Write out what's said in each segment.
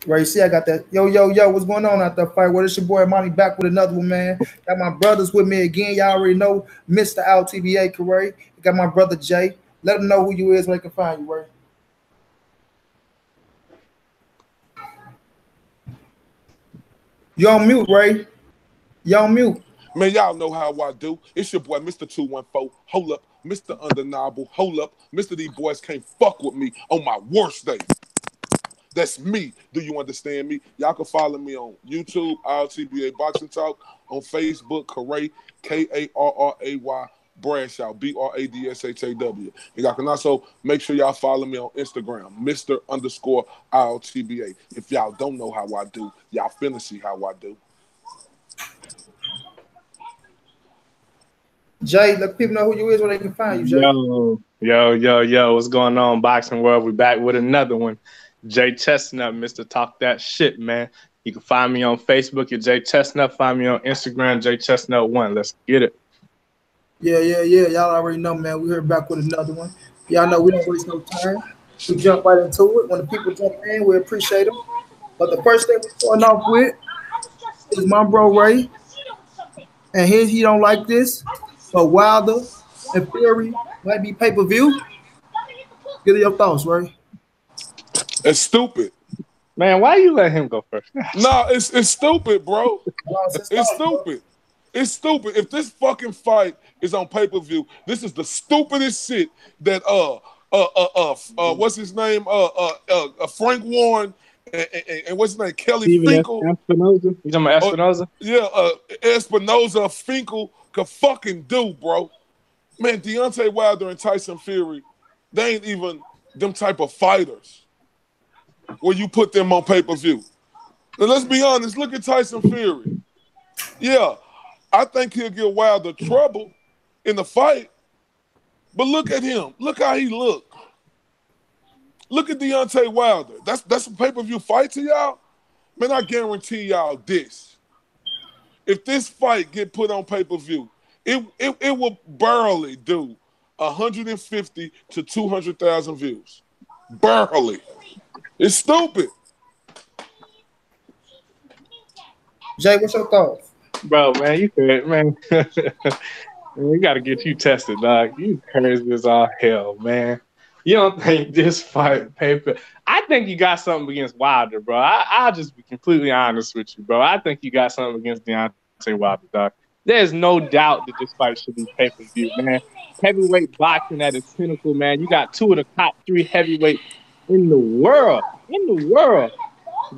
Right, you see, I got that. Yo, yo, yo, what's going on out there, fight? Well, it's your boy Monnie back with another one, man. Got my brothers with me again. Y'all already know Mr.Iotba, correct? Got my brother Jay. Let them know who you is where they can find you, right? You on mute, Ray. You on mute. Man, y'all know how I do. It's your boy, Mr. 214. Hold up. Mr. Undeniable. Hold up. Mr. These boys can't fuck with me on my worst day. That's me. Do you understand me? Y'all can follow me on YouTube, RTBA Boxing Talk, on Facebook, Karray, Karray, Bradshaw, BRADSHAW. And y'all can also make sure y'all follow me on Instagram, Mr._IOTBA. If y'all don't know how I do, y'all finna see how I do. Jay, let people know who you is where they can find you, Jay. Yo, what's going on, boxing world? We back with another one. J.Chestnut, Mr. Talk That Shit, man. You can find me on Facebook at J.Chestnut. Find me on Instagram, J.Chestnut1. Let's get it. Yeah. Y'all already know, man. We here back with another one. Y'all know we don't waste no time. We jump right into it. When the people jump in, we appreciate them. But the first thing we're starting off with is my bro Ray. And he don't like this. But Wilder and Fury might be pay-per-view. Get your thoughts, Ray. It's stupid. Man, why you let him go first? No, it's stupid, bro. It's stupid. It's stupid. If this fucking fight is on pay-per-view, this is the stupidest shit that what's his name? Frank Warren and what's his name? Kelly Steven Finkel. Espinoza. You talking about Espinoza? Espinoza Finkel could fucking do, bro. Man, Deontay Wilder and Tyson Fury, they ain't even them type of fighters where you put them on pay-per-view. Now, let's be honest. Look at Tyson Fury. Yeah, I think he'll give Wilder trouble in the fight, but look at him. Look how he look. Look at Deontay Wilder. That's a pay-per-view fight to y'all? Man, I guarantee y'all this. If this fight get put on pay-per-view, it will barely do 150 to 200,000 views. Barely. It's stupid. Jay, what's your thoughts? Bro, man, you could, man. We got to get you tested, dog. You crazy as all hell, man. You don't think this fight paper? I think you got something against Wilder, bro. I'll just be completely honest with you, bro. I think you got something against Deontay Wilder, dog. There's no doubt that this fight should be pay-per-view, man. Heavyweight boxing at its pinnacle, man. You got two of the top 3 heavyweights in the world,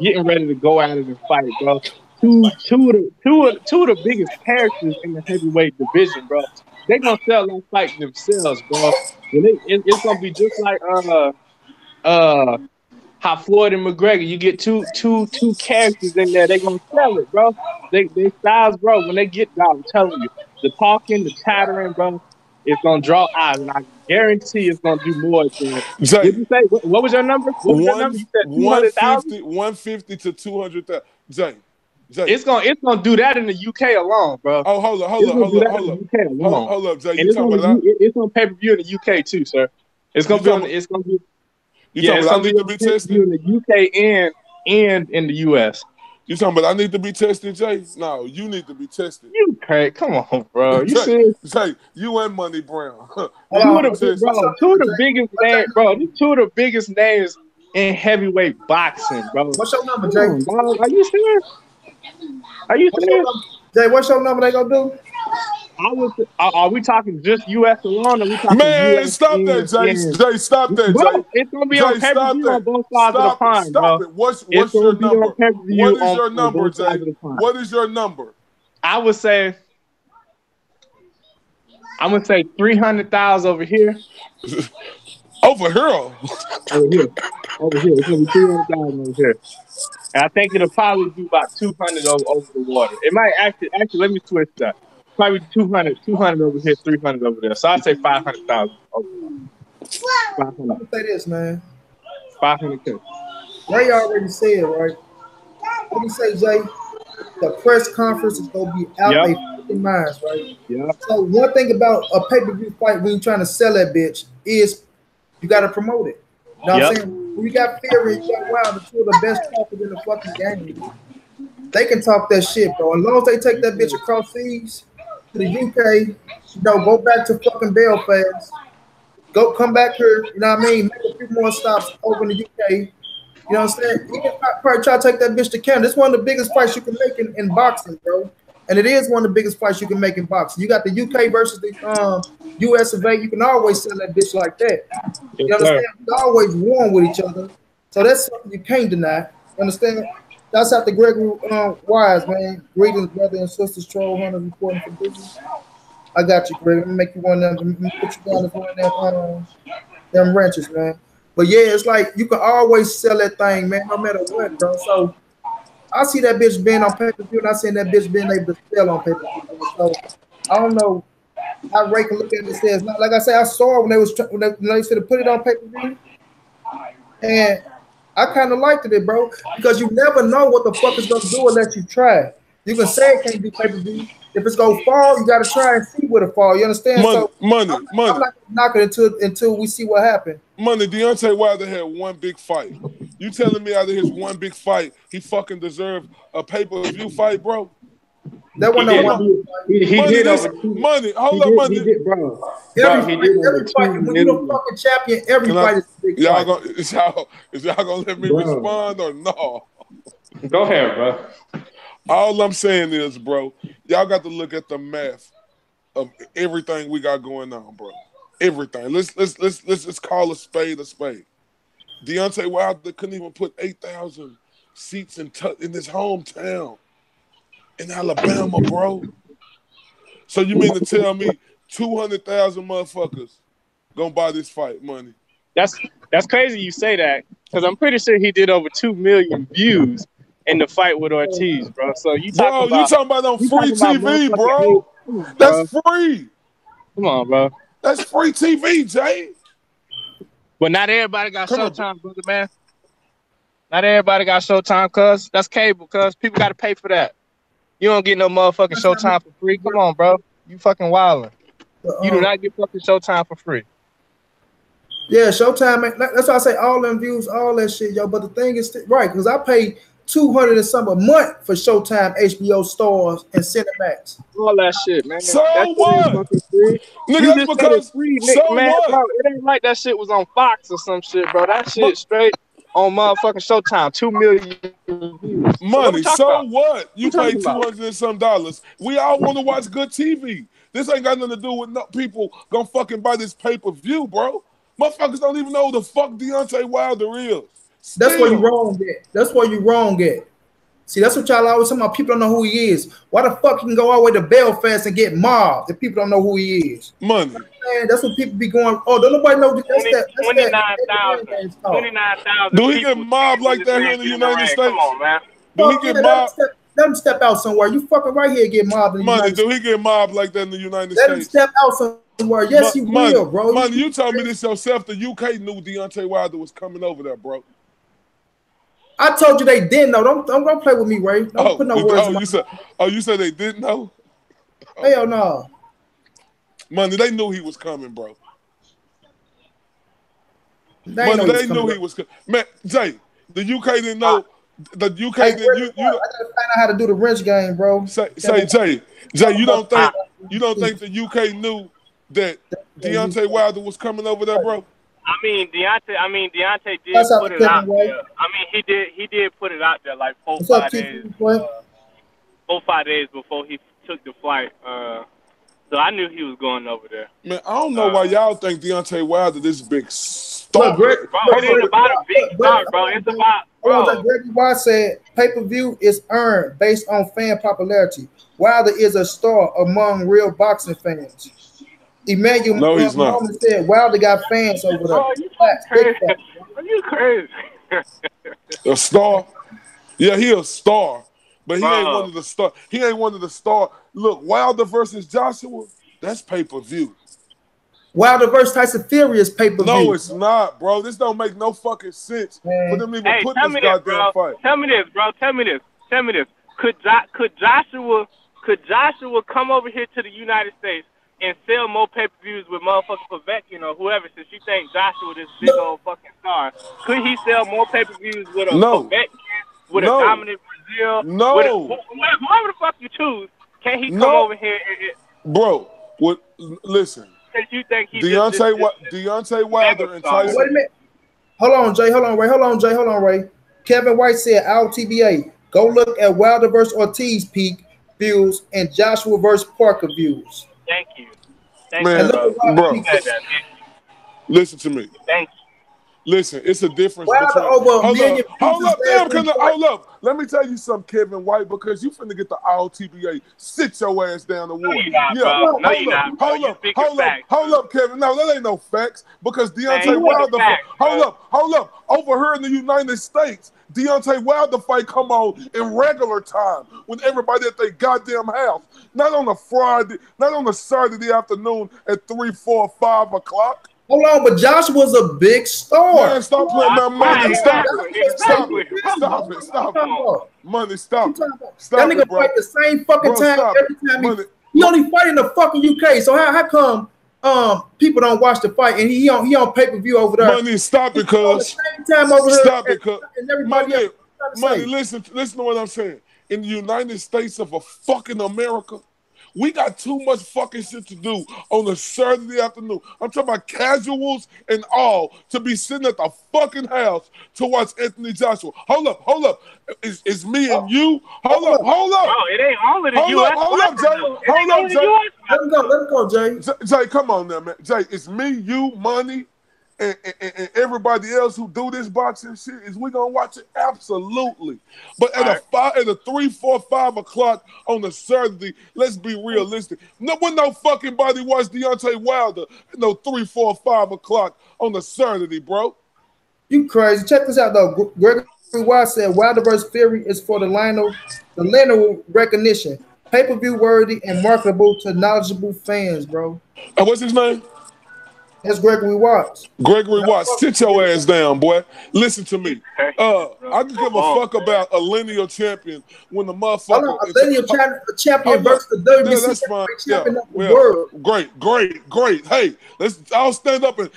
getting ready to go at it and fight, bro. Two of the biggest characters in the heavyweight division, bro. They're gonna sell that fight themselves, bro. It's gonna be just like how Floyd and McGregor. You get two characters in there. They're gonna sell it, bro. They styles, bro. When they get down, I'm telling you, the talking, the chattering, bro, it's gonna draw eyes, and I guarantee it's gonna do more than. Jay, Did you say what was your number? What was your number? You said 200,000. 150 to 200,000. Jay. It's gonna do that in the UK alone, bro. Oh, hold up, Jay. And it's on pay-per-view in the UK too, sir. It's gonna be on the pay-per-view in the UK and in the US. You talking about I need to be tested, Jay? No, you need to be tested. You crazy? Come on, bro. You Jay, serious? Jay, you and Money Brown. Two of the biggest names, bro. These two of the biggest names in heavyweight boxing, bro. What's your number, Jay? Are you serious? Are you serious? Jay, what's your number they gonna do? Are we talking just U.S. alone? Or are we talking Man, US stop that, Jay. Jay, stop that, bro, Jay. It's gonna be on pay-per-view on both sides of the pond, stop bro. It. What's your number? What is your number, Jay? What is your number? I would say, I'm gonna say 300,000 over here. Over here. It's gonna be 300,000 over here. And I think it'll probably do about 200 over the water. It might actually let me switch that. Probably 200 over here, 300 over there. So I'd say 500,000 over there. 500. Let me say this, man. 500K. Ray already said, right? Let me say, Jay, the press conference is gonna be out their fucking minds, right? Yeah. So one thing about a pay-per-view fight when you're trying to sell that bitch is you gotta promote it. You know what I'm saying? when you got Fury and you got Wilder, two of the best talkers in the fucking game. They can talk that shit, bro. As long as they take that bitch across seas to the UK, go back to fucking Belfast, go come back here, you know what I mean? Make a few more stops over in the UK. You know what I'm saying? You can probably try to take that bitch to Canada. It's one of the biggest fights you can make in boxing, bro. And it is one of the biggest fights you can make in boxing. You got the UK versus the US of A. You can always sell that bitch like that. Yes, You sir. understand? We always warm with each other. So that's something you can't deny. You understand? That's out the Gregory Wise, man. Greetings, brother and sisters, troll hunters reporting for business. I got you, Greg. Let me make you one of them. Let me put you down as one of them ranches, man. But yeah, it's like you can always sell that thing, man, no matter what, bro. So I see that bitch being on pay-per-view, and I seen that bitch being able to sell on pay-per-view. So I don't know how Ray can look at it and say it's not. Like I said, I saw it when they said to put it on pay-per-view, and I kind of liked it, bro, because you never know what the fuck it's gonna do unless you try. You can say it can't do pay-per-view. If it's gonna fall, you gotta try and see where it fall. You understand? Money, So money, I'm money, not gonna knock it until we see what happens. money. Deontay Wilder had one big fight. You telling me out of his one big fight, he fucking deserved a pay-per-view fight, bro? That He one on did. one. He Money, did this over two. money. He Hold up, did. He money. did, bro. Every Bro, he fight, did over every fight. 2 When you the million. fucking champion, every Can I? fight is a big Y'all fight. gonna is y'all gonna let me Bro, respond or no? go ahead, bro. All I'm saying is, bro, y'all got to look at the math of everything we got going on, bro. Everything. Let's call a spade a spade. Deontay Wilder couldn't even put 8,000 seats in his hometown in Alabama, bro. So you mean to tell me 200,000 motherfuckers gonna buy this fight, money? That's crazy you say that because I'm pretty sure he did over 2 million views in the fight with Ortiz, bro. So Bro, you talking about on free TV, motherfucking bro? bro. That's free. Come on, bro. That's free TV, Jay. But not everybody got Come on. Showtime, brother, man. Not everybody got Showtime, cuz. That's cable, cuz. People got to pay for that. You don't get no motherfucking Showtime for free. Come on, bro. You fucking wildin'. You do not get fucking Showtime for free. Yeah, Showtime. That's why I say all them views, all that shit, yo. But the thing is, right? Because I pay 200 and some a month for Showtime, HBO Stars, and Cinemax. All that shit, man. So That shit ain't what? fucking free. Nigga, You that's just said it's because, free, so nigga, man, bro. what? It ain't like that shit was on Fox or some shit, bro. That shit But straight on motherfucking Showtime. 2 million views. So what we money, talking so about? what? What we You pay talking about? 200 and some dollars. We all want to watch good TV. This ain't got nothing to do with no people gonna fucking buy this pay-per-view, bro. Motherfuckers don't even know who the fuck Deontay Wilder is. That's where you Still, wrong at. That's where you wrong at. See, that's what y'all always talking about. People don't know who he is. Why the fuck you can go all the way to Belfast and get mobbed if people don't know who he is? money. Man, that's what people be going. Oh, don't nobody know that's 20, that. That's that. 29,000 Talk. 29,000 Do he get people didn't mobbed like that here in the get in the United ring. Come States? on, man. Do he Fuck yeah, get mobbed? let him step out somewhere. You fucking right here get mobbed in the Money, United do States. he get mobbed like that in the United Let him States? step out somewhere. Yes, he Money, will, bro. money, you told me this yourself. The UK knew Deontay Wilder was coming over there, bro. I told you they didn't know. Don't play with me, Ray. Don't put no words in my mouth. You said they didn't know? Hell no. Money, they knew he was coming, bro. They Money, know they knew he was coming. Man, Jay, the UK didn't know. The Hey, UK Greg, didn't. I gotta find out how to do the wrench game, bro. Say, Jay, you don't think the UK knew that Deontay Wilder was coming over there, bro? Deontay did That's how put the it out Kevin Way. there. He did put it out there like What's up, TP? 4-5 days before he took the flight. So I knew he was going over there. Man, I don't know why y'all think Deontay Wilder this big star. Look, Greg, Bro, it ain't about a big star, bro. It's about, bro. Gregory White said pay-per-view is earned based on fan popularity. Wilder is a star among real boxing fans. Emmanuel No, he's not. Moment said Wilder got fans over there. Bro, you crazy. Are you crazy? A star? Yeah, he a star. But he Bro. ain't one of the star. He ain't one of the star. Look, Wilder versus Joshua, that's pay-per-view. Wilder versus Tyson Fury is pay-per-view. No, it's not, bro. This don't make no fucking sense for them to even put this goddamn fight. Tell me this, bro. Tell me this. Could Joshua come over here to the United States, and sell more pay-per-views with motherfucking Povetkin or whoever, since you think Joshua this big old fucking star, could he sell more pay-per-views with a No, Povetkin, with a no, dominant Brazil, with a, no, whoever the fuck you choose? Can he come no, over here bro. What? Listen, since you think he just Deontay Wilder and star? Wait a Tyson. minute. Hold on, Jay. Hold on, Ray. Hold on, Jay. Hold on, Ray. Kevin White said, "Our TBA. Go look at Wilder versus Ortiz peak views and Joshua versus Parker views." Thank you. Thank And Man, you, look bro. at Wilder bro, peak. Said that. listen to me. Thank you. Listen, it's a difference Wilder between. over a Hold million up, hold views up, his damn, last three hold fights. up. Let me tell you something, Kevin White, because you finna get the all TBA. Sit your ass down the No, water. you're not, Yeah, bro. No, hold you're up, not, bro. You speaking facts, hold bro. up, Kevin. No, that ain't no facts because Man, you Deontay speaking Wilder. facts, bro. Hold up. Over here in the United States, Deontay Wilder fight come on in regular time when everybody at their goddamn house. Not on a Friday, not on a Saturday afternoon at 3, 4, 5 o'clock. Hold on, but Joshua's a big Man, star. stop playing my Right, money. Stop it. exactly, Stop exactly. it. Stop it. Stop it. Come on. Money, What you stop it. talking about? That Stop nigga it, bro. fight the same fucking Bro, time stop it. every time Money. he only fight in the fucking UK. So how come people don't watch the fight and he on pay-per-view over there? Money, stop it, He's on the cuz. same time over here Stop it, cuz. and everybody else Money, trying to money, say. listen to what I'm saying. In the United States of a fucking America, we got too much fucking shit to do on a Saturday afternoon. I'm talking about casuals and all to be sitting at the fucking house to watch Anthony Joshua. Hold up. It's me and you. Hold up. Bro, it ain't only the U.S. Hold up, watching, Jay. though. It Hold ain't up, only the Jay. U.S. watching. Let him go, Jay. Jay, come on now, man. Jay, it's me, you, Money, and everybody else who do this boxing shit. Is we gonna watch it? Absolutely. But at Right. at a 3, 4, 5 o'clock on a Saturday, let's be realistic. No fucking body watch Deontay Wilder at no 3, 4, 5 o'clock on a Saturday, bro. You crazy. Check this out though. Gregory Wise said Wilder vs. Fury is for the Lionel recognition. Pay-per-view worthy and marketable to knowledgeable fans, bro. And what's his name? That's Gregory Watts. Gregory Watts, sit your ass down, boy. Listen to me. I could give a fuck about a lineal champion when the Hold on, motherfucker. a lineal champion Hold up. versus the Yeah, WBC that's fine. Yeah, champion of the yeah. world. Great. Hey, let's all stand up and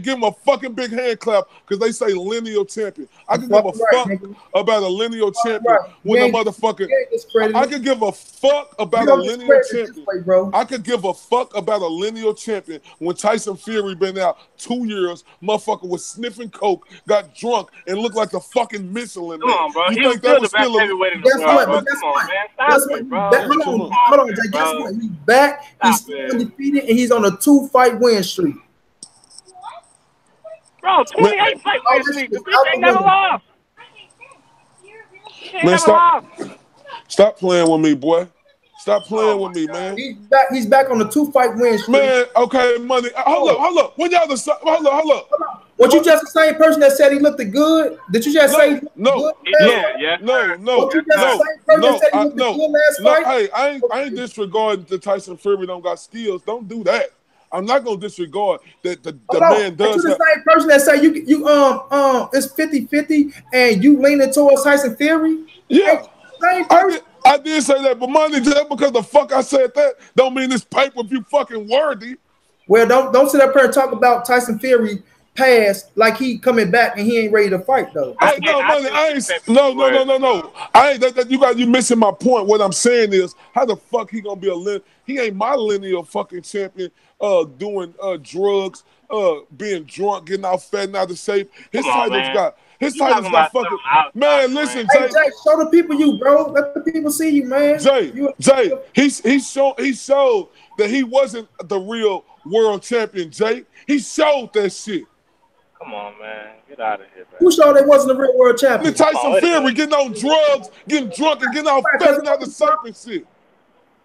give him a fucking big hand clap because they say lineal champion. I You're can give a fucking right, fuck nigga. about a lineal champion Right. when the You motherfucking. ain't discredited. I could give a fuck You about a don't lineal discredit it this champion. way, bro. I could give a fuck about a lineal champion when Tyson Fury been out 2 years. Motherfucker was sniffing coke, got drunk, and looked like the fucking Michelin Come man. on, bro. You He think was that still was the best still a? heavyweight in the Guess world, what? bro. But guess Come on, what? man. Guess Stop what? it, bro. Hold on, Jay. Guess what? He's back. He's Stop still it. undefeated, and he's on a 2-fight win streak. Bro, Man, 28 fight All win this streak. shit The is bitch out ain't the never window. lost. He ain't Man, never lost. stop playing with me, boy. Stop playing with me, God. man. He's back on the 2-fight win streak. Man, okay, Money. Hold up. When y'all hold up. Was you just the same person that said he looked good? Did you just say he looked good He last did. fight? Yes, No. sir. Was you just the No. same person that said he looked good last fight? Hey, I ain't disregarding the Tyson Fury don't got skills. Don't do that. I'm not gonna disregard that the Hold on. man Are does you the have. same person that say you it's 50-50 and you leaning towards Tyson Fury? Yeah, Ain't you the same person? I did say that, but Money, just because the fuck I said that, don't mean this pay-per-view fucking worthy. Well, don't sit up here and talk about Tyson Fury past like he coming back and he ain't ready to fight though. That's Hey, the no, Money, I ain't. think No. I ain't. You missing my point. What I'm saying is, how the fuck he gonna be he ain't my lineal fucking champion. Doing drugs, being drunk, getting out fat and out of shape. His Come on, titles man. got. His You titles talking got about fucking. something outside Man, the listen, ring. Hey Jay. Jay, show the people you, bro. Let the people see you, man. Jay, he showed that he wasn't the real world champion, Jay. He showed that shit. Come on, man. Get out of here, man. Who showed they wasn't a real world And then champion? Tyson wait a Fury minute. getting on drugs, getting drunk, and getting out fat and out of shape and shit.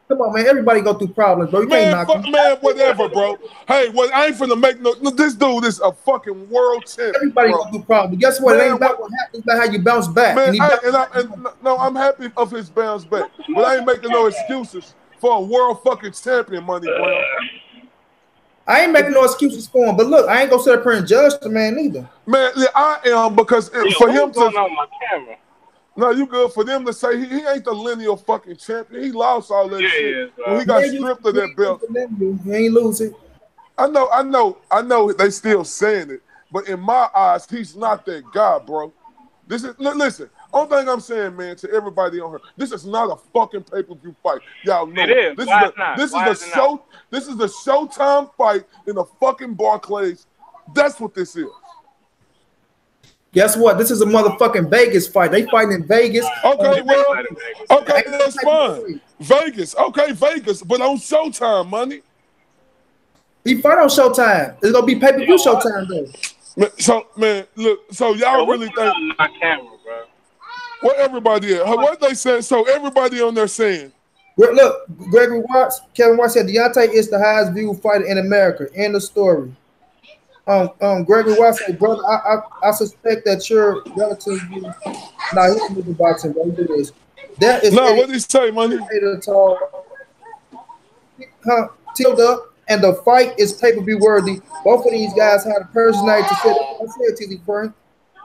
Come on, man. Everybody go through problems, bro. You can't Man, knock fuck, him. man, whatever, bro. Hey, I ain't finna make no. This dude is a fucking world champion, Everybody bro. go through problems. Guess what? It ain't Man, about what happens, it's about how you bounce back. Man, And he hey, bounced back. no, I'm happy of his bounce back, but I ain't making no excuses for a world fucking champion, Money Brown. I ain't making no excuses for him, but look, I ain't gonna sit up here and judge the man either. Man, yeah, I am because Yo, for what him is to going on with my camera? No, you good for them to say he ain't the lineal fucking champion. He lost all that Yeah, he shit is, when he Yeah, got you stripped of that belt. he ain't lose it. I know. They still saying it, but in my eyes, he's not that guy, bro. This is listen. Only thing I'm saying, man, to everybody on here, this is not a fucking pay-per-view fight. Y'all It know it. is. Why it's not? This is Why the is it not? show. This is the Showtime fight in the fucking Barclays. That's what this is. Guess what? This is a motherfucking Vegas fight. They fighting in Vegas. Okay, well, Fight in Vegas. okay, that's fine. Vegas, okay, Vegas, but on Showtime, money. He fight on Showtime. It's gonna be pay-per-view Showtime though. So, man, look, so y'all Yo, really think on my camera, bro? what everybody is? What they said? So everybody on there saying, Look, Gregory Watts, Kevin Watts said Deontay is the highest viewed fighter in America. End of story. Gregory Watts said, brother, I suspect that you're relatively not hitting with the boxing. Bro. Do this. There is no, a what did he say, money? tall, tilled up, and the fight is pay-per-view worthy. Both of these guys had a personality to set up. I said, TZ Frank.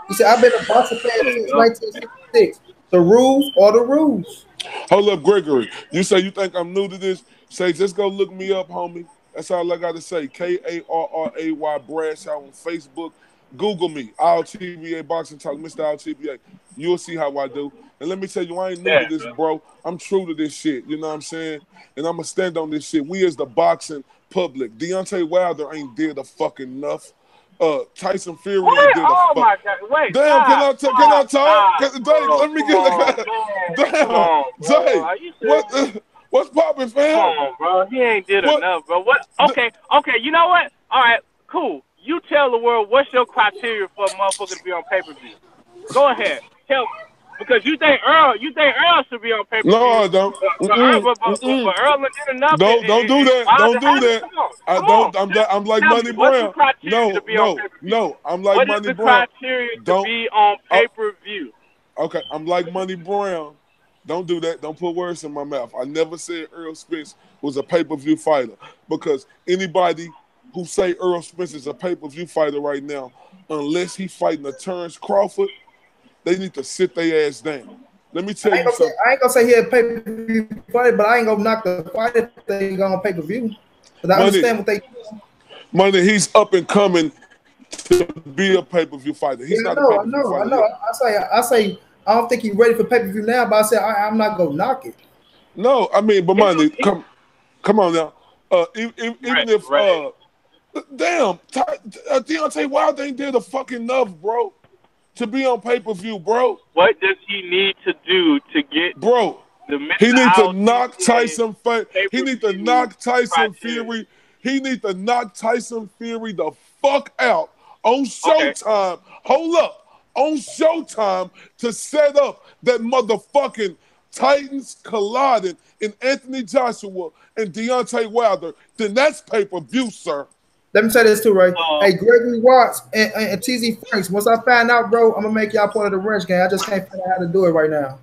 He said, I've been a boxing fan There you since go. 1966. The rules are the rules. Hold up, Gregory. You say you think I'm new to this? Say, just go look me up, homie. That's all I got to say. Karray Bradshaw on Facebook. Google me. TBA Boxing Talk, Mr. TBA. You'll see how I do. And let me tell you, I ain't new to this, bro. I'm true to this shit. You know what I'm saying? And I'm going to stand on this shit. We as the boxing public. Deontay Wilder ain't did a fucking enough. Tyson Fury ain't did a Oh fuck. my God! Wait, Damn, can I talk? Dang, let me get Come damn, on, bro. Jay, Are you serious? what's popping, Come fam? on, bro. He ain't did What? enough, bro. What? Okay. You know what? All right, cool. You tell the world what's your criteria for a motherfucker to be on pay-per-view. Go ahead, tell me. Because you think Earl should be on No, pay-per-view, I don't. but Earl did enough, No, don't do and that. Wilder Don't do hasn't. that. Come on. I'm like Tell Money me, what's the Brown. criteria to No, be on no, pay-per-view? no. I'm like What is Money the Brown. criteria to Don't. be on Uh, pay-per-view? okay, I'm like Money Brown. Don't do that. Don't put words in my mouth. I never said Earl Spence was a pay-per-view fighter because anybody who say Earl Spence is a pay-per-view fighter right now, unless he fighting a Terrence Crawford, they need to sit their ass down. Let me tell you something. I ain't gonna say he a pay-per-view fight, but I ain't gonna knock the fight if they go on pay-per-view. But I Money, understand what they. Money, he's up and coming to be a pay-per-view fighter. He's Yeah, not a pay-per-view I fighter know. yet. I say, I don't think he's ready for pay-per-view now, but I say I'm not gonna knock it. No, I mean, but Money, come on now. Even if damn, Deontay Wilder ain't did a fucking enough, bro, to be on pay-per-view, bro. What does he need to do to get Bro, the he need to knock Mr. Tyson. He need to pay-per-view knock Tyson criteria? Fury. He need to knock Tyson Fury the fuck out on Okay. Showtime. Hold up, on Showtime to set up that motherfucking Titans colliding in Anthony Joshua and Deontay Wilder. Then that's pay-per-view, sir. Let me say this too, right? Hey, Gregory Watts and TZ Franks. Once I find out, bro, I'm gonna make y'all part of the wrench game. I just can't figure out how to do it right now.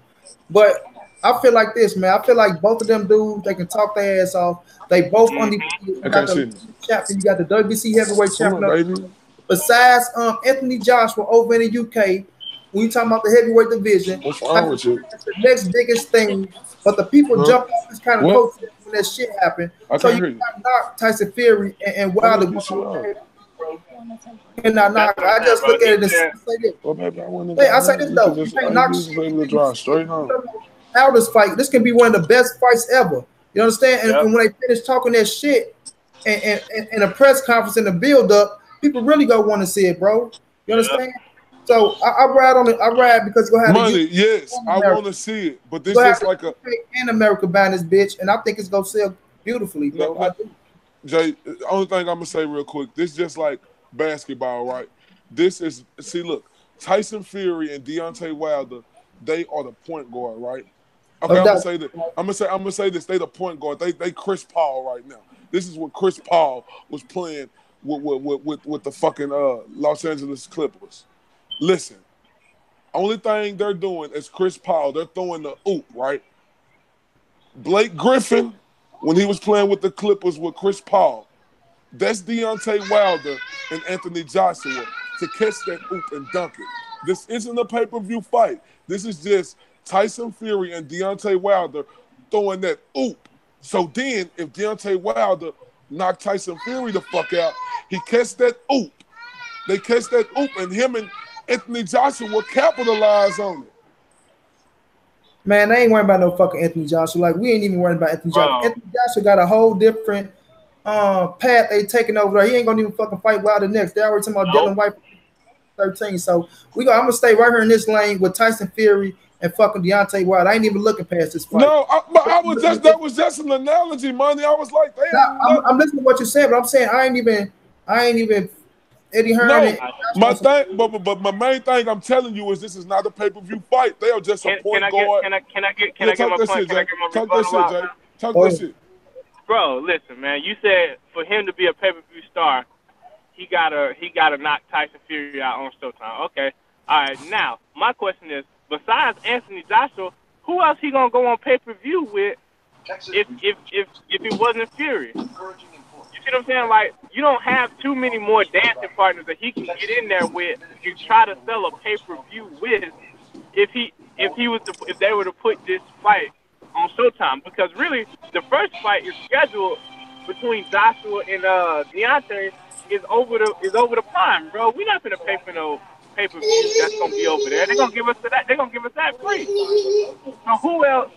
But I feel like this, man. I feel like both of them dudes, they can talk their ass off. They both undefeated. You got the champion, you got the WBC heavyweight Come champion. on, baby. Besides Anthony Joshua over in the UK, when you talking about the heavyweight division, What's wrong with you? that's the next biggest thing. But the people jump off this kind of coach when that shit happened. So you cannot knock Tyson Fury and Wilder. Cannot knock. I just look at it and say this. Hey, I say this though. You can't knock Wilder's fight. This can be one of the best fights ever. You understand? And when they finish talking that shit and in a press conference in the build up, people really go want to see it, bro. You understand? So I ride on it. I ride because go ahead. Money, yes, I want to see it, but this is like a in America buying this bitch, and I think it's gonna sell beautifully, bro. No, Jay, the only thing I'm gonna say real quick, this is just like basketball, right? This is look, Tyson Fury and Deontay Wilder, they are the point guard, right? Okay, I'm gonna say this. I'm gonna say this. They the point guard. They Chris Paul right now. This is what Chris Paul was playing with the fucking Los Angeles Clippers. Listen, only thing they're doing is Chris Paul. They're throwing the oop, right? Blake Griffin, when he was playing with the Clippers with Chris Paul, that's Deontay Wilder and Anthony Joshua to catch that oop and dunk it. This isn't a pay-per-view fight. This is just Tyson Fury and Deontay Wilder throwing that oop. So then, if Deontay Wilder knocked Tyson Fury the fuck out, he catch that oop. They catch that oop, and him and Anthony Joshua will capitalize on it. Man, I ain't worried about no fucking Anthony Joshua. Like, we ain't even worried about Anthony Joshua. Anthony Joshua got a whole different path they taking over there. He ain't gonna even fucking fight Wilder next. They already talking about Dylan White 13. So I'm gonna stay right here in this lane with Tyson Fury and fucking Deontay Wilder. I ain't even looking past this fight. No, that was just an analogy, Money. I was like, damn. I'm listening to what you're saying, but I'm saying I ain't even Eddie Hearn. No, my main thing I'm telling you is this is not a pay-per-view fight. They are just a point guard. Can I get my point? Can I get my rebuttal out? Talk that shit. Bro, listen, man. You said for him to be a pay-per-view star, he gotta knock Tyson Fury out on Showtime. Okay, all right. Now my question is, besides Anthony Joshua, who else he gonna go on pay-per-view with if it wasn't Fury? You see what I'm saying? Like, you don't have too many more dancing partners that he can get in there with and try to sell a pay-per-view with if they were to put this fight on Showtime. Because really, the first fight is scheduled between Joshua and Deontay is over the prime, bro. We're not gonna pay for no pay-per-view that's gonna be over there. They're gonna give us that. They're gonna give us that free. So who else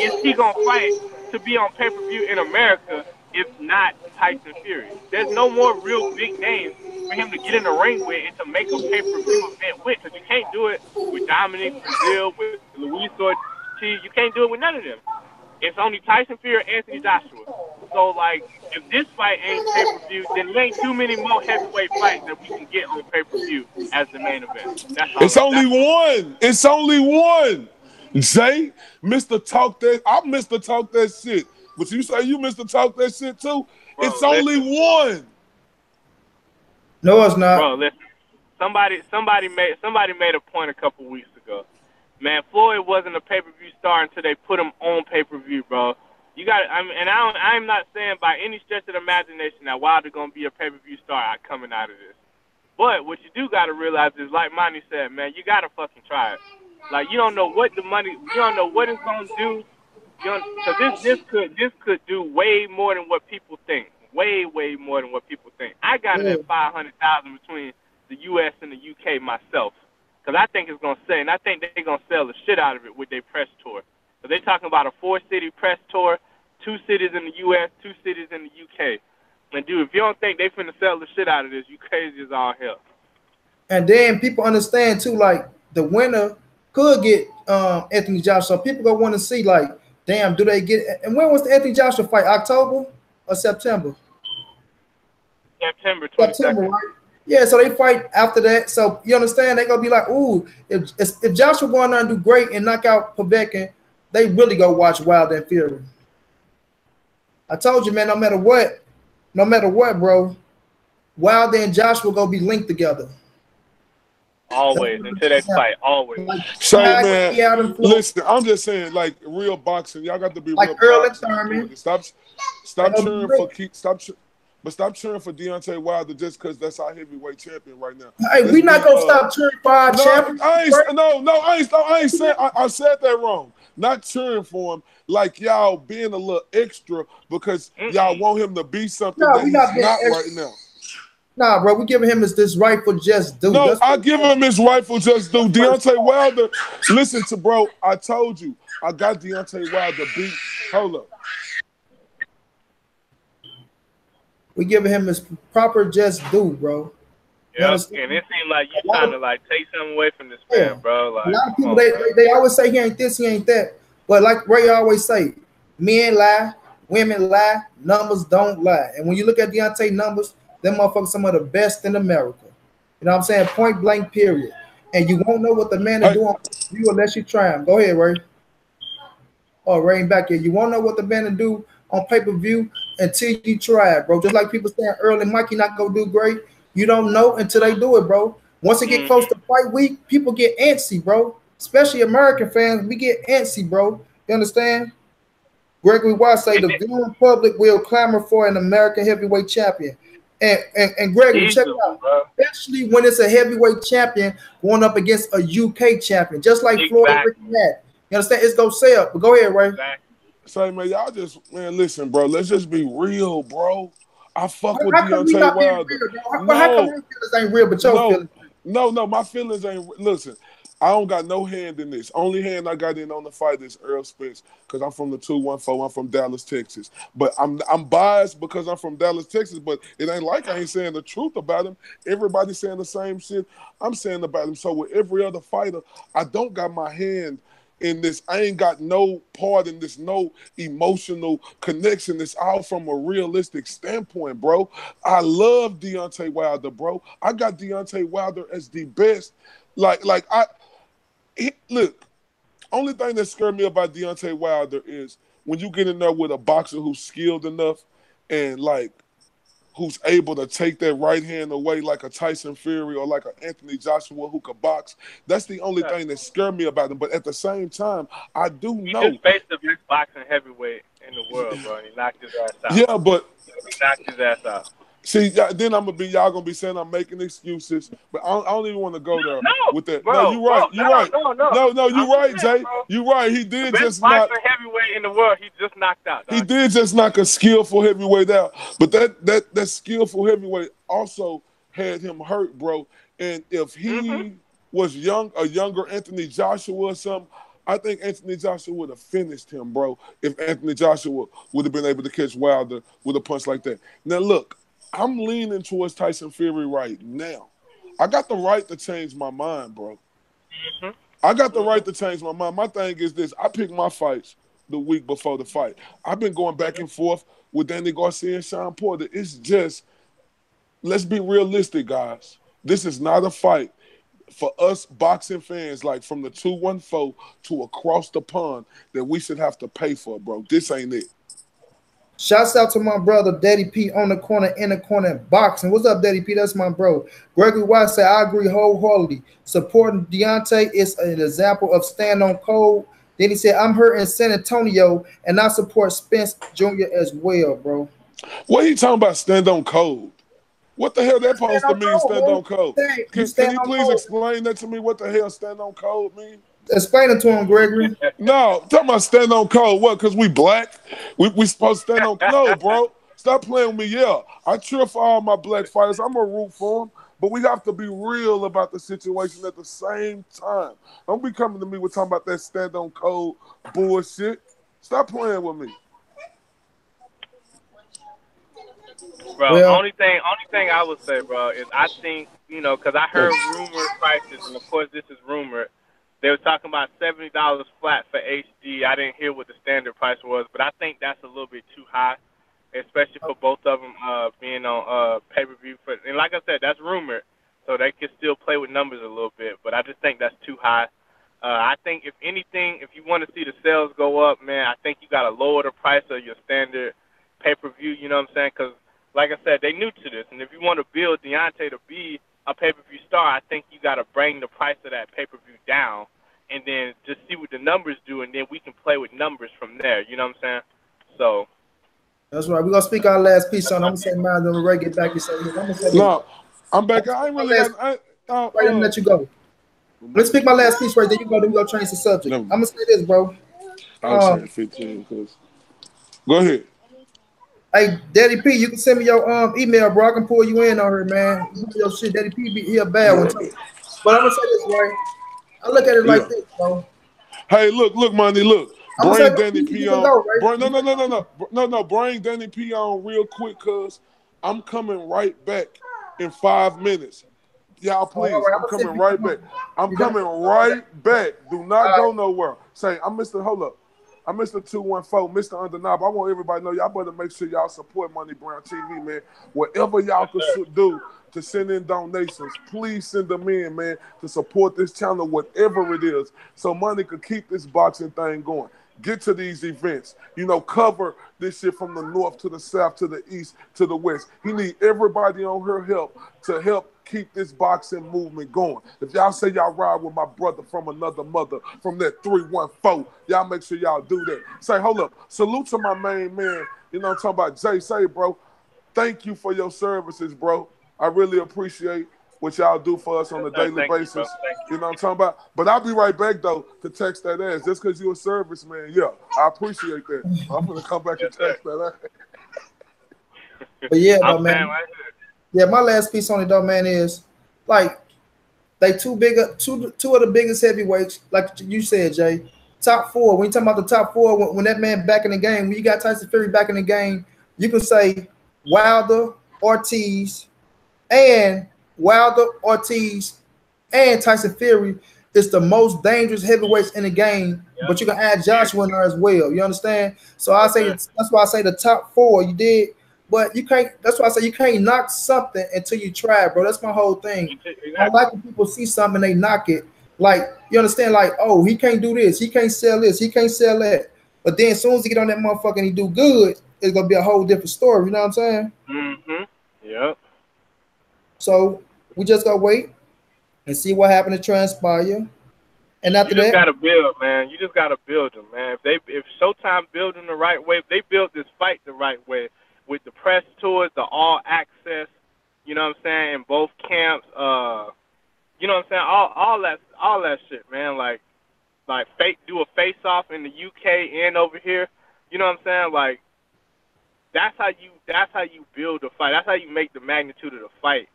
is he gonna fight to be on pay-per-view in America if not Tyson Fury? There's no more real big names for him to get in the ring with and to make a pay-per-view event with, because you can't do it with Dominic Brazil, with Luis Ortiz. You can't do it with none of them. It's only Tyson Fury and Anthony Joshua. So, like, if this fight ain't pay-per-view, then there ain't too many more heavyweight fights that we can get on pay-per-view as the main event. It's only one. It's only one. Jay, Mr. Talk that. I'm Mr. Talk that shit. But you say you Mr. Talk that shit too? Bro, it's only one. No, it's not. Bro, listen. Somebody made a point a couple weeks ago. Man, Floyd wasn't a pay-per-view star until they put him on pay-per-view, bro. You got, I'm not saying by any stretch of the imagination that Wilder gonna be a pay-per-view star coming out of this. But what you do gotta realize is, like Monnie said, man, you gotta fucking try it. Like, you don't know what the money, you don't know what it's gonna do. Because this could do way more than what people think. Way more than what people think. I got it at 500,000 between the U.S. and the U.K. myself. Because I think it's going to sell, and I think they're going to sell the shit out of it with their press tour. So they're talking about a 4-city press tour, 2 cities in the U.S., 2 cities in the U.K. And, dude, if you don't think they finna sell the shit out of this, you crazy as all hell. And then people understand, too, like, the winner could get Anthony Joshua. So people going to want to see, like, damn, do they get – and when was the Anthony Joshua fight, October or September? September 22nd. September, right? Yeah, so they fight after that. So you understand, they're gonna be like, ooh, if Joshua go on there and do great and knock out Povetkin, they really go watch Wilder and Fury. I told you, man, no matter what, bro, Wilder and Joshua gonna be linked together. Always, until they fight, always. So, man, listen, I'm just saying, like, real boxing, y'all got to be like real Earl boxing. Stop cheering for Deontay Wilder just because that's our heavyweight champion right now. Hey, we not gonna stop cheering for our champion. I ain't saying I said that wrong. Not cheering for him, like y'all being a little extra because y'all want him to be something that he's not right now. Nah, bro, we giving him this rightful just due. No, I give him his rightful just due. Deontay Wilder, listen to bro. I told you, I got Deontay Wilder beat. Hold up. We giving him his proper just due, bro. Yeah, and it seemed like you trying to like take something away from this man, bro. Like, a lot of people they always say he ain't this, he ain't that. But like Ray always say, men lie, women lie, numbers don't lie. And when you look at Deontay numbers, them motherfuckers some of the best in America. You know what I'm saying? Point blank, period. And you won't know what the man is doing you unless you try him. Go ahead, Ray. Oh, Ray back here. You won't know what the man do on pay-per-view until you try it, bro. Just like people saying early, Mikey not gonna do great. You don't know until they do it, bro. Once it get close to fight week, people get antsy, bro. Especially American fans, we get antsy, bro. You understand? Gregory White say the viewing public will clamor for an American heavyweight champion. And Gregory, check it Easily, out. bro. Especially when it's a heavyweight champion going up against a UK champion, just like Floyd and Ricky Exactly. had. You understand? It's gonna sell. But go ahead, Ray. Exactly. Say, man, y'all just, man, listen, bro. Let's just be real, bro. I fuck with How come we Deontay not being Wilder. real, bro? How come No, our feelings ain't real, but your no, feelings? no. My feelings ain't. Listen, I don't got no hand in this. Only hand I got in on the fight is Earl Spence because I'm from the 214. I'm from Dallas, Texas. But I'm biased because I'm from Dallas, Texas. But it ain't like I ain't saying the truth about him. Everybody's saying the same shit I'm saying about him. So with every other fighter, I don't got my hand in this. I ain't got no part in this, no emotional connection. It's all from a realistic standpoint, bro. I love Deontay Wilder, bro. I got Deontay Wilder as the best. Look, only thing that scared me about Deontay Wilder is when you get in there with a boxer who's skilled enough and like who's able to take that right hand away like a Tyson Fury or like an Anthony Joshua who could box. That's the only Yeah. thing that scared me about him. But at the same time, I do He just know, faced the best boxing heavyweight in the world, bro, and he knocked his ass out. yeah, but He knocked his ass out. see, then y'all gonna be saying I'm making excuses, but I don't even want to go there No, with that. No, bro, you're bro, right. You're right. no. No, I'm you're just right, saying, Jay. bro. You're right. The best boxing heavyweight in the world, he just knocked out, He dog. did just knock a skillful heavyweight out, but that skillful heavyweight also had him hurt, bro. And if Mhm. he was a younger Anthony Joshua or something, I think Anthony Joshua would have finished him, bro. If Anthony Joshua would have been able to catch Wilder with a punch like that. Now look, I'm leaning towards Tyson Fury right now. I got the right to change my mind, bro. Mhm. I got the right Mhm. to change my mind. My thing is this: I pick my fights the week before the fight. I've been going back Mhm. and forth with Danny Garcia and Sean Porter. It's just, let's be realistic, guys. This is not a fight for us boxing fans, like from the 214 to across the pond, that we should have to pay for, bro. This ain't it. Shouts out to my brother Daddy P on the corner, in the corner boxing. What's up, Daddy P? That's my bro. Gregory White said, I agree wholeheartedly. Supporting Deontay is an example of stand on code. Then he said, I'm here in San Antonio and I support Spence Jr. as well, bro. What are you talking about? Stand on code. What the hell that Stand supposed to on mean? code, Stand bro. on code. You Can stand you on please code. explain that to me? What the hell stand on code mean? Explain it to him, Gregory. No, talking about stand on code. What? Because we black? We supposed to stand on? No, bro. Stop playing with me. Yeah, I cheer for all my black fighters. I'm a root for them. But we have to be real about the situation at the same time. Don't be coming to me with talking about that stand on code bullshit. Stop playing with me. Bro, Well, only thing I would say, bro, is I think because I heard rumored prices, and of course this is rumored. They were talking about $70 flat for HD. I didn't hear what the standard price was, but I think that's a little bit too high, especially for both of them being on pay per view. And like I said, that's rumored, so they can still play with numbers a little bit. But I just think that's too high. I think if anything, if you want to see the sales go up, man, I think you got to lower the price of your standard pay per view. You know what I'm saying? Because like I said, they new to this, and if you want to build Deontay to be a pay per view star, I think you got to bring the price of that pay per view down, and then just see what the numbers do, and then we can play with numbers from there. You know what I'm saying? So that's right. We're gonna speak our last piece on. that's I'm my gonna say piece. mine, then Ray get back and say his. I'm gonna say this. No, I'm I'm back. gonna I speak ain't my really last got. right and let you go. Let's speak my last piece right there. You go, then we gonna change the subject. Never I'm mind. gonna say this, bro. I was saying Um, 15 because. Go ahead. Hey, Daddy P, you can send me your email, bro. I can pull you in on her, man. You do your shit, Daddy P, he a bad one too. But I'm gonna say this, right? I look at it Yeah. like this, bro. Hey, look, Money, look. I'm gonna say Bring no, Danny you P can on. go, right? No, no, no, no, no, no. Bring Danny P on real quick, cause I'm coming right back in 5 minutes. Y'all, Oh, all please, right, I'm I'm gonna send coming you. right back. I'm You got coming all right back. Do not right. go nowhere. Say, I'm Mr. Hold up. I'm Mr. 214, Mr. Undeniable. I want everybody to know y'all better make sure y'all support Money Brown TV, man. Whatever y'all Yes, can sir. do to send in donations, please send them in, man, to support this channel, whatever it is, so Money could keep this boxing thing going. Get to these events, cover this shit from the north to the south to the east to the west. He need everybody on her help to help keep this boxing movement going. If y'all say y'all ride with my brother from another mother from that 314, y'all make sure y'all do that. Say, hold up, salute to my main man, I'm talking about Jay. Say, bro, thank you for your services, bro. I really appreciate what y'all do for us on a daily Thank you, bro. basis. Thank You know what I'm talking about? But I'll be right back, though, to text that ass. Just because you're a serviceman, yeah, I appreciate that. I'm going to come back and text that ass. But yeah, I'm though, saying man. right here. Yeah, my last piece on it, though, man, is like they two of the biggest heavyweights, like you said, Jay. Top four. When you talking about the top four, when that man back in the game, when you got Tyson Fury back in the game, you can say Wilder, Ortiz, and Wilder, Ortiz, and Tyson Fury is the most dangerous heavyweights in the game. Yep. But you can add Joshua in there as well. You understand? So I say Okay. that's why I say the top four. You did, but you can't. That's why I say you can't knock something until you try, bro. That's my whole thing. I don't like when people see something and they knock it. Like, you understand? Like, oh, he can't do this. He can't sell this. He can't sell that. But then as soon as he get on that motherfucker and he do good, it's gonna be a whole different story. You know what I'm saying? Mm-hmm. Yep. So we just gotta wait and see what happened to transpire. And after You just that, gotta build, man. You just gotta build them, man. If Showtime build them the right way, if they build this fight the right way with the press tours, the all access, you know what I'm saying, in both camps, you know what I'm saying, all that shit, man. Like do a face off in the UK and over here. You know what I'm saying? Like that's how you build a fight. That's how you make the magnitude of the fight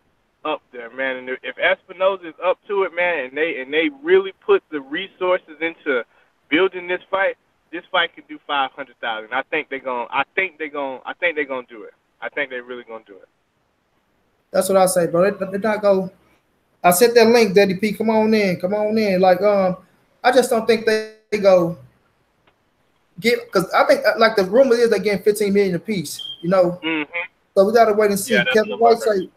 up there, man. And if Espinosa is up to it, man, and they really put the resources into building this fight can do 500,000. I think they're gonna do it. I think they're really gonna do it. that's what I say, bro. They not go. I sent that link, Daddy P. Come on in. Like, I just don't think they go get, because I think like the rumor is they're getting 15 million apiece. You know, so we gotta wait and see. Yeah, that's Kevin White say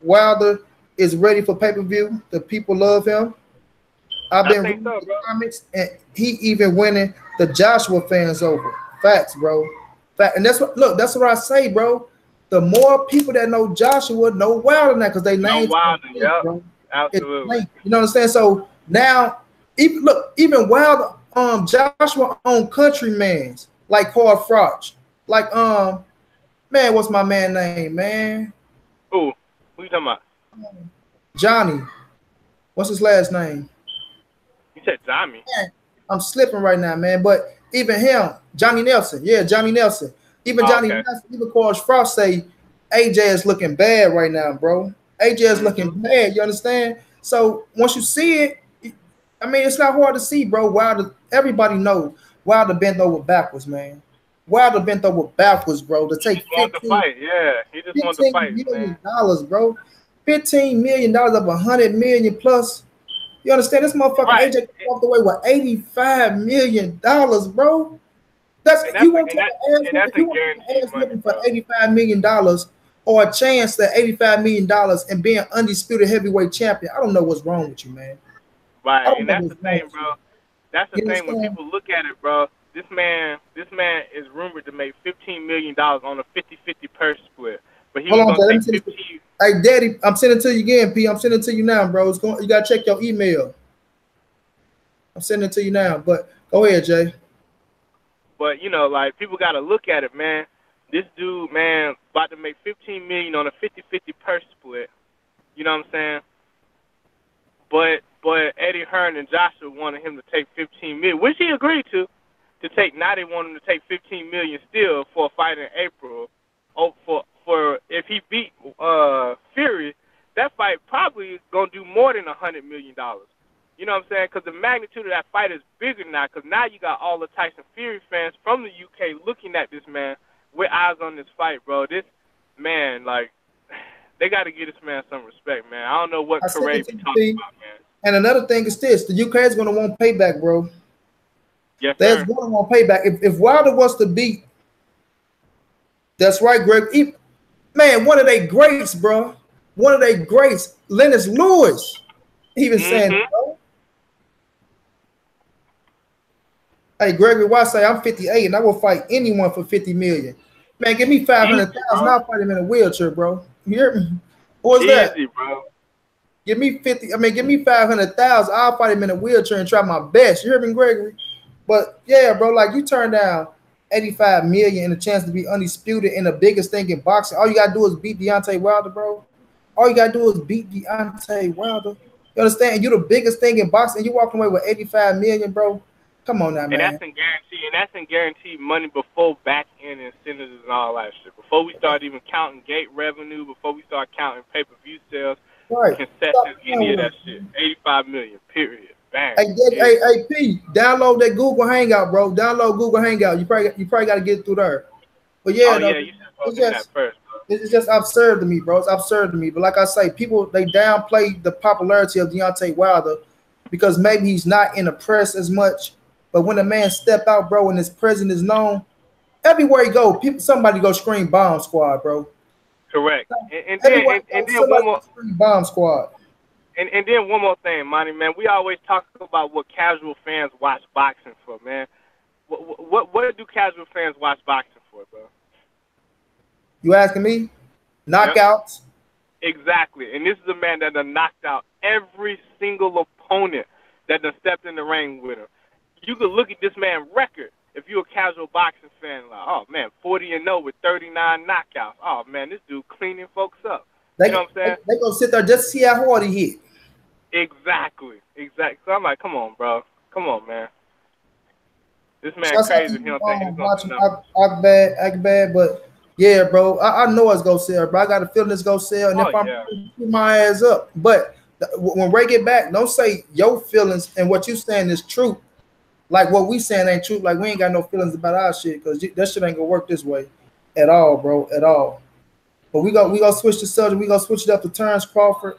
Wilder is ready for pay-per-view. The people love him. I've been reading the comments, and he even winning the Joshua fans over. Facts, bro. Fact, and that's what I say, bro. The more people that know Joshua know Wilder now, because they names Wilder, yeah, bro. absolutely. You know what I'm saying? So now, even Wilder, Joshua on Countryman's like Carl Froch, like man, what's my man name, man? Who you talking about? Johnny. What's his last name? You said Johnny. Man, I'm slipping right now, man. But even him, Johnny Nelson. Yeah, Johnny Nelson. Even Johnny Nelson, even Carl Frost say AJ is looking bad right now, bro. AJ is looking bad. You understand? So once you see it, I mean, it's not hard to see, bro. Wilder, everybody knows Wilder bent over backwards, man. Wilder bent over backwards, bro. To take he just wanted to fight, $15 million, bro. $15 million of $100 million plus. You understand? This motherfucker AJ walked away with $85 million, bro. You want to ask for $85 million or a chance at $85 million and being undisputed heavyweight champion. I don't know what's wrong with you, man. Right, and that's the thing, bro. That's the thing when people look at it, bro. This man is rumored to make $15 million on a 50-50 purse split. But he was going to take 15. Hey, Daddy, I'm sending it to you again, P. I'm sending it to you now, bro. You got to check your email. I'm sending it to you now. But go ahead, Jay. But, you know, like, people got to look at it, man. This dude, man, about to make $15 million on a 50-50 purse split. You know what I'm saying? But Eddie Hearn and Joshua wanted him to take $15 million, which he agreed to take. Now they want him to take $15 million still for a fight in April. For if he beat Fury, that fight probably gonna do more than $100 million. You know what I'm saying? Because the magnitude of that fight is bigger now. Because now you got all the Tyson Fury fans from the UK looking at this man with eyes on this fight, bro. This man, like, they got to give this man some respect, man. I don't know what Kareem be talking about, man. And another thing is this: the UK is gonna want payback, bro. Yes, they're gonna want payback. If Wilder was to beat, that's right, Greg. Man, one of their greats, bro. One of their greats, Lennox Lewis. Even saying, bro. Hey, Gregory White say I'm 58 and I will fight anyone for 50 million. Man, give me 500,000. I'll fight him in a wheelchair, bro. You hear me? What's that? Bro. Give me 50. I mean, give me 500,000. I'll fight him in a wheelchair and try my best. You hear me, Gregory? But yeah, bro, like you turn down 85 million and a chance to be undisputed in the biggest thing in boxing. All you gotta do is beat Deontay Wilder, bro. All you gotta do is beat Deontay Wilder. You understand? You're the biggest thing in boxing. You walking away with 85 million, bro. Come on now, And man. that's in guaranteed money before back end incentives and all that shit. Before we start even counting gate revenue, before we start counting pay-per-view sales, Right. concessions, any of that shit. 85 million, period. Bang. Hey, P, download that Google Hangout, bro. Download Google Hangout. You probably got to get through there. But yeah, Oh, though, yeah, you should it's focus on that just first, bro. it's just absurd to me, bro. It's absurd to me. But like I say, people they downplay the popularity of Deontay Wilder because maybe he's not in the press as much. But when a man step out, bro, and his presence is known, everywhere he go, somebody go scream bomb squad, bro. Correct. And Everywhere then he go, somebody one more. go scream bomb squad. And then one more thing, Monty, man. We always talk about what casual fans watch boxing for, man. What do casual fans watch boxing for, bro? You asking me? Knockouts. Yep. Exactly. And this is a man that done knocked out every single opponent that done stepped in the ring with him. You could look at this man's record if you're a casual boxing fan, like, oh man, 40-0 with 39 knockouts. Oh man, this dude cleaning folks up. You know what I'm saying? They gonna sit there just to see how hard he hit. Exactly. So I'm like, come on, bro. Come on, man. This man That's crazy. He don't think he's watching gonna act bad, but yeah, bro, I know it's gonna sell, bro. I got a feeling it's gonna sell, and if I'm put my ass up. But when Ray get back, don't say your feelings and what you saying is true. Like what we saying ain't true. Like we ain't got no feelings about our shit because that shit ain't gonna work this way at all, bro, at all. But we gonna switch the subject. We gonna switch it up to Terrence Crawford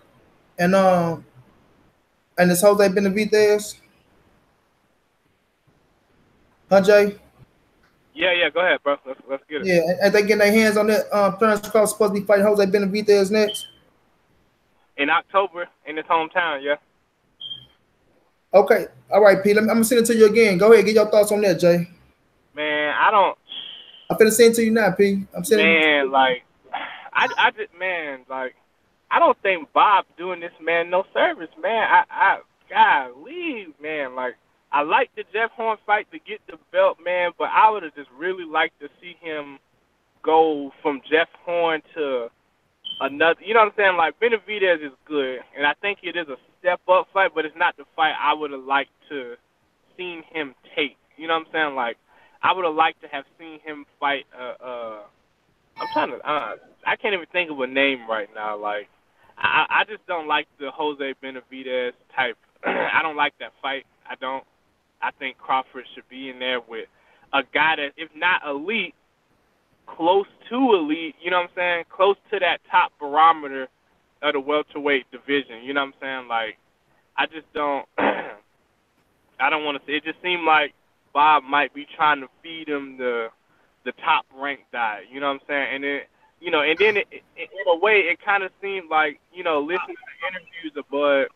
and this Jose Benavidez. Huh, Jay? Yeah, go ahead, bro. Let's get it. Yeah, and they getting their hands on that. Terrence Crawford supposed to be fighting Jose Benavidez next in October in his hometown. Yeah. Okay, all right, Pete. I'm gonna send it to you again. Go ahead, get your thoughts on that, Jay. Man, I'm finna send it to you now, Pete. I'm sending. Man, like, I just, man, like, I don't think Bob doing this man no service, man. Golly, man, like. I like the Jeff Horn fight to get the belt, man, but I would have just really liked to see him go from Jeff Horn to another. You know what I'm saying? Like, Benavidez is good, and I think it is a step-up fight, but it's not the fight I would have liked to seen him take. You know what I'm saying? Like, I would have liked to have seen him fight. I'm trying to. I can't even think of a name right now. Like, I just don't like the Jose Benavidez type. I don't like that fight. I don't. I think Crawford should be in there with a guy that, if not elite, close to elite, you know what I'm saying? Close to that top barometer of the welterweight division, you know what I'm saying? Like, I just don't, I don't want to say, it just seemed like Bob might be trying to feed him the top ranked diet, you know what I'm saying? And then, you know, and then in a way, it kind of seemed like, you know, listening to interviews of Bud,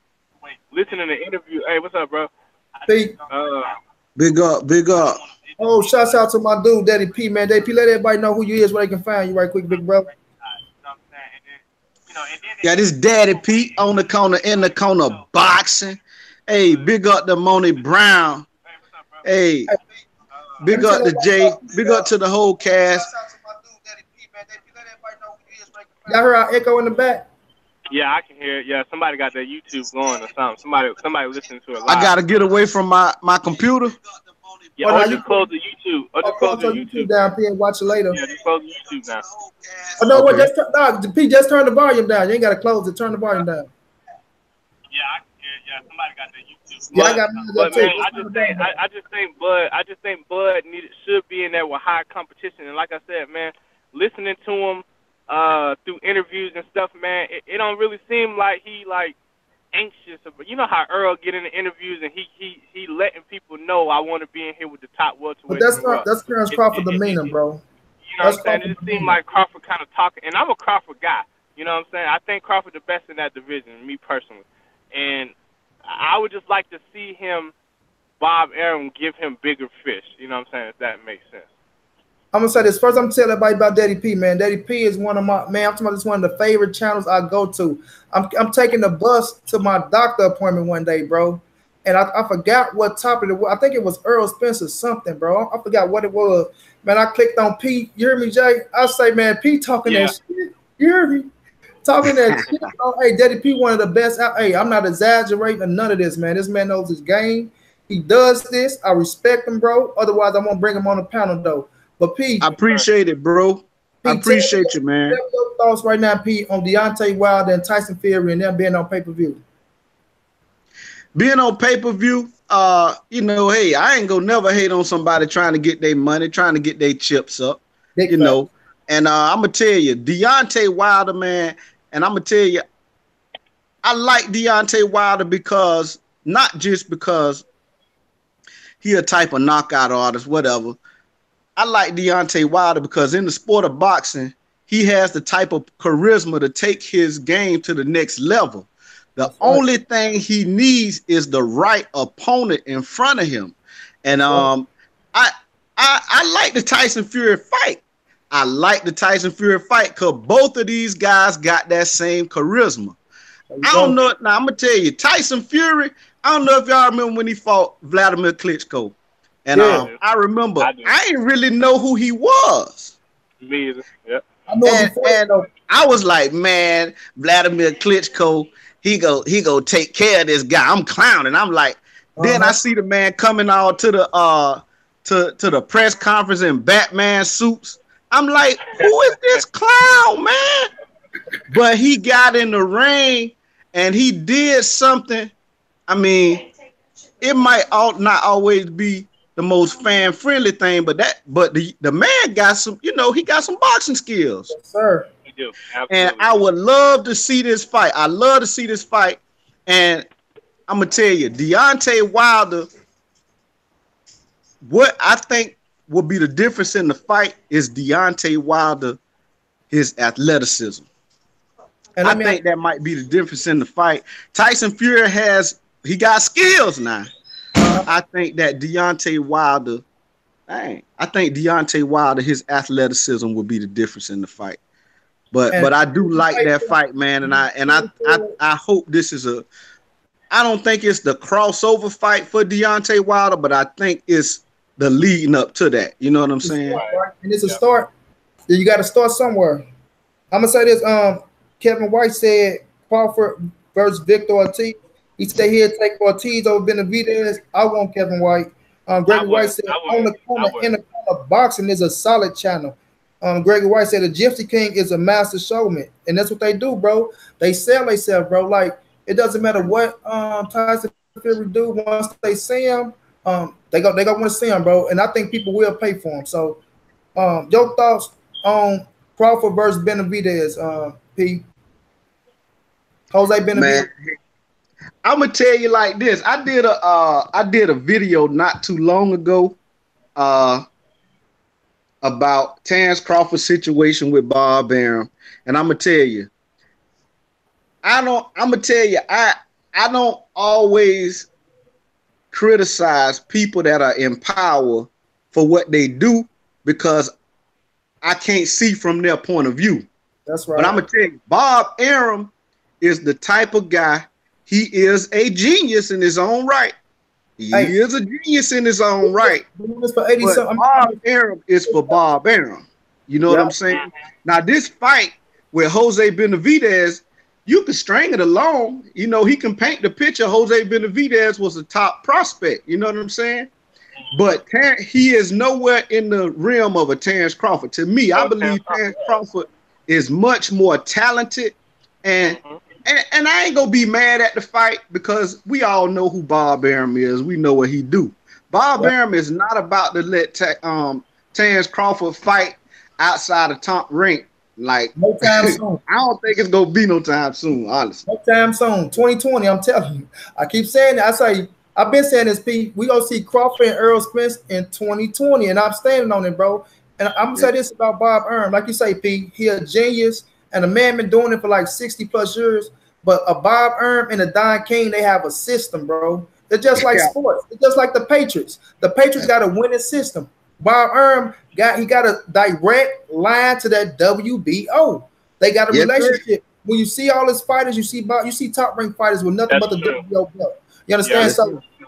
listening to interview, hey, what's up, bro? Pete. Big up. Oh, shouts out to my dude, Daddy P, man. Daddy P, let everybody know who you is, where they can find you right quick, big brother. Yeah, this Daddy P on the corner, in the corner, boxing. Hey, big up to Monnie Brown. Hey, big up to Jay. Big up to the whole cast. Y'all heard our echo in the back? Yeah, I can hear it. Yeah, somebody got their YouTube going or something. Somebody listening to it live. I gotta get away from my computer. Yeah, or just close the YouTube. Or just close the YouTube down, P, and watch it later. Yeah, just close the YouTube now. Oh no, what? P, just turn the volume down. You ain't gotta close it. Turn the volume down. Yeah, I can hear it. Yeah, somebody got their YouTube. Yeah, I got mine. But man, I just think Bud should be in there with high competition. And like I said, man, listening to him through interviews and stuff, man, it don't really seem like he like anxious. But you know how Earl get into interviews and he letting people know I want to be in here with the top welterweight. That's Terrence Crawford demeanor, bro. You know what I'm saying? It just seemed like Crawford kind of talking, and I'm a Crawford guy. You know what I'm saying? I think Crawford the best in that division, me personally. And I would just like to see him, Bob Arum, give him bigger fish. You know what I'm saying? If that makes sense. I'm gonna say this first. I'm gonna tell everybody about Daddy P, man. Daddy P is one of my I'm talking about this one of the favorite channels I go to. I'm taking the bus to my doctor appointment one day, bro. and I forgot what topic it was. I think it was Earl Spencer something, bro. I forgot what it was. Man, I clicked on P. You hear me, Jay? I say, man, P talking that shit. You hear me? Talking that shit. Bro. Hey, Daddy P, one of the best. Hey, I'm not exaggerating or none of this, man. This man knows his game. He does this. I respect him, bro. Otherwise, I won't bring him on the panel, though. But P, I appreciate it, bro. I appreciate you, man. Tell me your thoughts right now, P, on Deontay Wilder and Tyson Fury and them being on pay-per-view. Being on pay-per-view, you know, hey, I ain't gonna never hate on somebody trying to get their money, trying to get their chips up, you know. And I'm gonna tell you, Deontay Wilder, man, and I'm gonna tell you, I like Deontay Wilder because not just because he a type of knockout artist, whatever. I like Deontay Wilder because in the sport of boxing, he has the type of charisma to take his game to the next level. The only thing he needs is the right opponent in front of him. And I like the Tyson Fury fight. I like the Tyson Fury fight because both of these guys got that same charisma. I don't know. Now, I'm going to tell you, Tyson Fury, I don't know if y'all remember when he fought Vladimir Klitschko. And I remember, I didn't really know who he was. Me either. Yep. And I was like, man, Vladimir Klitschko, he go take care of this guy. I'm clowning. I'm like, then I see the man coming out to the press conference in Batman suits. I'm like, who is this clown, man? But he got in the ring and he did something. I mean, it might not always be the most fan friendly thing, but the man got some, you know, he got some boxing skills. Yes, sir. He do. Absolutely. And I would love to see this fight. I love to see this fight. And I'm gonna tell you, Deontay Wilder, what I think will be the difference in the fight is Deontay Wilder, his athleticism. And I think that might be the difference in the fight. Tyson Fury he got skills now. I think that Deontay Wilder, his athleticism will be the difference in the fight. But I do like that fight, man, and I hope this is I don't think it's the crossover fight for Deontay Wilder, but I think it's the leading up to that. You know what I'm saying? And it's a start. You got to start somewhere. I'm gonna say this. Kevin White said Crawford versus Victor Ortiz. He said he'll take Ortiz over Benavidez. I want Kevin White. Gregory White said on the corner in the corner boxing is a solid channel. Gregory White said the Gypsy King is a master showman, and that's what they do, bro. They sell themselves, bro. Like it doesn't matter what Tyson Fury do. Once they see him, they gonna want to see him, bro. And I think people will pay for him. So, your thoughts on Crawford versus Benavidez, P. Jose Benavidez. Man, I'm gonna tell you like this. I did a video not too long ago about Terrence Crawford's situation with Bob Arum, and I'm gonna tell you, I don't always criticize people that are in power for what they do because I can't see from their point of view. That's right. But I'm gonna tell you, Bob Arum is the type of guy. He is a genius in his own right. He is a genius in his own right. But Bob Arum is for Bob Arum. You know what I'm saying? Now, this fight with Jose Benavidez, you can string it along. You know, he can paint the picture. Jose Benavidez was a top prospect. You know what I'm saying? But he is nowhere in the realm of a Terrence Crawford. To me, I believe Terrence Crawford is much more talented. And I ain't gonna be mad at the fight because we all know who Bob Arum is. We know what he do. Bob Arum is not about to let Terrence Crawford fight outside of top rank. Like no time soon. I don't think it's gonna be no time soon, honestly. No time soon. 2020, I'm telling you. I keep saying it. I've been saying this, Pete. We gonna see Crawford and Earl Spence in 2020, and I'm standing on it, bro. And I'm gonna say this about Bob Arum. Like you say, Pete, he a genius. And a man been doing it for like 60 plus years. But a Bob Arum and a Don King, they have a system, bro. They're just like sports. It's just like the Patriots. The Patriots got a winning system. Bob Arum got a direct line to that WBO. They got a relationship. When you see all his fighters, you see top ranked fighters with nothing but the WBO belt. You Yeah. understand? Yes, So sir.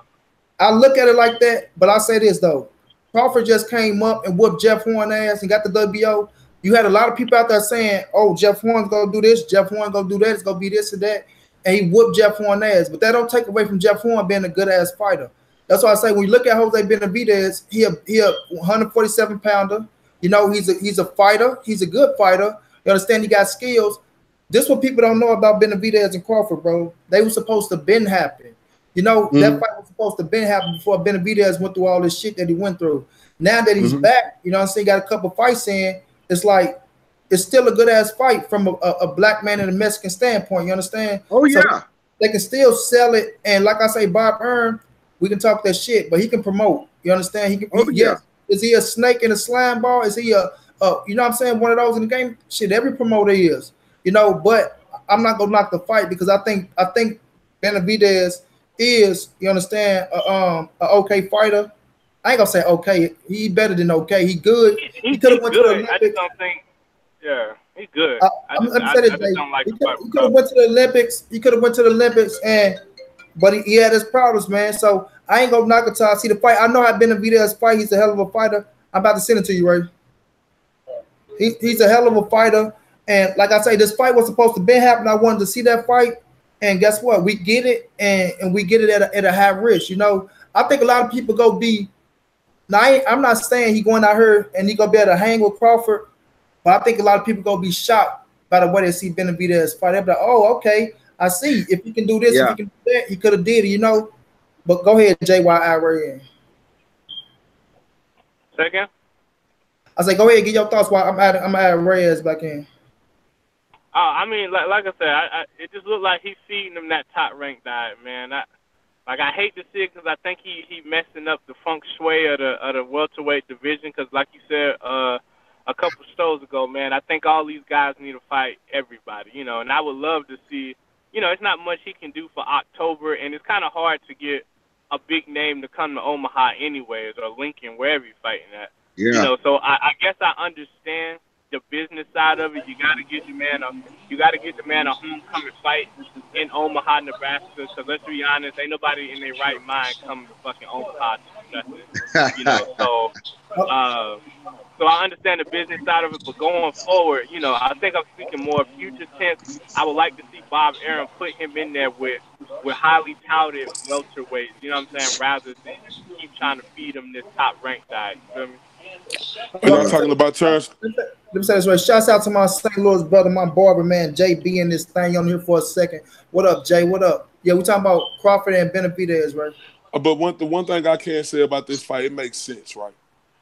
I look at it like that, but I say this though. Crawford just came up and whooped Jeff Horn ass and got the WO. You had a lot of people out there saying, "Oh, Jeff Horn's gonna do this, Jeff Horn gonna do that, it's gonna be this and that," and he whooped Jeff Horn ass. But that don't take away from Jeff Horn being a good ass fighter. That's why I say when you look at Jose Benavidez, he a 147 pounder. You know, he's a fighter. He's a good fighter. You understand? He got skills. This what people don't know about Benavidez and Crawford, bro. They were supposed to been happen. You know, that Mm-hmm. fight was supposed to been happen before Benavidez went through all this shit that he went through. Now that he's Mm-hmm. back, you know what I'm saying, got a couple fights in, it's like it's still a good ass fight from a black man and a Mexican standpoint. You understand? Oh So yeah. they can still sell it. And like I say, Bob Earn, we can talk that shit, but he can promote. You understand? Oh yeah. Yes. Is he a snake in a slime ball? Is he you know what I'm saying, one of those in the game? Shit, every promoter is. You know, but I'm not gonna knock the fight because I think Benavidez is, you understand, a okay fighter. I ain't gonna say okay. He better than okay. He good. He could have He's went to the good. I just Olympics. don't think. Yeah, he's good. I, I I'm, just I'm I, saying I this, just Jay. don't like He the could fight with he could have Crawford. went to the Olympics. He could have went to the Olympics, and but he had his problems, man. So I ain't gonna knock it till I see the fight. I know I've been in Vito's fight. He's a hell of a fighter. I'm about to send it to you, Ray. He's a hell of a fighter. And like I say, this fight was supposed to be happening. I wanted to see that fight. And guess what? We get it, and we get it at a high risk. You know, I think a lot of people go be. Now, I'm not saying he going out here and he gonna be able to hang with Crawford, but I think a lot of people gonna be shocked by the way they see Benavidez fight. They'll be like, "Oh, okay, I see. If he can do this, if he Yeah. can do that, he could have did it." You know. But go ahead, JY Ray. Second. I say, go ahead, get your thoughts while I'm adding Reyes back in. I mean, like I said, it just looked like he's feeding him that top rank diet, man. I hate to see it because I think he messing up the feng shui of the welterweight division. Because like you said a couple shows ago, man, I think all these guys need to fight everybody, you know. And I would love to see, you know, it's not much he can do for October, and it's kind of hard to get a big name to come to Omaha anyways, or Lincoln, wherever you're fighting at, you Yeah. know. So I guess I understand the business side of it. You got to get the man a homecoming fight in Omaha, Nebraska. Because let's be honest, ain't nobody in their right mind coming to fucking Omaha to do nothing, you know. So, Oh, uh, so I understand the business side of it, but going forward, you know, I think I'm speaking more future tense. I would like to see Bob Arum put him in there with highly touted welterweights. You know what I'm saying? Rather than keep trying to feed him this top ranked diet. You feel me? Are let y'all me Yeah. say, talking about Terrence? let me say this right. Shouts out to my St. Louis brother, my barber man, Jay B in this thing on here for a second. What up, Jay? What up? Yeah, we talking about Crawford and Benavidez, right? But the one thing I can say about this fight, it makes sense, right?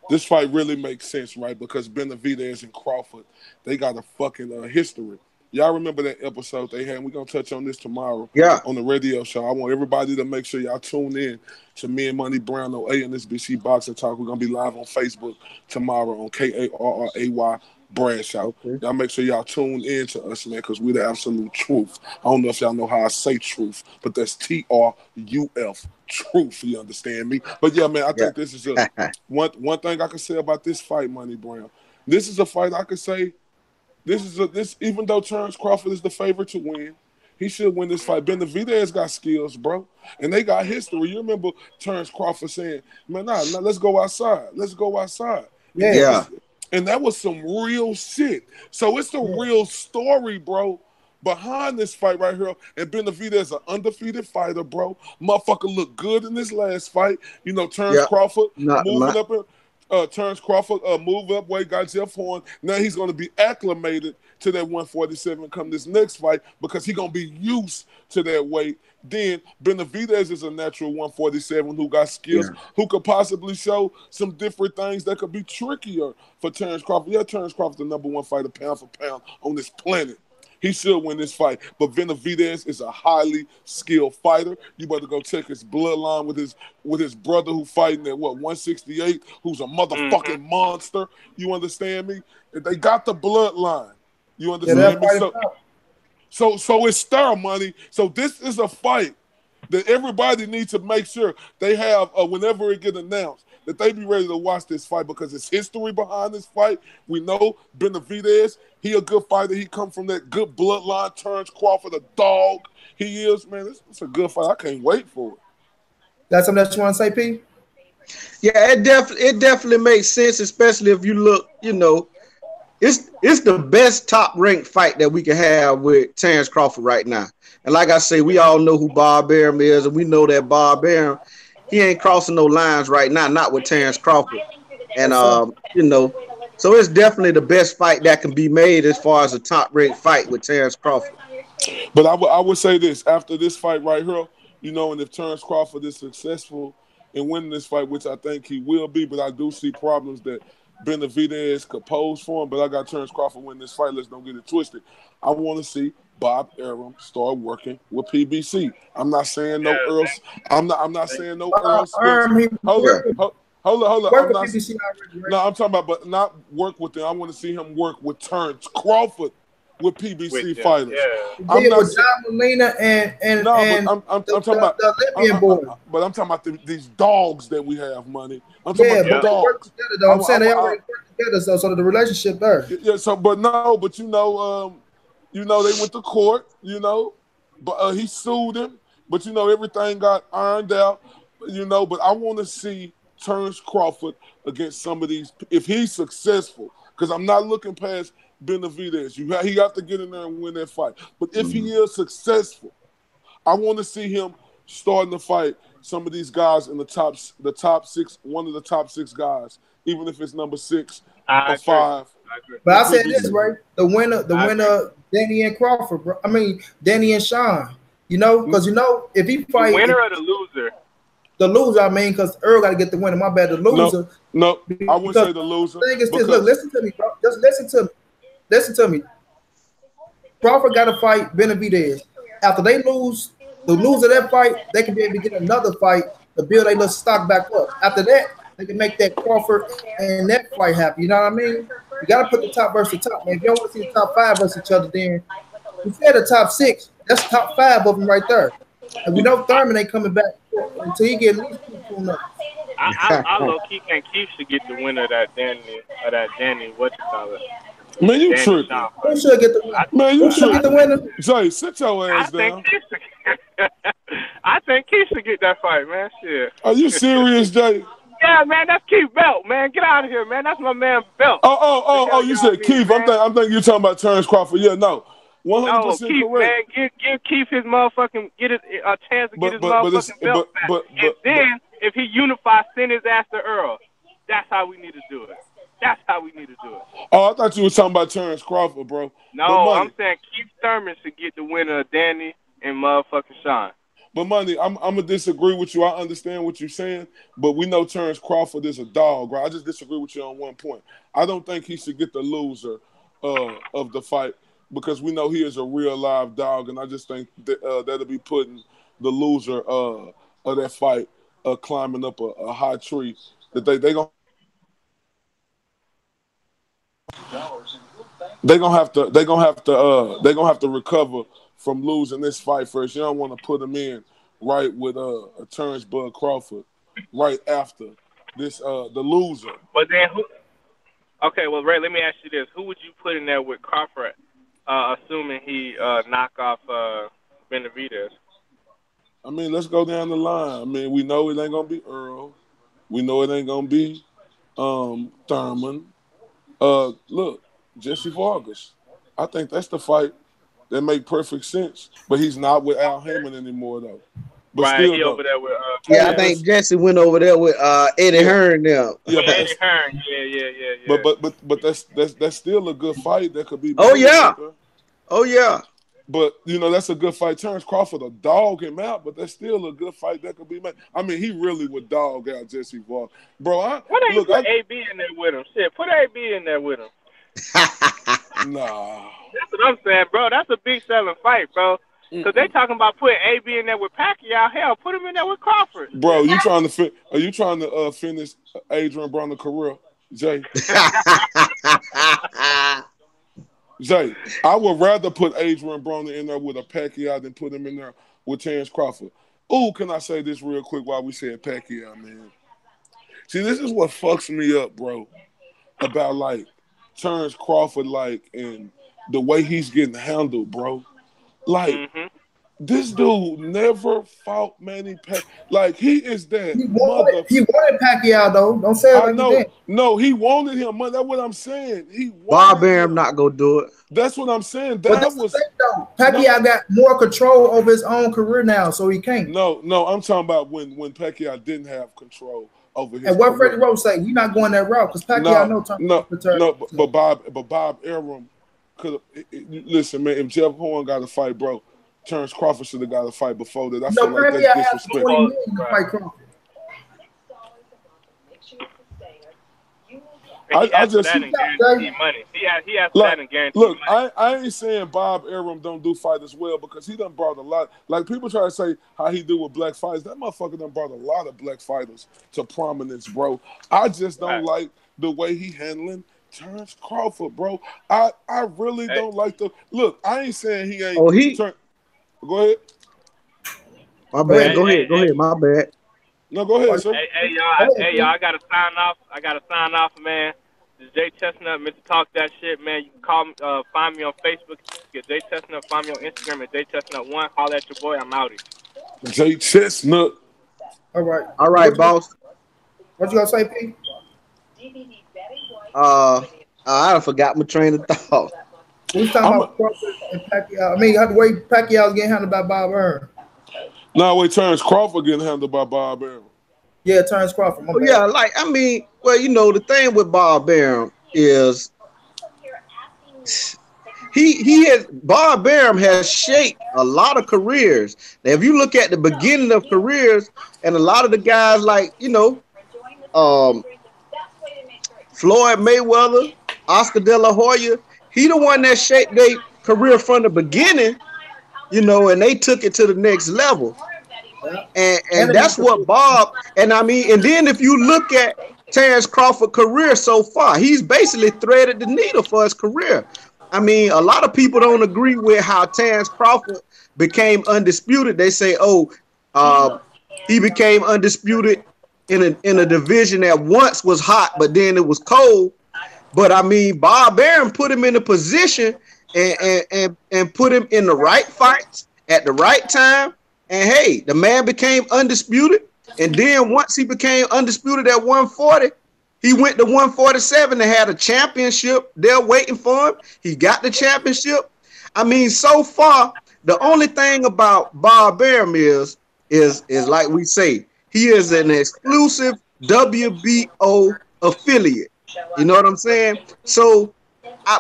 This fight really makes sense, right? Because Benavidez and Crawford, they got a fucking history. Y'all remember that episode they had? We're going to touch on this tomorrow Yeah. on the radio show. I want everybody to make sure y'all tune in to me and Money Brown on A and this BC Boxing Talk. We're going to be live on Facebook tomorrow on KARRAY Bradshaw. Okay. Y'all make sure y'all tune in to us, man, because we the absolute truth. I don't know if y'all know how I say truth, but that's TRUF, truth. You understand me? But yeah, man, I Yeah. think this is a one thing I can say about this fight, Money Brown. This is a fight I could say this even though Terrence Crawford is the favorite to win, he should win this fight. Benavidez got skills, bro, and they got history. You remember Terrence Crawford saying, "Man, nah, let's go outside. Let's go outside," and Yeah, that Yeah. was that was some real shit. So it's the yeah, real story, bro. Behind this fight right here, and Benavidez an undefeated fighter, bro. Motherfucker looked good in this last fight. You know, Terrence Yeah. Crawford Not moving my. up in Terrence Crawford move up weight, got Jeff Horn. Now he's going to be acclimated to that 147 come this next fight because he's going to be used to that weight. Then Benavidez is a natural 147 who got skills, Yeah. who could possibly show some different things that could be trickier for Terrence Crawford. Yeah, Terrence Crawford's the number one fighter pound for pound on this planet. He should win this fight. But Benavidez is a highly skilled fighter. You better go check his bloodline with his brother who fighting at 168, who's a Mm-hmm. motherfucking monster. You understand me? They got the bloodline. You yeah. They'll understand me? fight it So out. so it's star money. So this is a fight that everybody needs to make sure they have whenever it get announced that they be ready to watch this fight because it's history behind this fight. We know Benavidez, he a good fighter. He come from that good bloodline. Terrence Crawford, a dog. He is, man. It's a good fight. I can't wait for it. That's something that you want to say, P? Yeah, it definitely makes sense, especially if you look, it's the best top ranked fight that we can have with Terrence Crawford right now. And like I say, we all know who Bob Arum is, and we know that Bob Arum, he ain't crossing no lines right now, not with Terrence Crawford. And Yes, sir. so it's definitely the best fight that can be made as far as a top ranked fight with Terrence Crawford. But I would say this after this fight right here, and if Terrence Crawford is successful in winning this fight, which I think he will be, but I do see problems that Benavidez could pose for him. But I got Terrence Crawford win this fight. Let's don't get it twisted. I want to see Bob Arum start working with PBC. I'm not saying no Yeah, Earl. I'm not saying no Earl Spence. He Hold up, Yeah. working, hold up. I'm working not. PBC already, right? No, I'm talking about, but not work with them. I want to see him work with Terrence Crawford with with PBC them. fighters. Yeah. He I'm did not with saying. John Molina and No, but and I'm talking about. the Libyan boy. But I'm talking about these dogs that we have, money. I'm talking Yeah, about the but Yep. they work dogs. together though. I, I'm saying they I, already work together, so the relationship there. yeah. So, but no, but they went to court. But he sued him. But everything got ironed out. But I want to see Terrence Crawford against some of these. If he's successful, because I'm not looking past Benavidez. He got to get in there and win that fight. But if he is successful, I want to see him starting to fight some of these guys in the top six, one of the top six guys, even if it's number 6 I or agree. 5 I agree. But with I said this PBC. right, the I agree. winner, Danny and Crawford, bro. I mean Danny and Sean. Because if he The fight winner or the loser? the loser, I mean, because Earl got to get the winner. My bad, the No, loser. no, I wouldn't Because say the loser the thing is this. Look, because listen to me, bro. Just listen to me. Listen to me. Crawford got to fight Benavidez. After they lose, the loser of that fight, they can be able to get another fight to build their little stock back up. After that, they can make that Crawford and that fight happen. You know what I mean? You got to put the top versus the top, man. If you don't want to see the top five versus each other, then you said the top six. That's top five of them right there. And we know Thurman ain't coming back until he get at least two tune-ups. I low key think Keith should get the winner of that Danny, what you call it, man, you Danny tripping. Shaw Who fight. should get the winner? Man, you Who should get the tripping. winner? Jay, sit your I ass think down. Keith should. I think Keith should get that fight, man. Shit. Are you serious, Jay? Yeah, man, that's Keith Belt, man. Get out of here, man. That's my man Belt. Oh, The hell you y'all said mean, Keith. I'm man? thinking you're talking about Terrence Crawford. Yeah, no, No, 100% Keith, correct. man, give Keith his motherfucking get his, a chance to get his But it's motherfucking belt back, and but then if he unifies, send his ass to Earl. That's how we need to do it. That's how we need to do it. oh, I thought you were talking about Terrence Crawford, bro. But No, I'm money, saying Keith Thurman should get the winner of Danny and motherfucking Sean. but money, I'm gonna disagree with you. I understand what you're saying, but we know Terrence Crawford is a dog, right? I just disagree with you on one point. I don't think he should get the loser of the fight because we know he is a real live dog, and I just think that'll be putting the loser of that fight climbing up a high tree that they gonna they gonna have to recover from losing this fight first. You don't want to put them in right with Terrence Bud Crawford right after this the loser. But then who? Okay, well, Ray, let me ask you this: who would you put in there with Crawford, assuming he knock off Benavidez? I mean, let's go down the line. I mean, we know it ain't gonna be Earl. We know it ain't gonna be Thurman. Look, Jesse Vargas. I think that's the fight that make perfect sense. But he's not with Al Heyman anymore, though. But Right, still, he over though, there with Yeah, I yeah, think Jesse went over there with Eddie yeah, Hearn now. yeah. But Eddie Hearn. Yeah. but that's still a good fight that could be Oh made yeah. right there. Oh yeah. But that's a good fight. Terrence Crawford will dog him out, but that's still a good fight that could be made. I mean, he really would dog out Jesse Vargas, bro. Why don't you Look, put AB in there with him? Shit, put AB in there with him. nah. That's what I'm saying, bro. That's a big selling fight, bro. Because they talking about putting AB in there with Pacquiao. Hell, put him in there with Crawford. Bro, you trying to are you trying to finish Adrian Broner's career, Jay? Jay, I would rather put Adrian Broner in there with a Pacquiao than put him in there with Terrence Crawford. Ooh, can I say this real quick while we said Pacquiao, man? See, this is what fucks me up, bro, about like Terrence Crawford, like, and the way he's getting handled, bro. Like, Mm-hmm. This dude never fought Manny Pacquiao. Like, he is that He mother. wanted Pacquiao though. Don't say it I like he know. did. No, he wanted him. Man, that's what I'm saying. He Bob wanted Arum him. not gonna do it. That's what I'm saying. But That that's the was thing though. no, Pacquiao got more control over his own career now, so he can't. no. I'm talking about when Pacquiao didn't have control over his And what Freddie career. Rose say, we're not going that route because Pacquiao No, no time no, to turn. no. But Bob Arum could have. Listen, man. If Jeff Horn got to fight, bro, Terrence Crawford should have got to fight before that. I No, feel like that's Pacquiao has disrespect. 20 million to fight Crawford. I He asked for just that in guaranteed money. He asked for that in guaranteed look. money. I ain't saying Bob Arum don't do fighters well because he done brought a lot. Like people try to say how he do with black fighters. That motherfucker done brought a lot of black fighters to prominence, bro. I just don't like the way he handling Terrence Crawford, bro. I really don't like the look. I ain't saying he ain't. Oh, he. Go ahead. My bad. Go ahead. My bad. No, go ahead, sir. Hey y'all, I gotta sign off, man. This is J.Chestnut, Mr. Talk That Shit, man. You can call me, find me on Facebook, get J.Chestnut, find me on Instagram at J.Chestnut1. Holler at your boy, I'm outie. J.Chestnut. All right. All right, boss. What you gonna say, P? I forgot my train of thought. We was talking about Crawford and Pacquiao. I mean, the way Pacquiao's getting handled by Bob Arum. No, wait, Terrence Crawford getting handled by Bob Arum. Yeah, Terrence Crawford. Yeah, like I mean, well, you know, the thing with Bob Arum is Bob Arum has shaped a lot of careers. Now, if you look at the beginning of careers, and a lot of the guys like Floyd Mayweather, Oscar De La Hoya, he the one that shaped their career from the beginning, you know, and they took it to the next level. And that's what Bob, and I mean, and then if you look at Terrence Crawford's career so far, he's basically threaded the needle for his career. I mean, a lot of people don't agree with how Terrence Crawford became undisputed. They say, he became undisputed in a division that once was hot, but then it was cold. But I mean, Bob Arum put him in a position and put him in the right fights at the right time. And hey, the man became undisputed. And then once he became undisputed at 140, he went to 147 and had a championship there waiting for him. He got the championship. I mean, so far, the only thing about Bob Arum is like we say, he is an exclusive WBO affiliate. You know what I'm saying? So,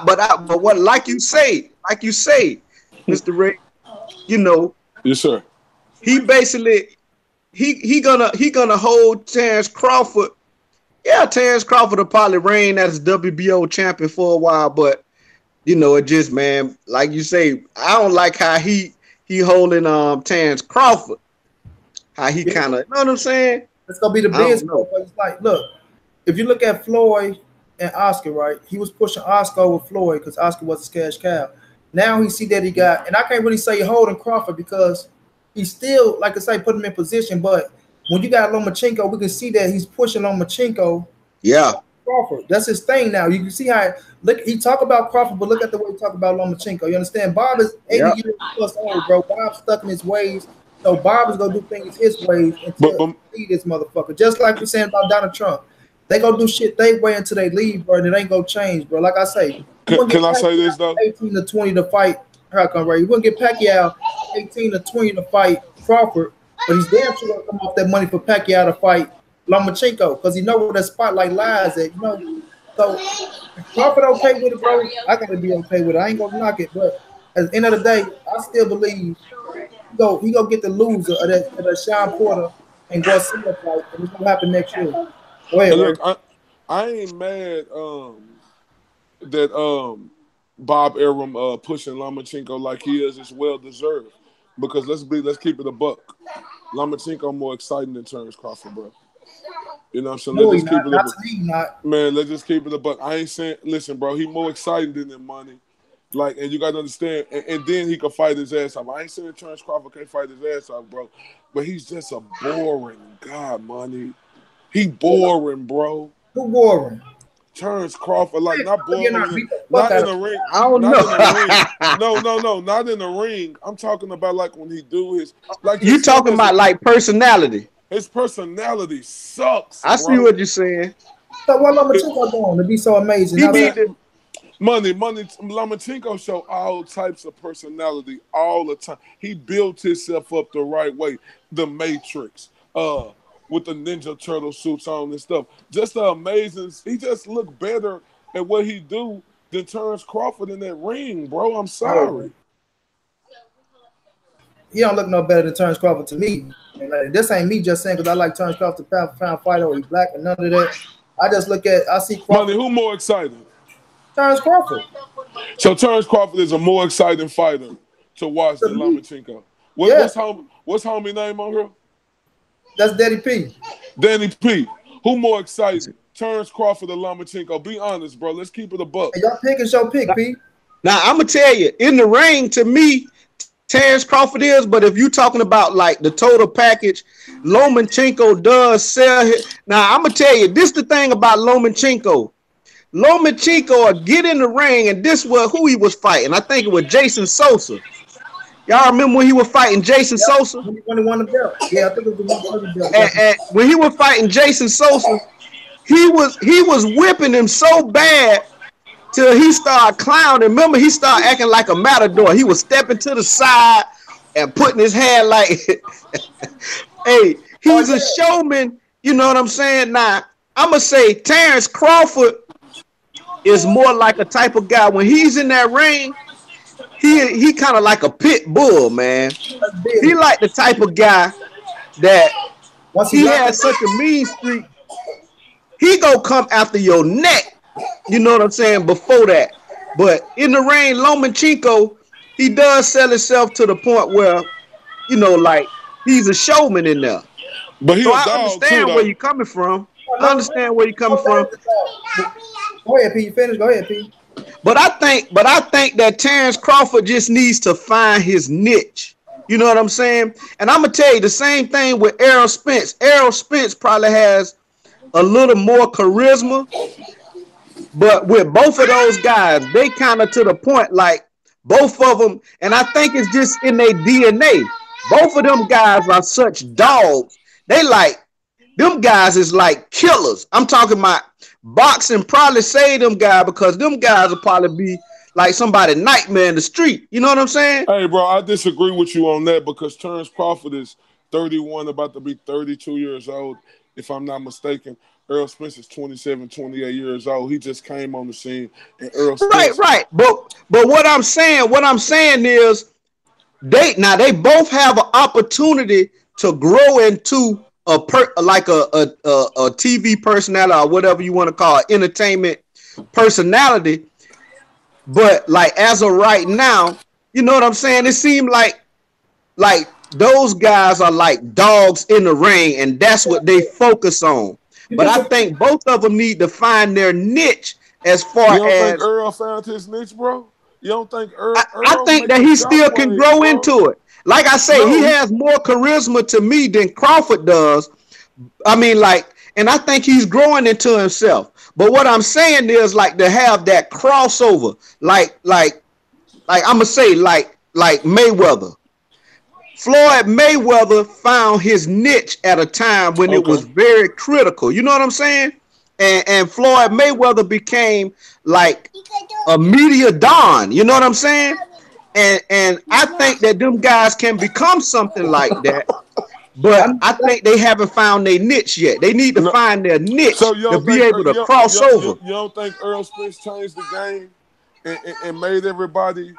but what, like you say, Mr. Ray, you know, yes, sir. He basically he gonna hold Terrence Crawford. Yeah, Terrence Crawford will probably reign as WBO champion for a while, but you know, it just, man, like you say, I don't like how he holding Terrence Crawford. How he kind of, you know what I'm saying? It's gonna be the biggest. It's like, look, if you look at Floyd and Oscar, right? He was pushing Oscar over Floyd because Oscar was his cash cow. Now he see that he got, and I can't really say holding Crawford because he's still, like I say, put him in position. But when you got Lomachenko, we can see that he's pushing Lomachenko. Yeah. Crawford. That's his thing now. You can see how he talk about Crawford, but look at the way he talk about Lomachenko. You understand? Bob is 80 years plus old, bro. Bob's stuck in his ways. So Bob is gonna do things his ways until he leave this motherfucker. Just like we're saying about Donald Trump. They gonna do shit they way until they leave, bro, and it ain't gonna change, bro. Like I say, can I say this though? 18 to 20 to fight. How come, Ray? You wouldn't get Pacquiao 18 to 20 to fight Crawford, but he's damn sure gonna come off that money for Pacquiao to fight Lomachenko because he know where that spotlight lies at, you know. So if Crawford okay with it, bro, I gotta be okay with it. I ain't gonna knock it, but at the end of the day, I still believe he gonna get the loser of that Sean Porter and Garcia fight, and it's gonna happen next year. Go ahead, look, I ain't mad that Bob Arum pushing Lomachenko like he is. It's well deserved because let's keep it a buck. Lomachenko more exciting than Terrence Crawford, bro. You know what I'm saying? No, let's just keep it a buck. Man, let's just keep it a buck. I ain't saying, listen, bro, he more exciting than them, Money. Like, and you got to understand, and then he can fight his ass off. I ain't saying Terrence Crawford can't fight his ass off, bro, but he's just a boring guy, Money. He boring, bro. Who boring? Terrence Crawford, like not You're not boiling, beat the not fuck in out the of ring, I don't not know. in the ring. No, not in the ring. I'm talking about like when he do his, like You just him talking as about like personality? his personality sucks, I see bro. what you're saying. So what Lomachenko doing to be so amazing? He How need that? to. Money, Lomachenko show all types of personality all the time. He built himself up the right way. The Matrix, with the Ninja Turtle suits on and stuff. Just amazing. He just look better at what he do than Terrence Crawford in that ring, bro. I'm sorry. He don't look no better than Terrence Crawford to me. And this ain't me just saying because I like Terrence Crawford pound for pound fighter or he black and none of that. I see Money, Crawford, who more excited? Terrence Crawford. So Terrence Crawford is a more exciting fighter to watch To than me, Lomachenko. yeah, What's homie name on here? that's Daddy P. Danny P. Who more exciting? Terrence Crawford or Lomachenko? Be honest, bro. Let's keep it a buck. Hey, y'all pick is your pick, P. Now I'm gonna tell you, in the ring, to me, Terrence Crawford is. But if you're talking about like the total package, Lomachenko does sell. Now I'm gonna tell you, this the thing about Lomachenko. Lomachenko will get in the ring, and this was who he was fighting. I think it was Jason Sosa. Y'all remember when he was fighting Jason Sosa? When he won the belt. Yeah, I think it was the one belt. And when he was fighting Jason Sosa, he was whipping him so bad till he started clowning. Remember, he started acting like a matador. He was stepping to the side and putting his hand like, hey, he's a showman. You know what I'm saying? Now, I'm going to say Terrence Crawford is more like a type of guy. When he's in that ring, he kind of like a pit bull, man. He like the type of guy that once he has such a mean streak, he gonna come after your neck. You know what I'm saying? Before that, but in the ring, Lomachenko, he does sell himself to the point where, you know, like he's a showman in there. But he So a I dog too, understand where though. you're coming from. I understand where you're coming from. Go ahead, P. You finish? Go ahead, P. But I think that Terrence Crawford just needs to find his niche. You know what I'm saying? And I'm gonna tell you the same thing with Errol Spence. Errol Spence probably has a little more charisma, but with both of those guys, they kind of to the point like both of them, and I think it's just in their DNA. Both of them guys are such dogs. They like them guys is like killers. I'm talking about boxing probably save them guys because them guys will probably be like somebody nightmare in the street. You know what I'm saying? Hey, bro, I disagree with you on that because Terrence Crawford is 31, about to be 32 years old, if I'm not mistaken. Earl Spence is 27, 28 years old. He just came on the scene, and Earl Spence. Right. But what I'm saying is they both have an opportunity to grow into a TV personality or whatever you want to call it, entertainment personality. But like as of right now, you know what I'm saying? It seemed like those guys are like dogs in the ring, and that's what they focus on. But I think both of them need to find their niche as far You don't as think Earl found his niche, bro? You don't think Earl? I think that he still can grow into it. Like I say, he has more charisma to me than Crawford does. I mean, like, and I think he's growing into himself. But what I'm saying is like to have that crossover, like I'm gonna say like Mayweather. Floyd Mayweather found his niche at a time when it was very critical. You know what I'm saying? And Floyd Mayweather became like a media don. You know what I'm saying? And I think that them guys can become something like that. But I think they haven't found their niche yet. They need to find their niche to be able to cross over. You don't think Earl Spence changed the game and made everybody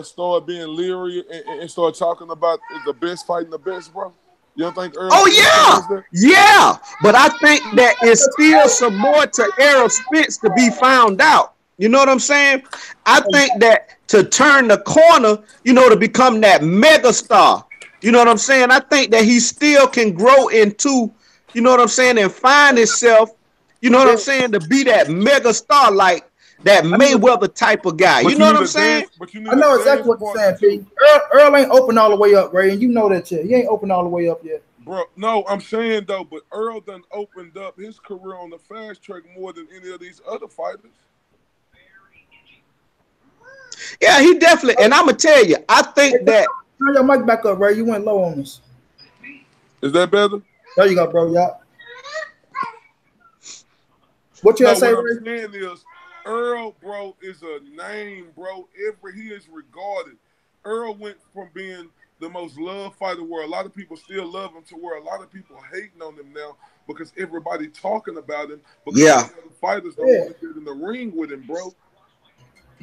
start being leery and start talking about the best fighting the best, bro? You don't think Earl Spence yeah. But I think that it's still some more to Errol Spence to be found out. You know what I'm saying? I think that to turn the corner, you know, to become that mega star, you know what I'm saying? I think that he still can grow into, you know what I'm saying, and find himself, you know what I'm saying, to be that mega star like that Mayweather type of guy. You know what I'm saying? I know exactly what you're saying, P. Earl ain't open all the way up, Ray, and you know that shit. He ain't open all the way up yet. Bro, no, I'm saying though, but Earl done opened up his career on the fast track more than any of these other fighters. Yeah, he definitely. And I'm gonna tell you, I think that. Turn your mic back up, Ray. You went low on us. Is that better? There you go, bro. Yeah. What you No, gotta say, what Ray? I'm saying is, Earl, bro, is a name, bro. He is regarded. Earl went from being the most loved fighter where a lot of people still love him to where a lot of people hating on him now because everybody talking about him because the fighters don't want to get in the ring with him, bro.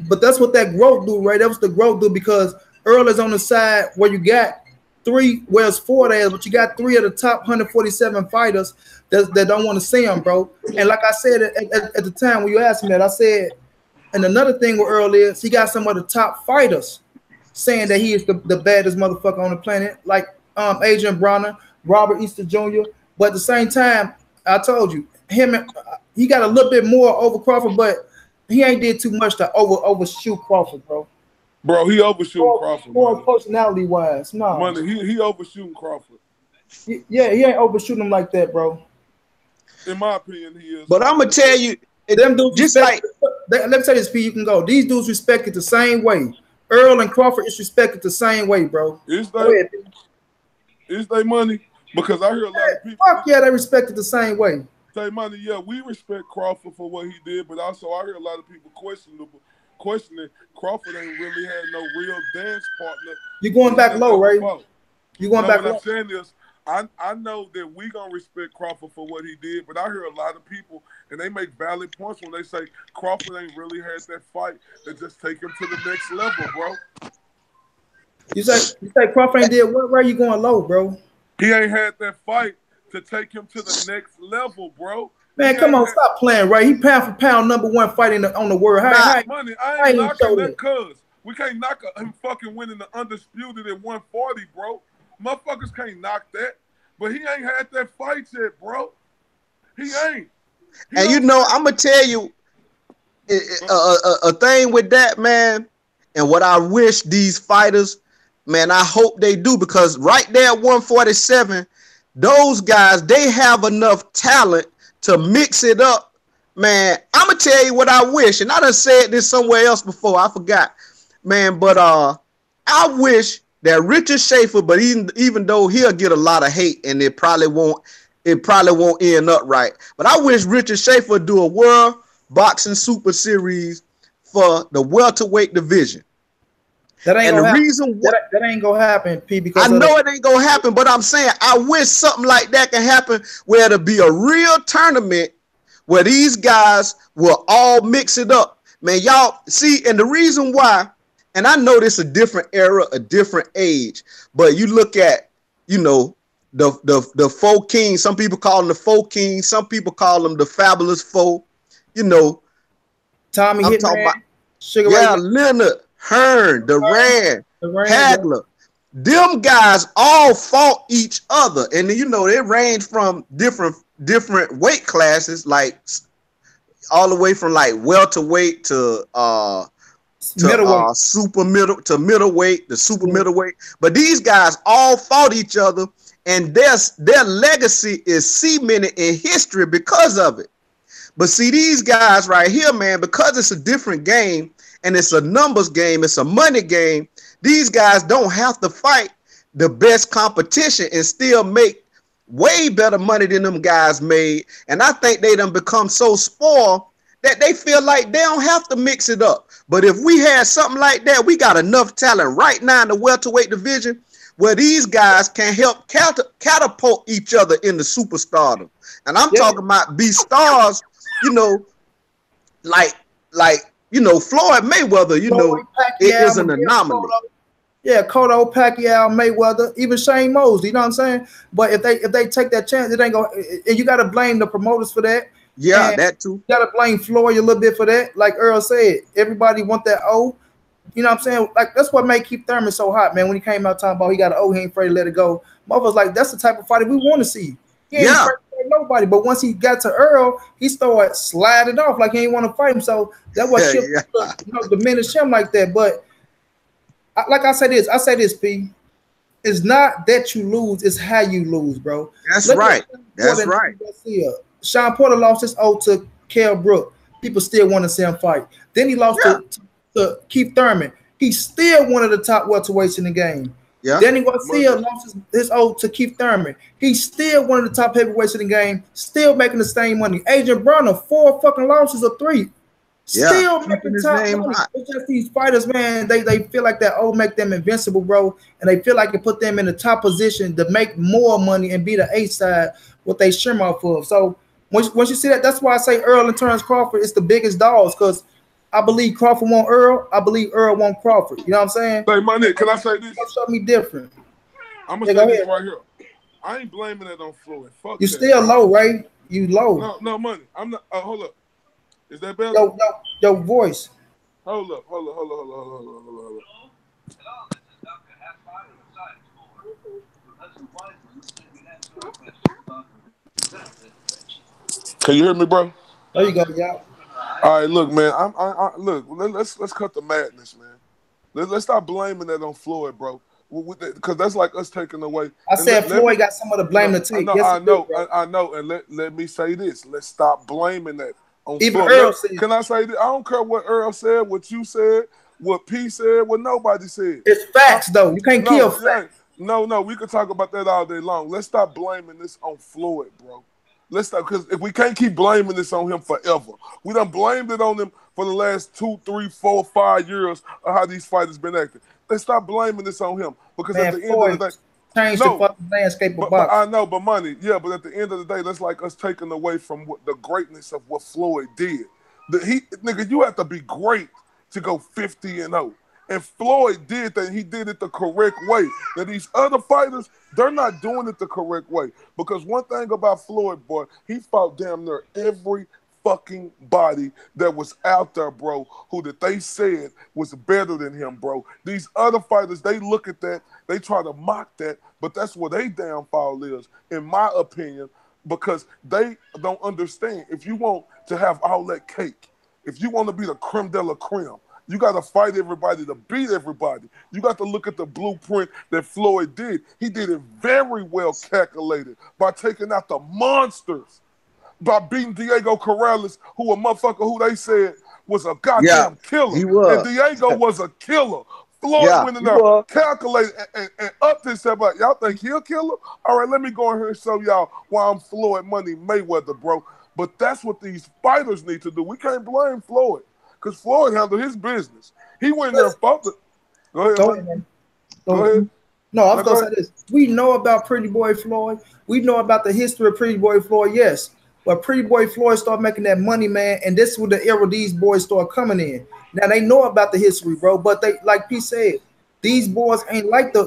But that's what that growth do, right? That was the growth do because Earl is on the side where you got three, well, it's four there, but you got three of the top 147 fighters that don't want to see him, bro. And like I said at the time when you asked me that, I said, and another thing with Earl is he got some of the top fighters saying that he is the baddest motherfucker on the planet, like Adrian Bronner, Robert Easter Jr. But at the same time, I told you, he got a little bit more over Crawford, but he ain't did too much to overshoot Crawford, bro. Bro, he overshooting Crawford. More personality wise, no. Money, he overshooting Crawford. Yeah, he ain't overshooting him like that, bro. In my opinion, he is. But I'm gonna tell you, them dudes just like let me tell you this, P. You can go. These dudes respect it the same way. Earl and Crawford is respected the same way, bro. Is they Money? Because I hear a lot of people. Fuck yeah, they respect it the same way. Say Money, yeah, we respect Crawford for what he did, but also I hear a lot of people questioning Crawford ain't really had no real dance partner. You going back low, right? You going back low. What I'm saying is, I know that we gonna respect Crawford for what he did, but I hear a lot of people and they make valid points when they say Crawford ain't really had that fight that just take him to the next level, bro. You say Crawford ain't did what? Where you going low, bro? He ain't had that fight to take him to the next level, bro. Man, come on, stop playing, right? He pound for pound #1 fighting on the world. Money, I ain't knocking that cuz. We can't knock him fucking winning the undisputed at 140, bro. Motherfuckers can't knock that. But he ain't had that fight yet, bro. He ain't. And you know, I'm gonna tell you a thing with that, man, and what I wish these fighters, man, I hope they do, because right there at 147, those guys, they have enough talent to mix it up, man. I'm gonna tell you what I wish, and I done said this somewhere else before, I forgot, man, but I wish that Richard Schaefer, but even though he'll get a lot of hate and it probably won't end up right, but I wish Richard Schaefer would do a World Boxing Super Series for the welterweight division. That ain't gonna happen. That ain't gonna happen, P. Because I know it ain't gonna happen, but I'm saying I wish something like that can happen, where it'll be a real tournament where these guys will all mix it up, man. Y'all see, and the reason why, and I know this a different era, a different age, but you look at, you know, the Four Kings. Some people call them the Four Kings. Some people call them the Fabulous Four. You know, Tommy Hitman, Sugar Ray Leonard, Hearn, Duran, Hagler. Them guys all fought each other, and you know they range from different weight classes, like all the way from like welterweight to super middle to middleweight, the super middleweight. But these guys all fought each other, and their legacy is cemented in history because of it. But see, these guys right here, man, because it's a different game and it's a numbers game, it's a money game, these guys don't have to fight the best competition and still make way better money than them guys made. And I think they done become so spoiled that they feel like they don't have to mix it up. But if we had something like that, we got enough talent right now in the welterweight division where these guys can help catapult each other into superstardom. And I'm talking about be stars, you know, like you know, Floyd Mayweather, you know, it is an anomaly. Yeah, Cotto, Pacquiao, Mayweather, even Shane Mosley, you know what I'm saying? But if they take that chance, it ain't going to, and you got to blame the promoters for that. Yeah, and that too. You got to blame Floyd a little bit for that. Like Earl said, everybody want that O. You know what I'm saying? Like, that's what made Keith Thurman so hot, man. When he came out talking about he got an O, he ain't afraid to let it go. Motherfuckers like, that's the type of fighter we want to see. He ain't afraid to fight nobody. But once he got to Earl, he started sliding off like he ain't want to fight him. So that was diminished him like that. But like I say this, P. it's not that you lose, it's how you lose, bro. That's Look right. at That's right. Sean Porter lost his oath to Kell Brook. People still want to see him fight. Then he lost Yeah. to Keith Thurman. He's still one of the top welterweights in the game. Yeah. Danny Garcia lost his oath to Keith Thurman. He's still one of the top heavyweights in the game, still making the same money. Adrian Broner, 4 fucking losses or 3. Still making his top name money. hot. It's just these fighters, man. They feel like that old make them invincible, bro, and they feel like it put them in the top position to make more money and be the A side what they shim off of. So once you see that, that's why I say Earl and Terrence Crawford is the biggest dogs, because I believe Crawford want Earl. I believe Earl want Crawford. You know what I'm saying? Hey, my nigga, can I say this? Show me different. I'm gonna say this right here. I ain't blaming it on Floyd. Fuck you that, still bro. low, Ray. You low. No, Money. I'm not. Hold up. Is that better? Your voice. Hold up. Can you hear me, bro? There you go, y'all. All right, look, man. Look. Let's cut the madness, man. Let's stop blaming that on Floyd, bro. Because that's like us taking away. I said Floyd got some of the blame to take. I know. And let me say this. Let's stop blaming that on even Floyd. Earl said. Can I say this? I don't care what Earl said, what you said, what P said, what nobody said. It's facts, though. You can't kill facts. No. We could talk about that all day long. Let's stop blaming this on Floyd, bro. Let's stop, because if we can't keep blaming this on him forever, we done blamed it on him for the last 2, 3, 4, 5 years of how these fighters been acting. Let's stop blaming this on him, because at the end of the day, changed the fucking landscape of boxing. But I know, but Money, yeah. But at the end of the day, that's like us taking away from the greatness of what Floyd did. Nigga, you have to be great to go 50-0. And Floyd did that. He did it the correct way. Now, these other fighters, they're not doing it the correct way. Because one thing about Floyd, boy, he fought damn near every fucking body that was out there, bro, who that they said was better than him, bro. These other fighters, they look at that, they try to mock that, but that's where they downfall is, in my opinion, because they don't understand. If you want to have all that cake, if you want to be the creme de la creme, you got to fight everybody to beat everybody. You got to look at the blueprint that Floyd did. He did it very well calculated by taking out the monsters, by beating Diego Corrales, who a motherfucker who they said was a goddamn killer. He was. And Diego was a killer. Floyd went in there, calculated, and upped himself. Like, y'all think he a killer? All right, let me go in here and show y'all why I'm Floyd Money Mayweather, bro. But that's what these fighters need to do. We can't blame Floyd, because Floyd handled his business. He went in there and fought it. Go ahead. Go ahead. No, I was going to say this. We know about Pretty Boy Floyd. We know about the history of Pretty Boy Floyd, yes. But Pretty Boy Floyd started making that money, man, and this is where the era these boys start coming in. Now, they know about the history, bro, but they, like P said, these boys ain't like the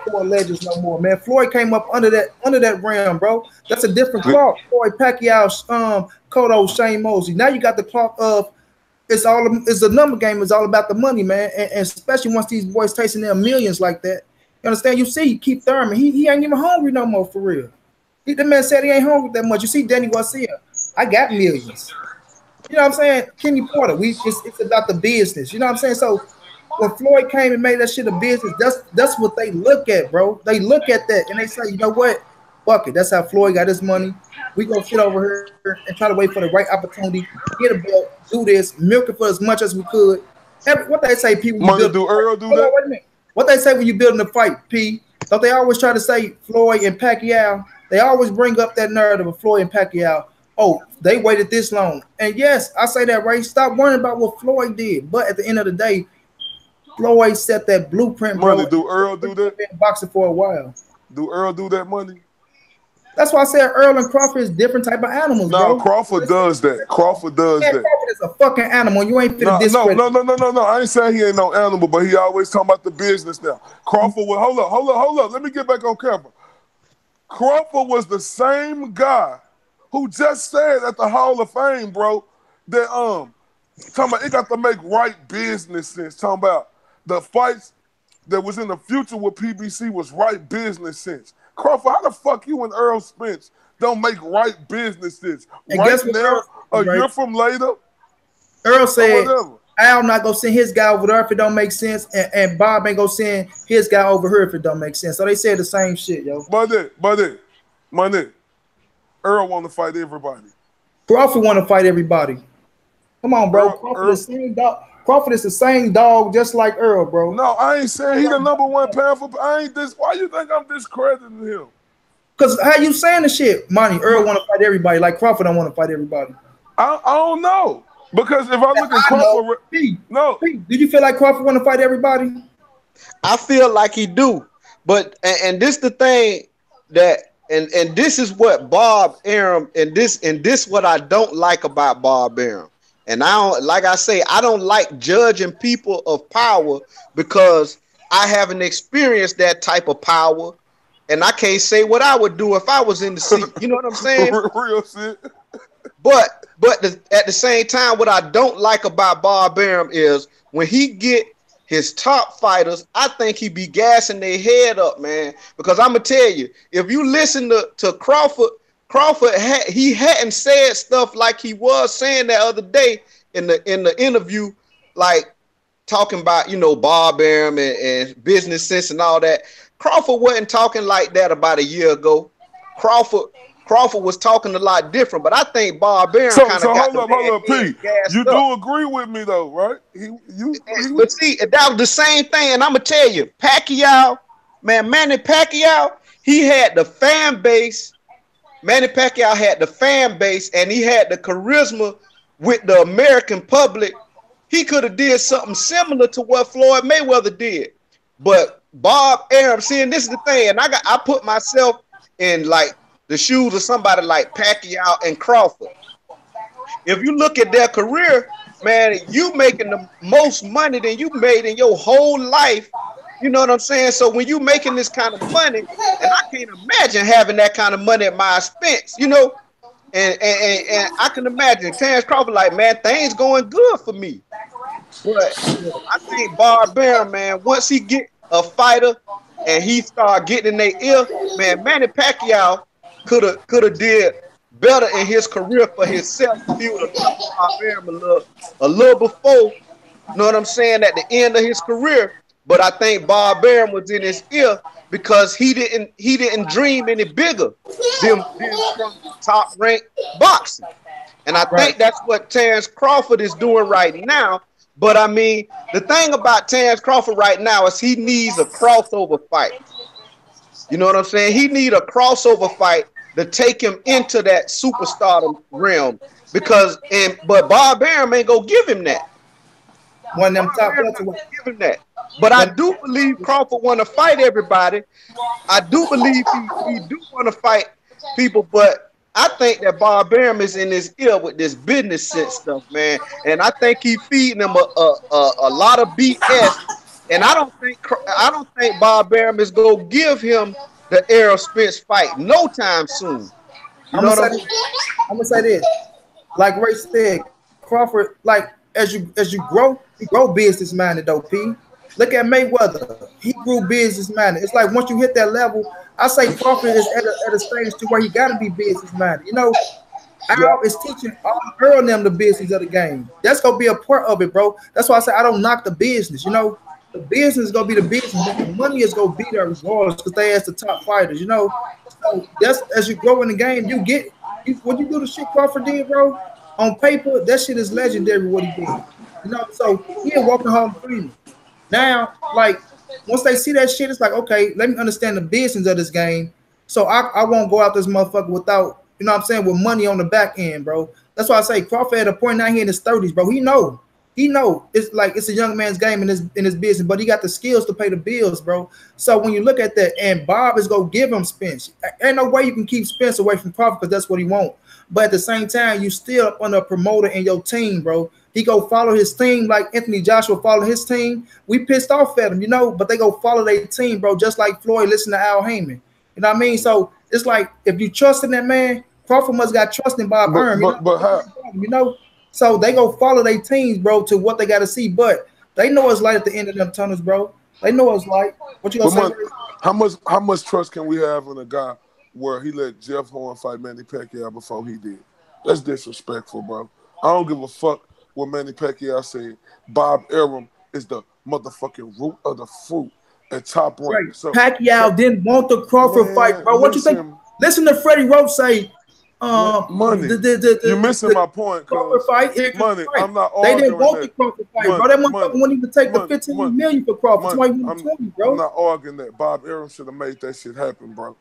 4 legends no more, man. Floyd came up under that realm, bro. That's a different clock. Floyd, Pacquiao, Cotto, Shane Mosley. Now you got the clock of it's a number game. It's all about the money, man, and especially once these boys tasting their millions like that. You understand? You see, Keith Thurman, he ain't even hungry no more for real. The man said he ain't hungry that much. You see, Danny Garcia, I got millions. You know what I'm saying? Kenny Porter, it's about the business. You know what I'm saying? So when Floyd came and made that shit a business, that's what they look at, bro. They look at that and they say, you know what? Fuck it. That's how Floyd got his money. We gonna sit over here and try to wait for the right opportunity, get a belt, do this, milk it for as much as we could. What they say, people. Do Earl do that? Wait a minute. What they say when you building a fight, P? Don't they always try to say Floyd and Pacquiao? They always bring up that narrative of Floyd and Pacquiao. Oh, they waited this long. And yes, I say that, right? Stop worrying about what Floyd did. But at the end of the day, Floyd set that blueprint, bro. Money, do Earl do that? Been boxing for a while. Do Earl do that, Money? That's why I said Earl and Crawford is different type of animals, bro. No, Crawford does that. Crawford does that. Crawford is a fucking animal. You ain't finna discredit. No. I ain't saying he ain't no animal, but he always talking about the business now. Crawford was, hold up. Let me get back on camera. Crawford was the same guy who just said at the Hall of Fame, bro, that talking about it got to make right business sense. Talking about the fights that was in the future with PBC was right business sense. Crawford, how the fuck you and Earl Spence don't make right business sense? And right now, a year from later, Earl said Al not gonna send his guy over there if it don't make sense, and Bob ain't gonna send his guy over here if it don't make sense. So they said the same shit, yo. Money. Earl want to fight everybody. Crawford want to fight everybody. Come on, bro. Crawford is the same dog. Crawford is the same dog, just like Earl, bro. No, I ain't saying he the number one pound for. I ain't this. Why you think I'm discrediting him? Cause how you saying the shit, Monty? Earl want to fight everybody, like Crawford don't want to fight everybody. I don't know, because if I look at Crawford, Did you feel like Crawford want to fight everybody? I feel like he do, but and this the thing that and this is what Bob Arum and this what I don't like about Bob Arum. And I don't, like I say, I don't like judging people of power because I haven't experienced that type of power, and I can't say what I would do if I was in the seat. You know what I'm saying? Real shit. But at the same time, what I don't like about Bob Arum is when he get his top fighters, I think he be gassing their head up, man. Because I'm gonna tell you, if you listen to Crawford, he hadn't said stuff like he was saying that other day in the interview, like talking about, you know, Bob Arum and business sense and all that. Crawford wasn't talking like that about a year ago. Crawford was talking a lot different, but I think Bob Arum kind of got hold up, P. You do agree with me though, right? But see, that was the same thing, and I'm gonna tell you, Pacquiao, man, Manny Pacquiao, he had the fan base. Manny Pacquiao had the fan base, and he had the charisma with the American public. He could have did something similar to what Floyd Mayweather did, but Bob Arum, seeing this is the thing, and I put myself in like the shoes of somebody like Pacquiao and Crawford. If you look at their career, man, you making the most money than you made in your whole life. You know what I'm saying? So when you making this kind of money, and I can't imagine having that kind of money at my expense, you know, and I can imagine Terrence Crawford like, man, things going good for me. But I think Bob Arum, man, once he get a fighter and he start getting in their ear, man, Manny Pacquiao could have did better in his career for himself if he would have left Bob Arum a little before, you know what I'm saying, at the end of his career. But I think Bob Arum was in his ear because he didn't dream any bigger than from top ranked boxing. And I think that's what Terrence Crawford is doing right now. But I mean, the thing about Terrence Crawford right now is he needs a crossover fight. You know what I'm saying? He need a crossover fight to take him into that superstardom realm. But Bob Arum ain't gonna give him that. One of them top give him that. But I do believe Crawford want to fight everybody. I do believe he do want to fight people, but I think that Bob Arum is in his ear with this business sense stuff, man. And I think he feeding him a lot of BS. And I don't think Bob Arum is gonna give him the Errol Spence fight no time soon. You know what I'm saying? I'm gonna say this. Like Ray said, Crawford, like as you grow, you grow business minded though, P. Look at Mayweather. He grew business minded. It's like once you hit that level, I say Crawford is at a stage to where he gotta be business minded. You know, Al is teaching Earl and them the business of the game. That's gonna be a part of it, bro. That's why I say I don't knock the business. You know, the business is gonna be the business, but the money is gonna be there regardless because they as the top fighters. You know, so that's as you grow in the game, you get when you do the shit Crawford did, bro. On paper, that shit is legendary. What he did, you know. So he ain't walking home free. Now, like once they see that shit, it's like, okay, let me understand the business of this game. So I won't go out this motherfucker without, you know what I'm saying, with money on the back end, bro. That's why I say Crawford at a point now he in his 30s, bro. He know it's like it's a young man's game in his business, but he got the skills to pay the bills, bro. So when you look at that, and Bob is gonna give him Spence. Ain't no way you can keep Spence away from Crawford because that's what he want. But at the same time, you still up under a promoter in your team, bro. He go follow his team like Anthony Joshua followed his team. We pissed off at him, you know, but they go follow their team, bro, just like Floyd listen to Al Heyman. You know what I mean? So it's like if you trust in that man, Crawford must got trust in Bob Arum. You know? So they go follow their teams, bro, to what they got to see. But they know it's light at the end of them tunnels, bro. They know it's light. What you gonna say? How much trust can we have in a guy where he let Jeff Horn fight Manny Pacquiao before he did? That's disrespectful, bro. I don't give a fuck what Manny Pacquiao said. Bob Arum is the motherfucking root of the fruit at Top Rank. Right. So Pacquiao didn't want the Crawford fight, man, bro. What you think? listen, Listen to Freddie Roach say, Money. You missing the my point, Crawford cuz. fight is the Money, fight. I'm not They didn't arguing want the that. Crawford fight, bro. Money, That motherfucker money, wouldn't even take the money, 15 money, million for Crawford. money. 20, I'm bro. not arguing that. Bob Arum should have made that shit happen, bro.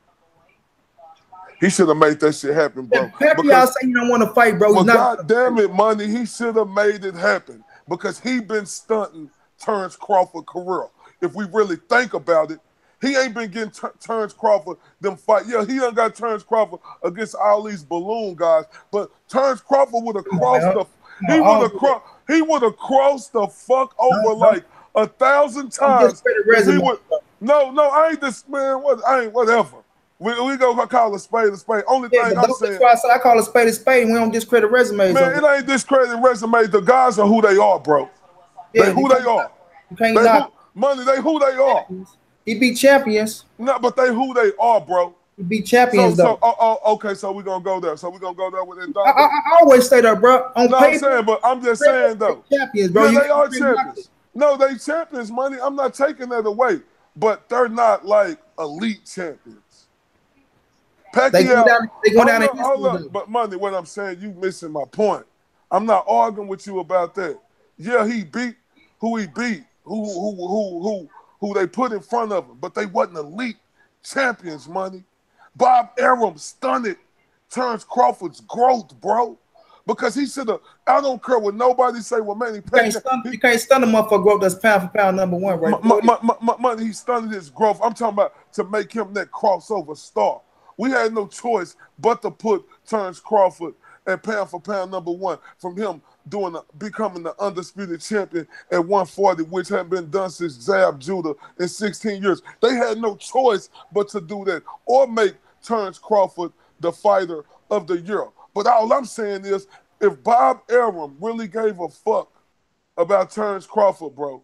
He should have made that shit happen, If bro. Pacquiao Because say he don't want to fight, bro, he's well, not God gonna damn fight. it, Money, he should have made it happen because he been stunting Terrence Crawford career. If we really think about it, he ain't been getting Terrence Crawford them fight. Yeah, he done got Terrence Crawford against all these balloon guys, but Terrence Crawford would have Come on, crossed man. the Come on, I don't do that. he would have crossed the fuck over Don't, like 1,000 don't times discredit if he resume. would. No, I ain't this man. What I ain't whatever. We go call a spade a spade. Only Yeah, thing but I'm that's saying. why I said I call a spade a spade. We don't discredit resumes on Man, this. it ain't discrediting resume. The guys are who they are, bro. They Yeah, who they are. you can't They who knock Money. They who they are. champions. He beat champions. No, but they who they are, bro. He beat So champions though. okay. So we gonna go there. So we gonna go there with I, I, Ndondo. I always say that, bro. On No, I'm paper, saying, but I'm just saying though. champions, bro. Yeah, You they are can't knock it. champions. No, they champions, Money. I'm not taking that away, but they're not like elite champions. They go Pacquiao, down. They go down in hold history up. though. But Money, what I'm saying, you missing my point. I'm not arguing with you about that. Yeah, he beat who he beat, who they put in front of him, but they wasn't elite champions, Money. Bob Arum stunned Terrence Crawford's growth, bro. Because he should have, I don't care what nobody say, well, Manny Pacquiao, You can't stun a motherfucker growth that's pound for pound number one, right? Money, he stunned his growth. I'm talking about to make him that crossover star. We had no choice but to put Terrence Crawford at pound for pound number one from him becoming the undisputed champion at 140, which hadn't been done since Zab Judah in 16 years. They had no choice but to do that or make Terrence Crawford the fighter of the year. But all I'm saying is, if Bob Arum really gave a fuck about Terrence Crawford, bro,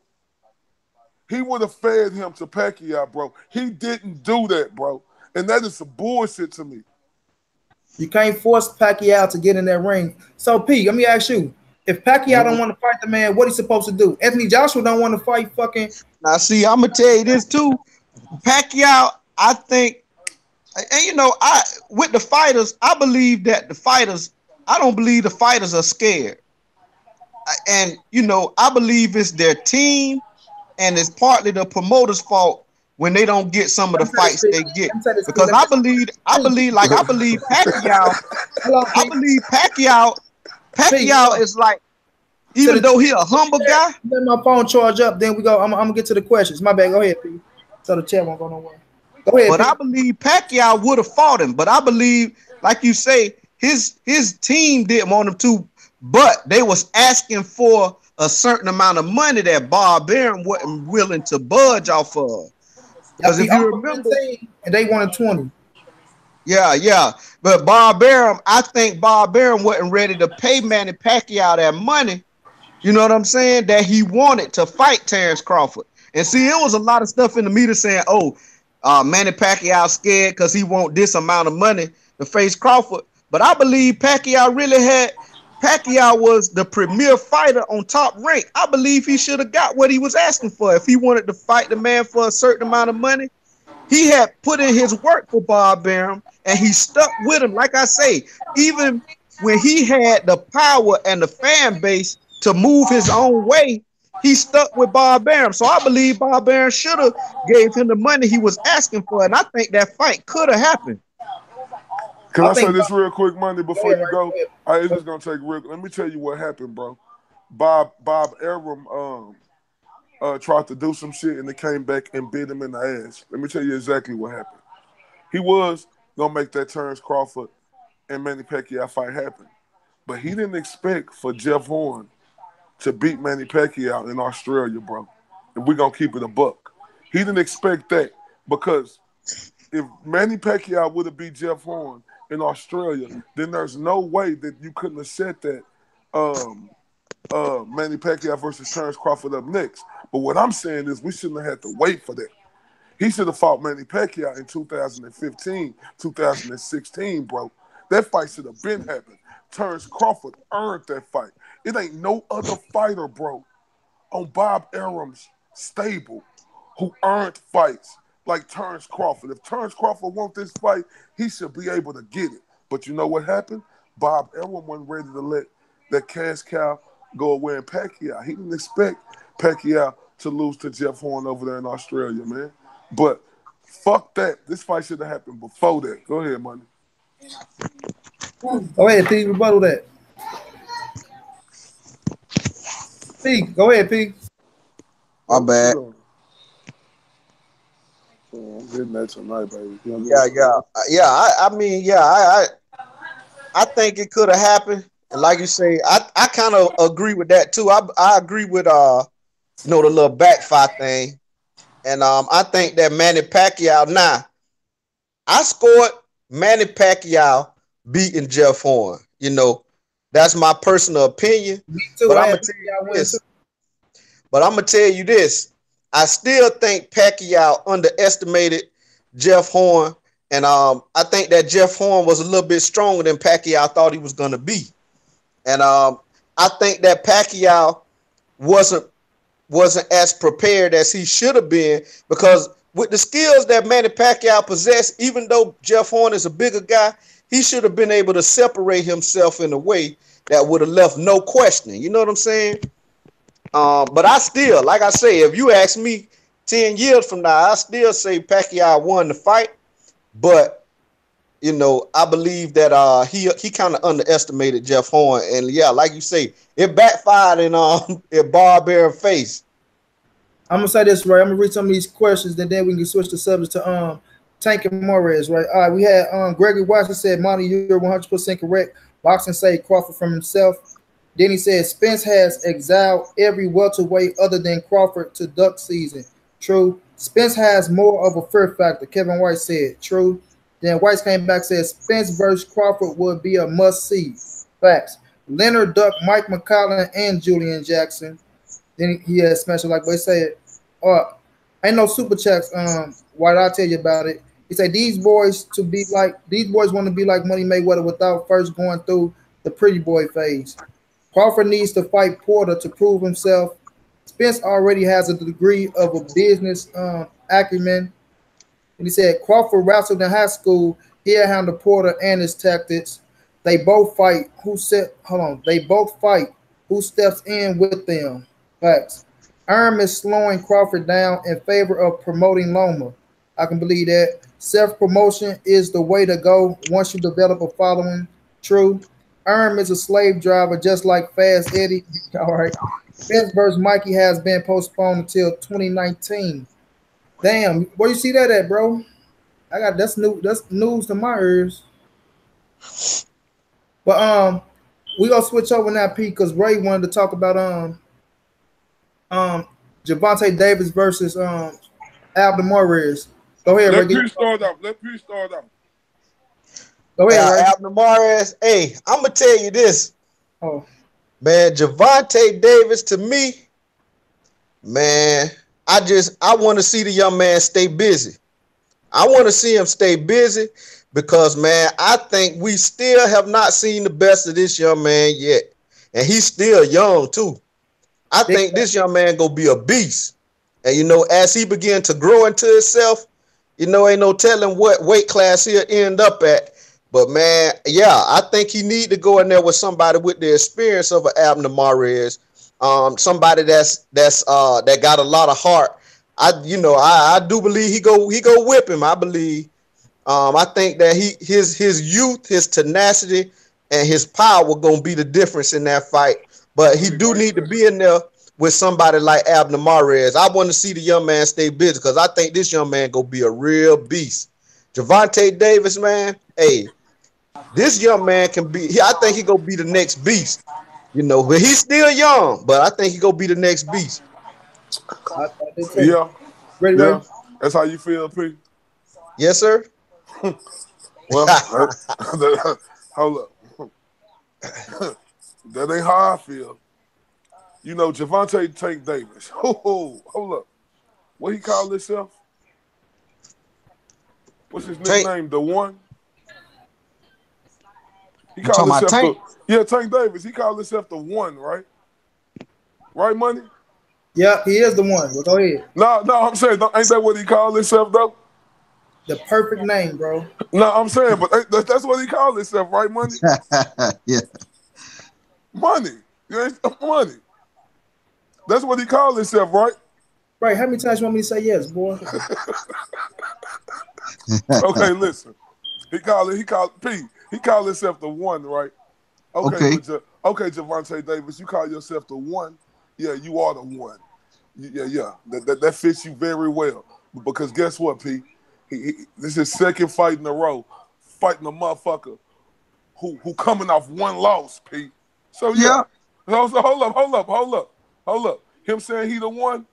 he would have fed him to Pacquiao, bro. He didn't do that, bro. And that is some bullshit to me. You can't force Pacquiao to get in that ring. So, P, let me ask you: if Pacquiao don't want to fight the man, what he supposed to do? Anthony Joshua don't want to fight fucking. Now, see, I'm gonna tell you this too. Pacquiao, I think, and you know, with the fighters, I believe that the fighters. I don't believe the fighters are scared, and you know, I believe it's their team, and it's partly the promoter's fault when they don't get some of the fights they get. Because I believe Pacquiao. I believe Pacquiao is like, even though he a humble guy. Let my phone charge up, then we go. I'm gonna get to the questions. My bad. Go ahead, P. So the chat won't go nowhere. Go ahead. But P. I believe Pacquiao would have fought him. But I believe, like you say, his team didn't want him to, but they was asking for a certain amount of money that Bob Arum wasn't willing to budge off of. Because if you remember, and they wanted 20. Yeah. But Bob Arum, I think Bob Arum wasn't ready to pay Manny Pacquiao that money. You know what I'm saying? That he wanted to fight Terrence Crawford. And see, it was a lot of stuff in the media saying, Manny Pacquiao scared because he want this amount of money to face Crawford. But I believe Pacquiao was the premier fighter on Top Rank. I believe he should have got what he was asking for. If he wanted to fight the man for a certain amount of money, he had put in his work for Bob Arum, and he stuck with him. Like I say, even when he had the power and the fan base to move his own way, he stuck with Bob Arum. So I believe Bob Arum should have gave him the money he was asking for, and I think that fight could have happened. Can I say this real quick, Money, before you go? It's just gonna take real. Let me tell you what happened, bro. Bob Arum tried to do some shit and it came back and bit him in the ass. Let me tell you exactly what happened. He was gonna make that Terrence Crawford and Manny Pacquiao fight happen, but he didn't expect for Jeff Horn to beat Manny Pacquiao in Australia, bro. And we're gonna keep it a buck. He didn't expect that because if Manny Pacquiao would have beat Jeff Horn in Australia, then there's no way that you couldn't have said that Manny Pacquiao versus Terrence Crawford up next. But what I'm saying is we shouldn't have had to wait for that. He should have fought Manny Pacquiao in 2015, 2016, bro. That fight should have been happened. Terrence Crawford earned that fight. It ain't no other fighter, bro, on Bob Arum's stable who earned fights like Terrence Crawford. If Terrence Crawford wants this fight, he should be able to get it. But you know what happened? Bob Arum wasn't ready to let that cash cow go away in Pacquiao. He didn't expect Pacquiao to lose to Jeff Horn over there in Australia, man. But fuck that. This fight should have happened before that. Go ahead, Money. Go ahead, P. Rebuttal that. P. Go ahead, P. My What you bad. doing? Oh, I'm getting that tonight, baby. You know what Yeah, yeah, yeah. I mean, yeah, I think it could have happened. And like you say, I kind of agree with that too. I agree with the little backfire thing. And I think that Manny Pacquiao now, I scored Manny Pacquiao beating Jeff Horn. That's my personal opinion. Me too. But I I'm had gonna tell you Pacquiao win too. this. But I'm gonna tell you this. I still think Pacquiao underestimated Jeff Horn, and I think that Jeff Horn was a little bit stronger than Pacquiao thought he was gonna be. And I think that Pacquiao wasn't wasn't as prepared as he should have been, because with the skills that Manny Pacquiao possessed, even though Jeff Horn is a bigger guy, he should have been able to separate himself in a way that would have left no questioning. You know what I'm saying? But I still, like I say, if you ask me 10 years from now, I still say Pacquiao won the fight. But I believe that he kind of underestimated Jeff Horn, and yeah, like you say, it backfired in Barbarian face. I'm gonna say this right. I'm gonna read some of these questions, and then we can switch the subject to Tank and Morez. Right. All right. We had Gregory Watson said, "Monty, you're 100% correct. Boxing saved Crawford from himself." Then he said, "Spence has exiled every welterweight other than Crawford to duck season." True. Spence has more of a fear factor. Kevin White said, "True." Then White came back and said, "Spence versus Crawford would be a must see." Facts. Leonard Duck, Mike McCollum, and Julian Jackson. Then he had special, like they said, ain't no super checks. Why I tell you about it? He said these boys want to be like Money Mayweather without first going through the pretty boy phase. Crawford needs to fight Porter to prove himself. Spence already has a degree of a business acumen. And he said Crawford wrestled in high school. He had handled Porter and his tactics. They both fight. They both fight. Who steps in with them? Facts. Erm is slowing Crawford down in favor of promoting Loma. I can believe that. Self-promotion is the way to go once you develop a following. True. Erm is a slave driver just like Fast Eddie. All right. Spence versus Mikey has been postponed until 2019. Damn, where you see that at, bro? That's news to my ears. But we gonna switch over now, Pete, because Ray wanted to talk about um Javante Davis versus Alvin Morris. Go ahead, Ray. Let P start off. Let P start off. Go ahead, Ray. Abner Mares, hey, I'm gonna tell you this, Oh, man. Javante Davis, to me, man, I want to see the young man stay busy. I want to see him stay busy because, man, I think we still have not seen the best of this young man yet, and he's still young too. I think this young man gonna be a beast, and as he begin to grow into himself, ain't no telling what weight class he'll end up at. But man, yeah, I think he need to go in there with somebody with the experience of an Abner Mares, somebody that got a lot of heart. I do believe he go whip him. I believe. I think that his youth, his tenacity, and his power gonna be the difference in that fight. But he do need to be in there with somebody like Abner Mares. I want to see the young man stay busy because I think this young man gonna be a real beast. Javante Davis, man, hey, this young man can be. I think he gonna be the next beast. But he's still young. But I think he gonna be the next beast. I did too. Yeah, Ready, Ray? yeah. That's how you feel, P. Yes, sir. Well, hold up. That ain't how I feel. Javante Tank Davis. Hold up. What he call himself? What's his Tank. nickname? The One? He You called talking about himself Tank? Tank Davis. He called himself the one, right? Right, Money? Yeah, he is the one. Well, go ahead. No, I'm saying, ain't that what he called himself, though? The perfect name, bro. No, I'm saying, but that's what he called himself, right, Money? Yeah. Money. You ain't Money. That's what he called himself, right? Right. How many times you want me to say yes, boy? Okay, listen. He called He called himself the one, right? Okay, Okay. but okay, Javante Davis, you call yourself the one. Yeah, you are the one. Yeah. That fits you very well. Because guess what, P? This is second fight in a row, fighting a motherfucker who coming off one loss, P. So yeah. Yeah. So hold up. Him saying he the one,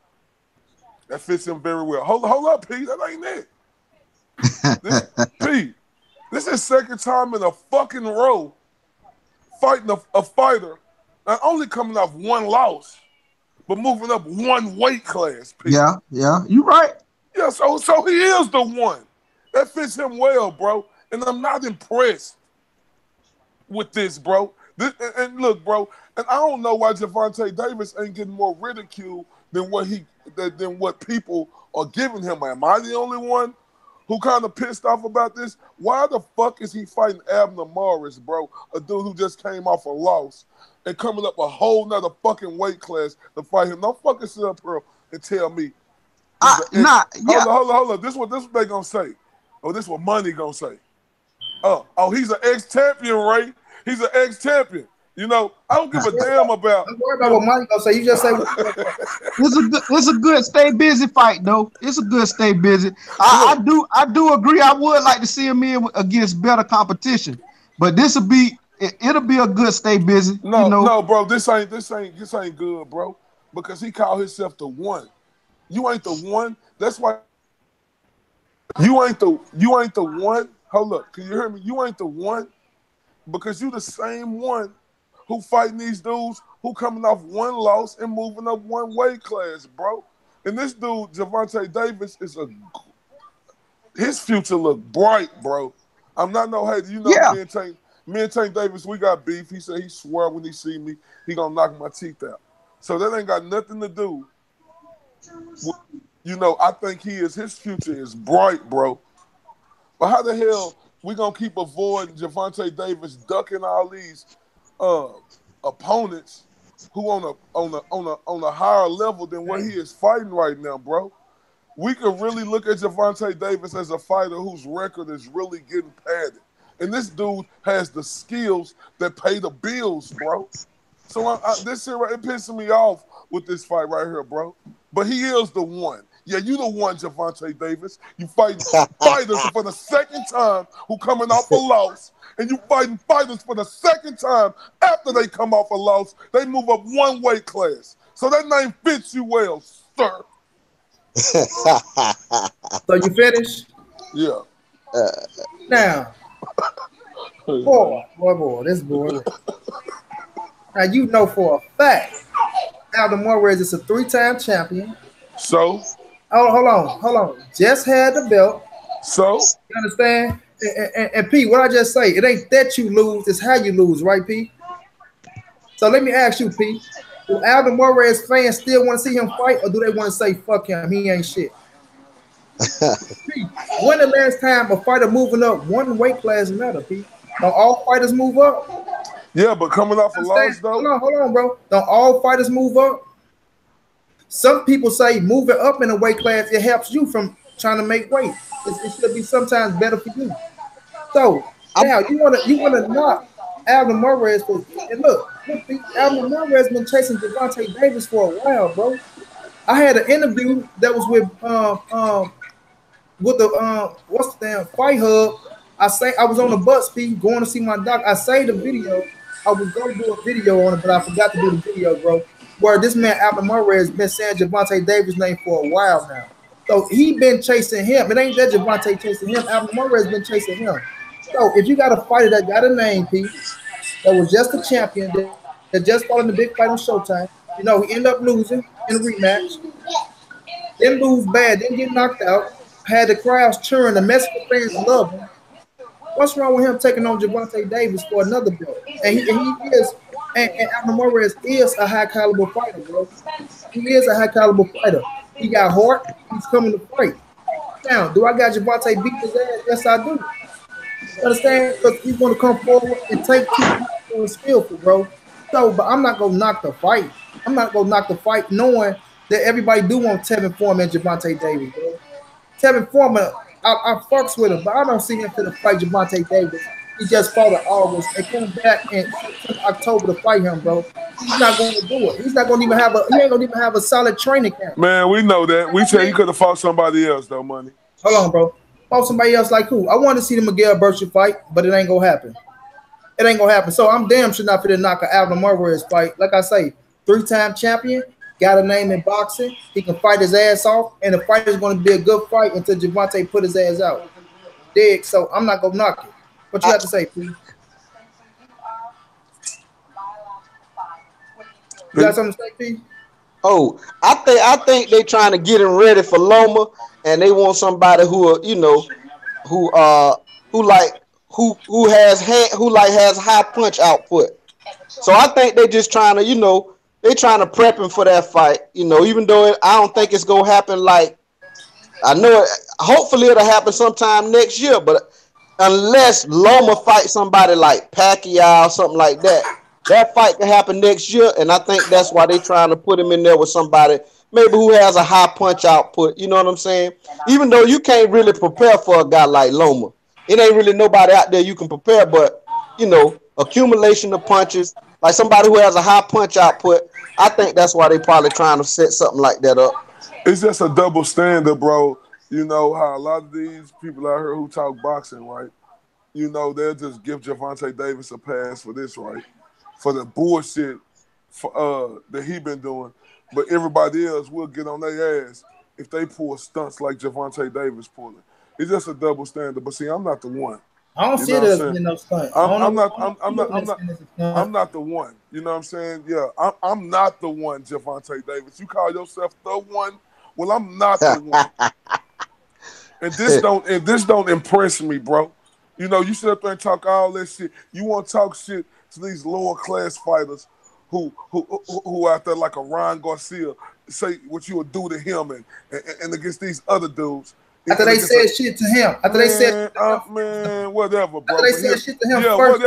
that fits him very well. Hold up, P. That ain't it. This P. This is second time in a fucking row fighting a fighter not only coming off one loss, but moving up one weight class, P. Yeah. Yeah. You right. Yeah, so he is the one. That fits him well, bro. And I'm not impressed with this, bro. And look, bro, and I don't know why Javante Davis ain't getting more ridicule than what people are giving him. Am I the only one who kind of pissed off about this? Why the fuck is he fighting Abner Morris, bro? A dude who just came off a loss and coming up a whole nother fucking weight class to fight him. Don't fucking sit up here and tell me he's an ex. Nah. Yeah. Hold on. This what they gonna say. Oh, this what Money gonna say. He's an ex-champion, Ray. He's an ex-champion. You know, I don't give a damn about. Don't worry about what Money gonna say. You just say what you gonna say. It's a good stay busy fight though. It's a good stay busy. I do agree. I would like to see him in against better competition, but it'll be a good stay busy. You know. No, bro. This ain't good, bro. Because he called himself the one. You ain't the one. That's why you ain't the one. Hold up. Can you hear me? You ain't the one because you the same one who fighting these dudes who coming off one loss and moving up one weight class, bro. And this dude, Javante Davis, his future look bright, bro. I'm not no hater. You know, Yeah. me and Tank Davis, we got beef. He said he swear when he see me, he gonna knock my teeth out. So that ain't got nothing to do with, I think his future is bright, bro. But how the hell we gonna keep avoiding Javante Davis ducking all these uh, opponents who on a higher level than what he is fighting right now, bro? We could really look at Javante Davis as a fighter whose record is really getting padded. And this dude has the skills that pay the bills, bro. So this shit, it pisses me off with this fight right here, bro. But he is the one. Yeah, you the one, Javante Davis. You fighting fighters for the second time who coming off a loss, and you fighting fighters for the second time after they come off a loss. They move up one weight class. So that name fits you well, sir. So you finished? Yeah. Now, boy, this boy. Now you know for a fact, Aldo Morales is a 3-time champion. So? Oh, hold on. Just had the belt. So? You understand? And P, what I just say, it ain't that you lose, it's how you lose, right, P? So let me ask you, P, do Aldo Morales fans still want to see him fight, or do they want to say, fuck him, he ain't shit? P, when the last time a fighter moving up one weight class matter, P? Don't all fighters move up? Yeah, but coming off a loss, though? Hold on, bro. Don't all fighters move up? Some people say moving up in a weight class, it helps you from trying to make weight. It should be sometimes better for you. So now you wanna knock Alvin Morales for, and look, Alvin Morales been chasing Javante Davis for a while, bro. I had an interview that was with the what's the damn Fight Hub. I was on the bus, P, going to see my doc. I saved the video. I was gonna do a video on it, but I forgot to do the video, bro. Where this man Alvin Morales been saying Javante Davis' name for a while now. So he been chasing him. It ain't that Javante chasing him. Alvin Morales been chasing him. So if you got a fighter that got a name, P, that was just a champion, that just fought in the big fight on Showtime, he ended up losing in a rematch. Didn't lose bad, didn't get knocked out. Had the crowds cheering. The Mexican fans love him. What's wrong with him taking on Javante Davis for another belt? And he is, and Abner Morales is a high caliber fighter, bro. He is a high caliber fighter. He got heart. He's coming to fight. Now, do I got Javante beating his ass? Yes, I do. You understand? Because he's going to come forward and take two people and skillful, bro. So, but I'm not gonna knock the fight. I'm not gonna knock the fight, knowing that everybody do want Tevin Foreman and Javante Davis, bro. Tevin Foreman, I fucks with him, but I don't see him to the fight Javante Davis. He just fought in August and come back in September, October to fight him, bro. He's not going to do it. He's not going to even have a. He ain't going to even have a solid training camp. Man, we know that. We tell you could have fought somebody else though, Money. Hold on, bro. Fought somebody else like who? I want to see the Miguel Burchell fight, but it ain't gonna happen. It ain't gonna happen. So I'm damn sure not finna knock an Alvin Marvarez fight. Like I say, 3-time champion, got a name in boxing. He can fight his ass off, and the fight is going to be a good fight until Javante put his ass out. Dig. So I'm not gonna knock it. What you have to say, please? You got something to say, P? Oh, I think they trying to get him ready for Loma, and they want somebody who who has high punch output. So I think they just trying to they trying to prep him for that fight. Even though I don't think it's gonna happen. Like I know, hopefully it'll happen sometime next year, but unless Loma fights somebody like Pacquiao or something like that. That fight can happen next year, and I think that's why they're trying to put him in there with somebody maybe who has a high punch output. You know what I'm saying? Even though you can't really prepare for a guy like Loma. It ain't really nobody out there you can prepare, but, accumulation of punches, like somebody who has a high punch output, I think that's why they probably trying to set something like that up. It's just a double standard, bro. You know how a lot of these people out here who talk boxing, right? They'll just give Javante Davis a pass for this, right? For the bullshit that he been doing, but everybody else will get on their ass if they pull stunts like Javante Davis pulling. It's just a double standard. But see, I'm not the one. I don't see it as being no stunt. I'm not the one. You know what I'm saying? Yeah, I'm not the one, Javante Davis. You call yourself the one? Well, I'm not the one. And this don't impress me, bro. You sit up there and talk all that shit. You want to talk shit to these lower class fighters who out there like a Ryan Garcia, say what you would do to him and against these other dudes. After they said shit to him. After they said man, whatever, bro. After they said shit to him yeah, first.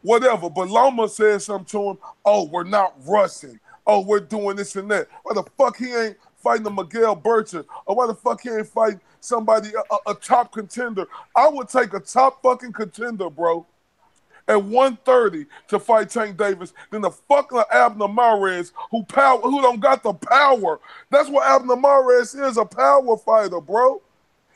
whatever. But Loma said something to him. Oh, we're not rushing. Oh, we're doing this and that. Why the fuck he ain't fighting a Miguel Burchell? Or why the fuck he ain't fighting somebody, a top contender? I would take a top fucking contender, bro, at 130 to fight Tank Davis than the fucking Abner Mares who don't got the power. That's what Abner Mares is, a power fighter, bro.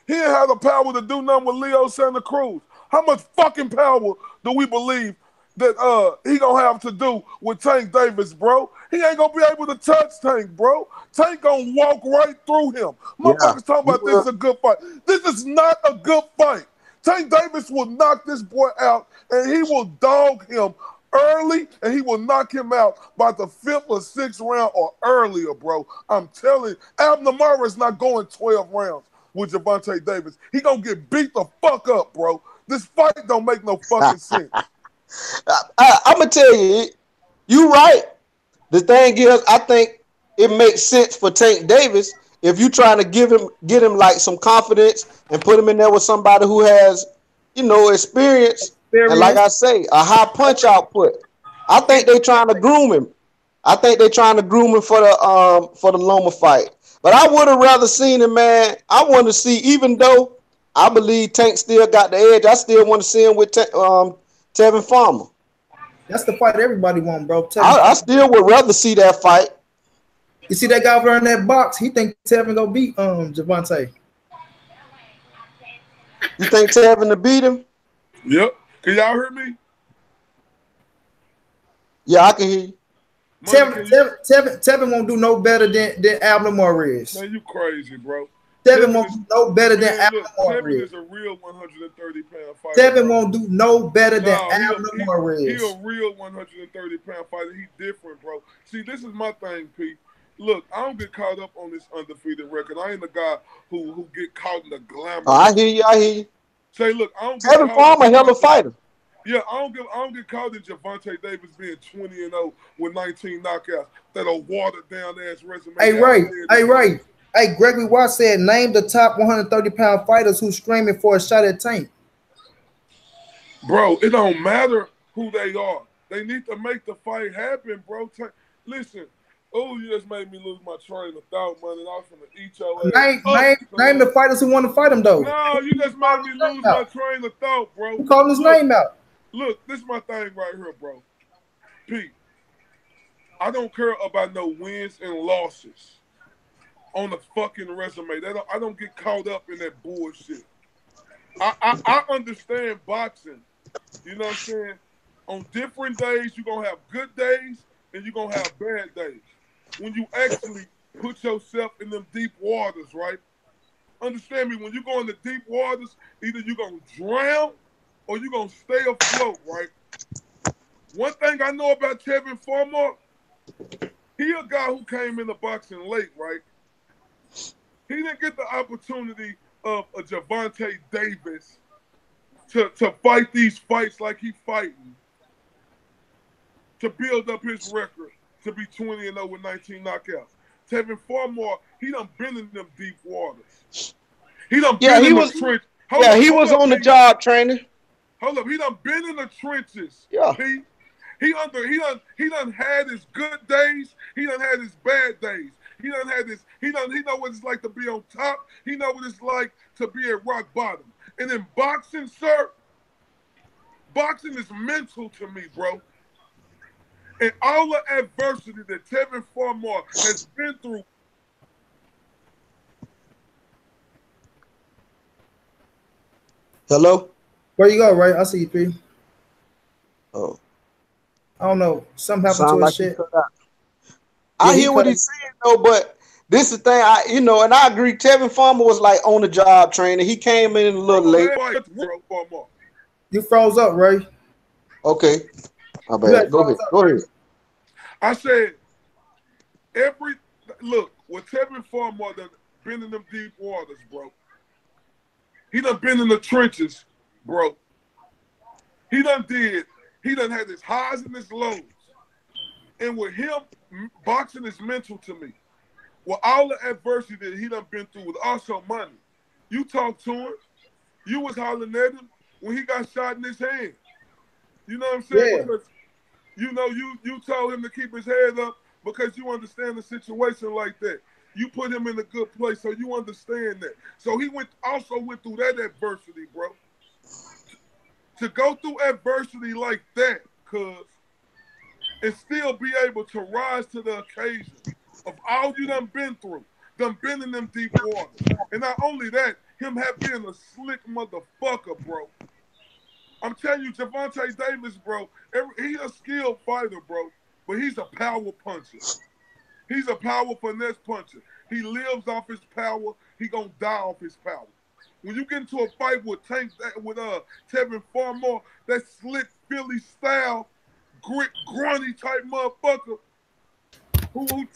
He ain't have the power to do nothing with Leo Santa Cruz. How much fucking power do we believe that he gonna have to do with Tank Davis, bro? He ain't gonna be able to touch Tank, bro. Tank gonna walk right through him. Motherfuckers talking about this is a good fight. This is not a good fight. Tank Davis will knock this boy out, and he will dog him early, and he will knock him out by the 5th or 6th round or earlier, bro. I'm telling you, Abner Murray is not going 12 rounds with Javante Davis. He gonna get beat the fuck up, bro. This fight don't make no fucking sense. I'm gonna tell you, you right. The thing is, I think it makes sense for Tank Davis if you trying to get him like some confidence and put him in there with somebody who has, experience. And like I say, a high punch output. I think they trying to groom him. I think they trying to groom him for the Loma fight. But I would have rather seen him, man. I want to see, even though I believe Tank still got the edge, I still want to see him with Tevin Farmer. That's the fight everybody want, bro. I still would rather see that fight. You see that guy over in that box? He think Tevin gonna beat Javante. You think Tevin to beat him? Yep. Can y'all hear me? Yeah, I can hear you. Tevin won't do no better than Abner Morales. Man, you crazy, bro. Tevin won't do no better than Abner Morales. Tevin is a real 130-pound fighter. Tevin won't do no better than Abner Morales. He a real 130-pound fighter. He different, bro. See, this is my thing, Pete. Look, I don't get caught up on this undefeated record. I ain't the guy who get caught in the glamour. I hear you. Say, look, I don't get Tevin caught Farmer, in hell of a fighter. Yeah, I don't get caught in Gervonta Davis being 20-0 with 19 knockouts. That a watered down ass resume. Hey, Gregory Watts said, name the top 130-pound fighters who's screaming for a shot at Tank. Bro, it don't matter who they are. They need to make the fight happen, bro. Listen, you just made me lose my train of thought, man, and I was going to eat your ass. Name the fighters who want to fight him, though. No, you just made me lose my train of thought, bro. Who calling his name out? Look, this is my thing right here, bro. Pete, I don't care about no wins and losses on the fucking resume. I don't get caught up in that bullshit. I understand boxing. You know what I'm saying? On different days, you're going to have good days and you're going to have bad days. When you actually put yourself in them deep waters, right? Understand me, when you go in the deep waters, either you're going to drown or you're going to stay afloat, right? One thing I know about Tevin Farmer, he a guy who came into boxing late, right? He didn't get the opportunity of a Gervonta Davis to fight these fights like he fighting, to build up his record, to be 20-0 with 19 knockouts. Tevin Farmer, he done been in them deep waters. He done been in the trenches. He was on the job training. Hold up, he done been in the trenches. Yeah. He done had his good days. He done had his bad days. He know what it's like to be on top. He know what it's like to be at rock bottom. And in boxing, sir, boxing is mental to me, bro. And all the adversity that Tevin Farmer has been through. Hello? Where you go, right? I see you, P. Oh. I don't know. Something happened to his shit. I hear what he's saying, though, but this is the thing, and I agree. Tevin Farmer was like on the job training. He came in a little late. You froze up, Ray. Okay. My bad. Go ahead. I said, with Tevin Farmer done been in them deep waters, bro. He done been in the trenches, bro. He done had his highs and his lows. And with him, boxing is mental to me. With all the adversity that he done been through, with also money. You talk to him, you was hollering at him when he got shot in his hand. You know what I'm saying? Yeah. Because, you told him to keep his head up because you understand the situation like that. You put him in a good place, so you understand that. So he also went through that adversity, bro. To go through adversity like that, cuz, and still be able to rise to the occasion of all you done been through, done been in them deep waters. And not only that, him being a slick motherfucker, bro. I'm telling you, Gervonta Davis, bro, he's a skilled fighter, bro, but he's a power puncher. He's a power finesse puncher. He lives off his power. He gonna die off his power. When you get into a fight with Tevin Farmer, that slick Philly style, grunty type motherfucker, who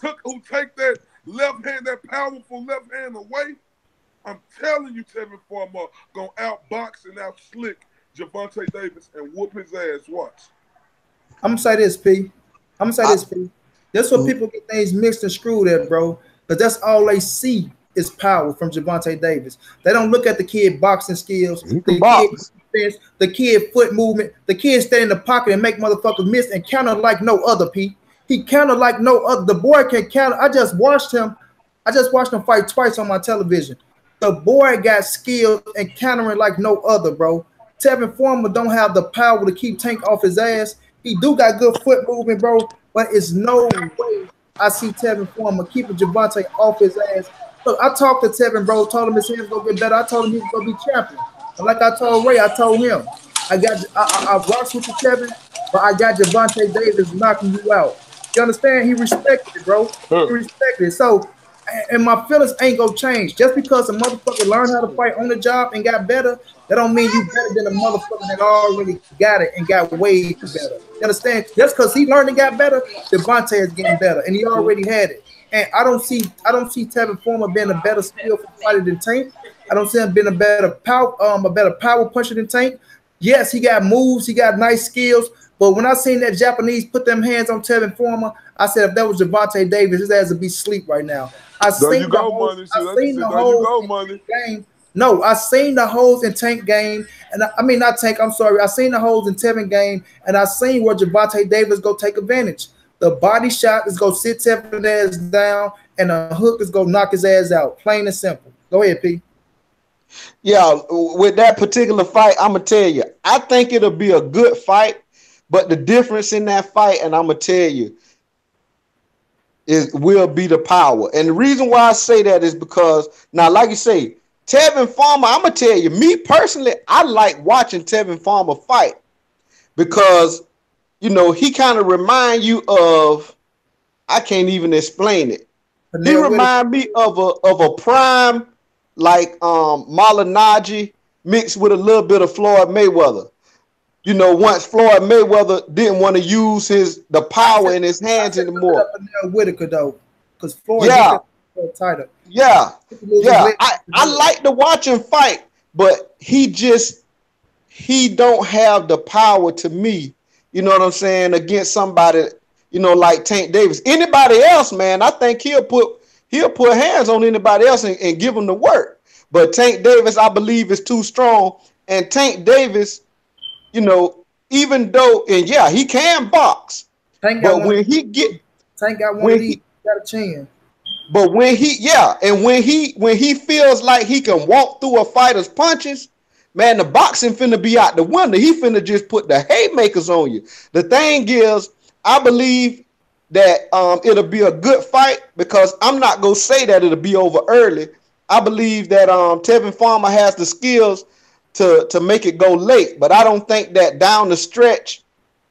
take that left hand, that powerful left hand away, I'm telling you, Tevin Farmer gonna outbox and outslick Gervonta Davis and whoop his ass. Watch. I'm gonna say this, P. That's what people get things mixed and screwed at, bro. Because that's all they see is power from Gervonta Davis. They don't look at the kid boxing skills, the kid foot movement, the kid stay in the pocket and make motherfuckers miss and counter like no other, P. He counter like no other. The boy can counter. I just watched him fight twice on my television. The boy got skills and countering like no other, bro. Tevin Farmer don't have the power to keep Tank off his ass. He do got good foot movement, bro, but it's no way I see Tevin Farmer keeping Gervonta off his ass. Look, I talked to Tevin, bro, told him his hands gonna get better. I told him he's gonna be champion. And like I told Ray, I told him, I rocks with you, Tevin, but I got Gervonta Davis knocking you out. You understand? He respected it, bro. He respected it. So, and my feelings ain't gonna change. Just because a motherfucker learned how to fight on the job and got better, that don't mean you better than a motherfucker that already got it and got way better. You understand? Just because he learned and got better, Gervonta is getting better, and he already had it. And I don't see Tevin Farmer being a better skillful fighter than Tank. I don't see him being a better power puncher than Tank. Yes, he got moves, he got nice skills. But when I seen that Japanese put them hands on Tevin Farmer, I said if that was Javante Davis, his ass would be asleep right now. I There you seen the go, holes. Money. I seen the There you holes go, in Money. Tank game. No, I seen the holes in Tank game, and I mean not Tank. I'm sorry. I seen the holes in Tevin game, and I seen where Javante Davis go take advantage. The body shot is go sit Tevin ass down, and the hook is go knock his ass out. Plain and simple. Go ahead, P. Yeah, with that particular fight, I'm gonna tell you, I think it'll be a good fight, but the difference in that fight, and I'm gonna tell you, is will be the power. And the reason why I say that is because now, like you say, Tevin Farmer, I'm gonna tell you, me personally, I like watching Tevin Farmer fight because he kind of remind you of I can't even explain it. He Pernell Whitaker. remind me of a prime like Malignaggi mixed with a little bit of Floyd Mayweather. Once Floyd Mayweather didn't want to use the I power said, in his I hands said look at anymore. that Pernell Whitaker though, because Floyd hit Yeah, that tighter. yeah, He could lose his yeah. leg to I do it. like to watch him fight, but he don't have the power to me. You know what I'm saying? Against somebody, like Tank Davis. Anybody else, man, I think he'll put hands on anybody else and give them the work. But Tank Davis, I believe, is too strong. And Tank Davis, even though, and yeah, he can box, Tank got but one of when these. he get Tank got one of when these. he Got a chin. but when he yeah, and when he feels like he can walk through a fighter's punches, man, the boxing finna be out the window. He finna just put the haymakers on you. The thing is, I believe that it'll be a good fight because I'm not gonna say that it'll be over early. I believe that Tevin Farmer has the skills to make it go late, but I don't think that down the stretch,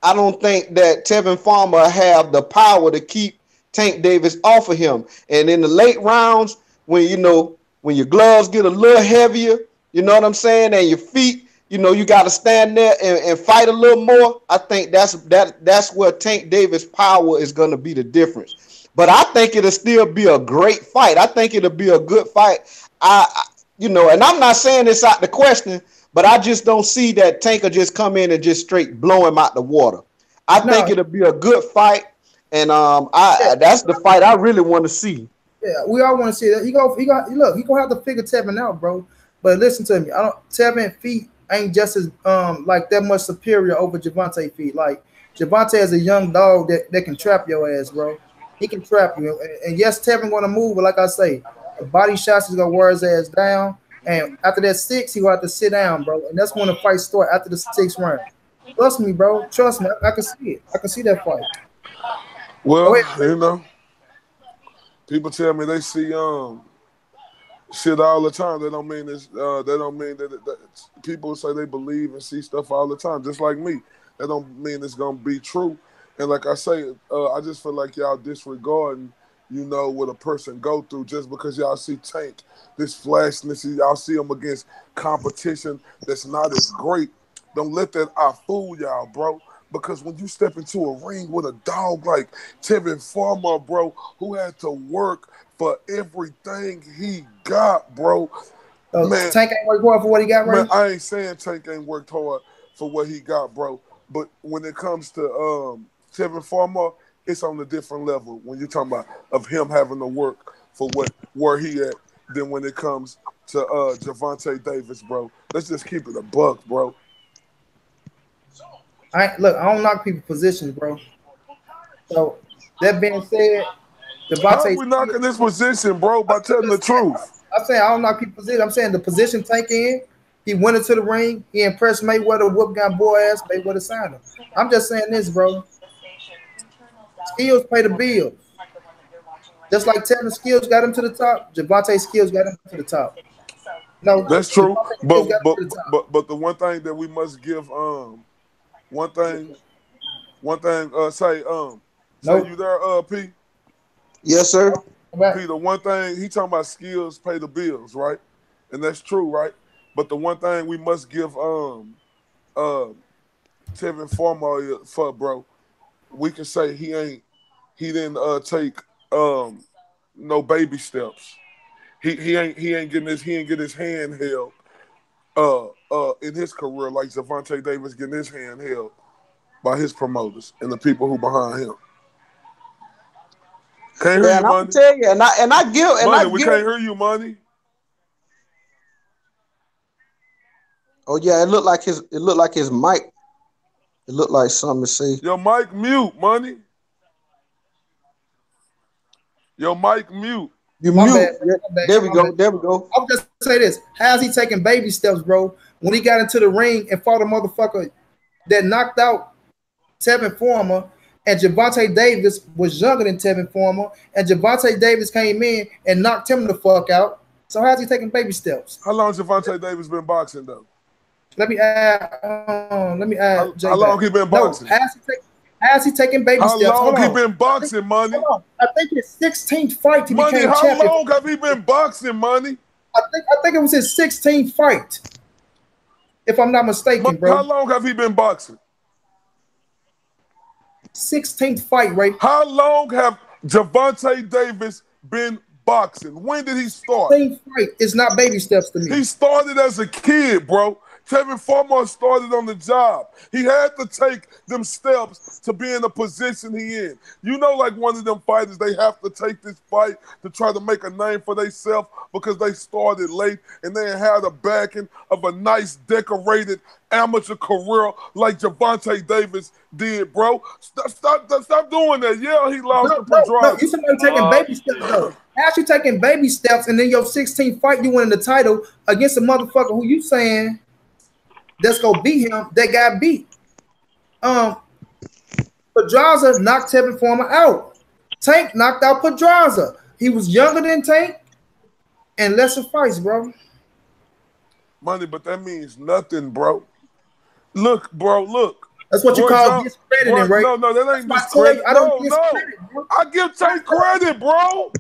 I don't think that Tevin Farmer have the power to keep Tank Davis off of him. And in the late rounds, when your gloves get a little heavier, you know what I'm saying, and your feet, you got to stand there and fight a little more. I think that's where Tank Davis' power is going to be the difference. But I think it'll still be a great fight. I think it'll be a good fight. And I'm not saying this out the question, but I just don't see that Tank will just come in and just straight blow him out the water. I think No, it'll be a good fight, and yeah, that's the fight I really want to see. yeah. We all want to see that. He gonna have to figure Tevin out, bro. But listen to me. I don't. Tevin feet ain't just as like that much superior over Javante feet. Like Javante is a young dog that can trap your ass, bro. He can trap you. And yes, Tevin gonna move, but like I say, the body shots is gonna wear his ass down. And after that six, he gonna have to sit down, bro. And that's when the fight start after the sixth round. Trust me, bro. Trust me. I can see it. I can see that fight. Go Well, ahead. people tell me they see shit all the time. They don't mean this. They don't mean that people say they believe and see stuff all the time, just like me. That don't mean it's gonna be true. And like I say, I just feel like y'all disregarding, what a person go through just because y'all see Tank, this flashness, y'all see him against competition that's not as great. Don't let that eye fool y'all, bro. Because when you step into a ring with a dog like Tevin Farmer, bro, who had to work for everything he got, bro, So man, Tank ain't work hard for what he got, man, right? I ain't saying Tank ain't worked hard for what he got, bro. But when it comes to Tevin Farmer, it's on a different level when you're talking about of him having to work for where he at than when it comes to Javante Davis, bro. Let's just keep it a buck, bro. Look. I don't knock people positions, bro. So that being said, How Devontae we Smith. knocking this position, bro, by telling the Just saying, truth? I'm saying I don't knock people position. I'm saying the position Tank in. He went into the ring. He impressed Mayweather. Whoop got boy ass. Mayweather signed him. I'm just saying this, bro. Skills pay the bills. Just like Tevin skills got him to the top, Javante skills got him to the top. No, That's true. Javante skills But got him but to the top. but the one thing that we must give one thing say Nope. you there P. Yes, sir. P, the one thing he talking about skills pay the bills, right? And that's true, right? But the one thing we must give uh Tevin Farmer for, bro, we can say he didn't take um no baby steps. He ain't getting his hand held in his career like Gervonta Davis getting his hand held by his promoters and the people who behind him. Can't hear Yeah, you, and I'm Money. gonna tell you, Money, we can't hear you, Money. Oh yeah, it looked like his mic. It looked like something to see. Your mic mute, Money. Your mic mute. You My mute. bad. Yeah, My bad. there we My go. bad. There we go. I'll just say this: how's he taking baby steps, bro? When he got into the ring and fought a motherfucker that knocked out Tevin Former, and Gervonta Davis was younger than Tevin Former, and Gervonta Davis came in and knocked him the fuck out. So how's he taking baby steps? How long Gervonta Davis been boxing though? Let me add. Jay How long back. he been No, boxing? how's he taking baby How steps? long Hold he on. been boxing, Money? Hold on. I think his 16th fight he Money, became how champion. long have he been boxing, Money? I think it was his 16th fight, if I'm not mistaken, Money, bro. how long have he been boxing? 16th fight, right? How long have Gervonta Davis been boxing? When did he start? 16th fight is not baby steps to me. He started as a kid, bro. Tevin Former started on the job. He had to take them steps to be in the position he in. You know, like one of them fighters, they have to take this fight to try to make a name for themselves because they started late and they had a backing of a nice, decorated amateur career like Gervonta Davis did, bro. Stop doing that. Yeah, he lost to Pedraza. No, you somebody taking baby steps, though. How's you taking baby steps and then your 16th fight you winning the title against a motherfucker who you saying that's gonna beat him that got beat? Pedraza knocked Tevin Former out. Tank knocked out Pedraza. He was younger than Tank and lesser fights, bro. Money, but that means nothing, bro. Look, bro, look. That's what you call discrediting, right? No, that ain't That's discredit. I don't discredit, bro. I give Tank credit, bro.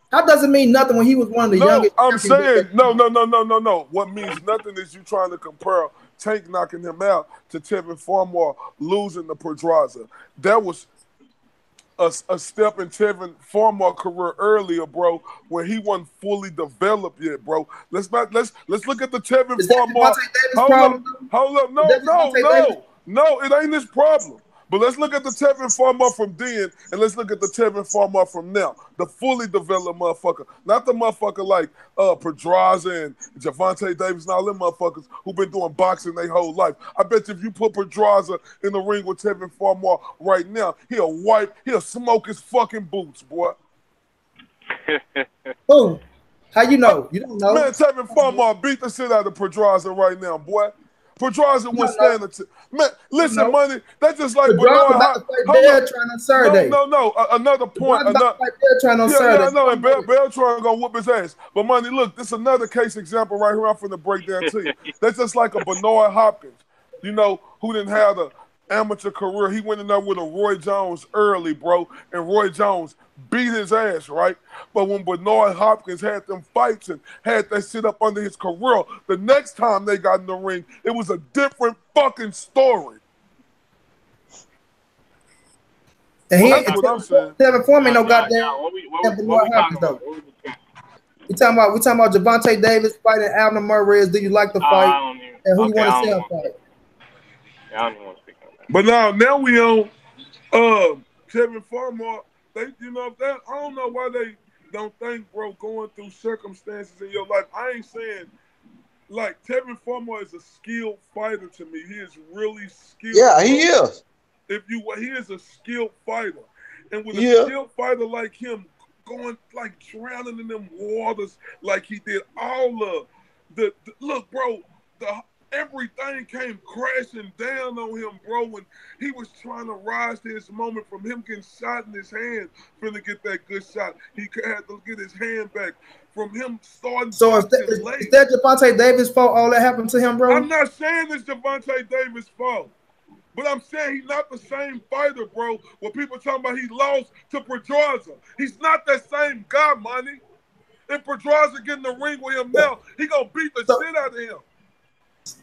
That doesn't mean nothing when he was one of the youngest. I'm saying, no. What means nothing is you trying to compare Tank knocking him out to Tevin Former losing to Pedraza. That was a step in Tevin Former's career earlier, bro, when he wasn't fully developed yet, bro. Let's look at the Tevin Former. Hold up. No, it ain't his problem. But let's look at the Tevin Former from then, and let's look at the Tevin Former from now. The fully developed motherfucker. Not the motherfucker like Pedraza and Gervonta Davis and all them motherfuckers who been doing boxing their whole life. I bet you if you put Pedraza in the ring with Tevin Former right now, he'll smoke his fucking boots, boy. Who? How you know? You don't know. Man, Tevin Former beat the shit out of Pedraza right now, boy. Pedraza won't stand it. Man, listen, Money. That's just like Pedraza about to fight Beltran on Saturday. No. Another point. Beltran on Saturday. I know, and Beltran gonna whoop his ass. But Money, look, this is another case example right here. I'm finna break down to you. That's just like a Bernard Hopkins, you know, who didn't have an amateur career. He went in there with a Roy Jones early, bro, and Roy Jones beat his ass, right? But when Bernard Hopkins had them fights and had that shit up under his career, the next time they got in the ring, it was a different fucking story. And that's what I'm saying. Tevin Former no goddamn Bernard Hopkins though. We talking about Gervonta Davis fighting Abner Murray. Do you like the fight? And who you want to see him fight? I don't even want to speak on that. But now we on Tevin Former. I don't know why they don't think, bro, going through circumstances in your life. I ain't saying, like, Tevin Former is a skilled fighter to me. He is really skilled. Yeah, he is. He is a skilled fighter. And with a skilled fighter like him, going, like, drowning in them waters like he did, all of look, bro, everything came crashing down on him, bro, when he was trying to rise to his moment from him getting shot in his hand, finna get that good shot. He had to get his hand back from him starting. So is that Gervonta Davis' fault all that happened to him, bro? I'm not saying it's Gervonta Davis' fault, but I'm saying he's not the same fighter, bro. When people talking about he lost to Pedraza, he's not that same guy, Money. If Pedraza get in the ring with him now, he gonna beat the shit out of him.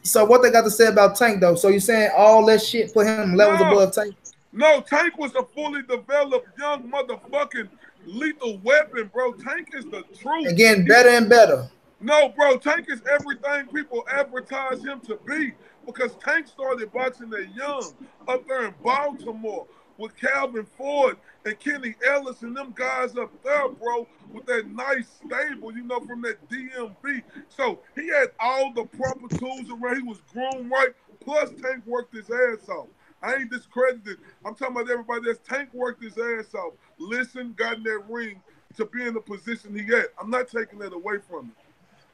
So what they got to say about Tank though? So you saying all that shit put him levels above Tank? No, Tank was a fully developed young motherfucking lethal weapon, bro. Tank is the truth. And getting better and better. No, bro, Tank is everything people advertise him to be because Tank started boxing at young up there in Baltimore with Calvin Ford and Kenny Ellis and them guys up there, bro, with that nice stable, you know, from that DMV. So he had all the proper tools around. He was groomed right. Plus, Tank worked his ass off. I ain't discredited. I'm talking about everybody that's Tank worked his ass off. Listen, got in that ring to be in the position he at. I'm not taking that away from him.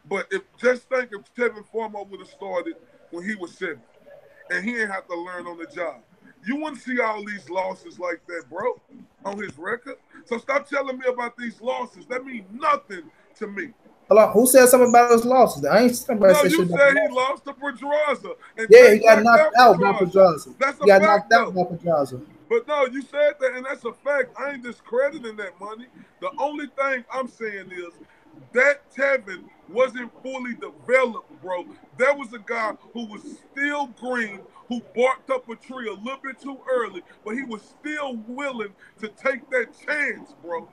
But just think if Tevin Farmer would have started when he was 7 and he ain't have to learn on the job. You wouldn't see all these losses like that, bro, on his record. So stop telling me about these losses. That means nothing to me. Hold on. Who said something about his losses? I ain't somebody No, said you shit said about he lost to Pedraza. Yeah, he got knocked out by Pedraza. That's a He got fact, knocked out though. by Pedraza. But no, you said that, and that's a fact. I ain't discrediting that money. The only thing I'm saying is that Tevin wasn't fully developed, bro. There was a guy who was still green, who barked up a tree a little bit too early, but he was still willing to take that chance, bro.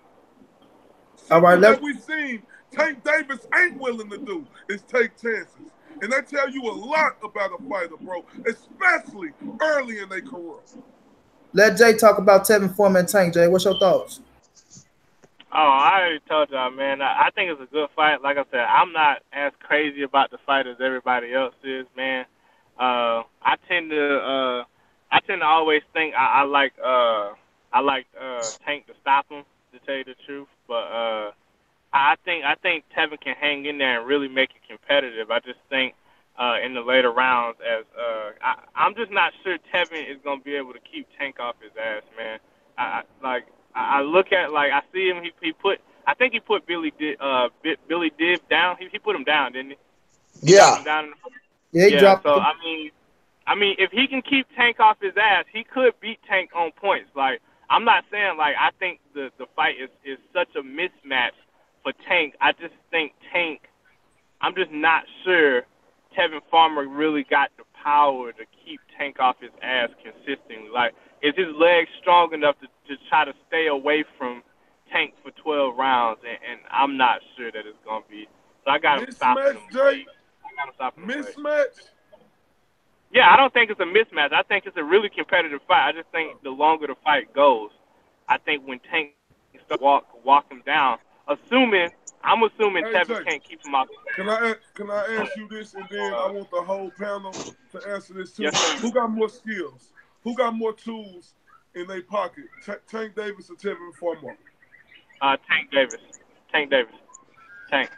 All right, that we've seen Tank Davis ain't willing to do is take chances. And that tell you a lot about a fighter, bro, especially early in their career. Let Jay talk about Tevin Foreman and Tank. Jay, what's your thoughts? Oh, I already told y'all, man. I think it's a good fight. Like I said, I'm not as crazy about the fight as everybody else is, man. I tend to always think I like Tank to stop him, to tell you the truth. But I think Tevin can hang in there and really make it competitive. I just think in the later rounds, I'm just not sure Tevin is gonna be able to keep Tank off his ass, man. I look at I see him. I think he put Billy Div down. He put him down, didn't he? Yeah. Yeah, he dropped. So I mean, if he can keep Tank off his ass, he could beat Tank on points. Like, I'm not saying I think the fight is such a mismatch for Tank. I just think Tank. I'm just not sure Tevin Farmer really got the power to keep Tank off his ass consistently. Like, is his legs strong enough to try to stay away from Tank for 12 rounds? And I'm not sure that it's going to be. So I got him stopping him. Jay? Mismatch? Yeah, I don't think it's a mismatch. I think it's a really competitive fight. I just think the longer the fight goes, I think when Tank starts walk him down, I'm assuming hey, Tevin Jay, can't keep him out. Can I ask you this, and then I want the whole panel to answer this too. Yes, sir. Who got more skills? Who got more tools in their pocket? Tank Davis or Tevin Farmer? Tank Davis. Tank.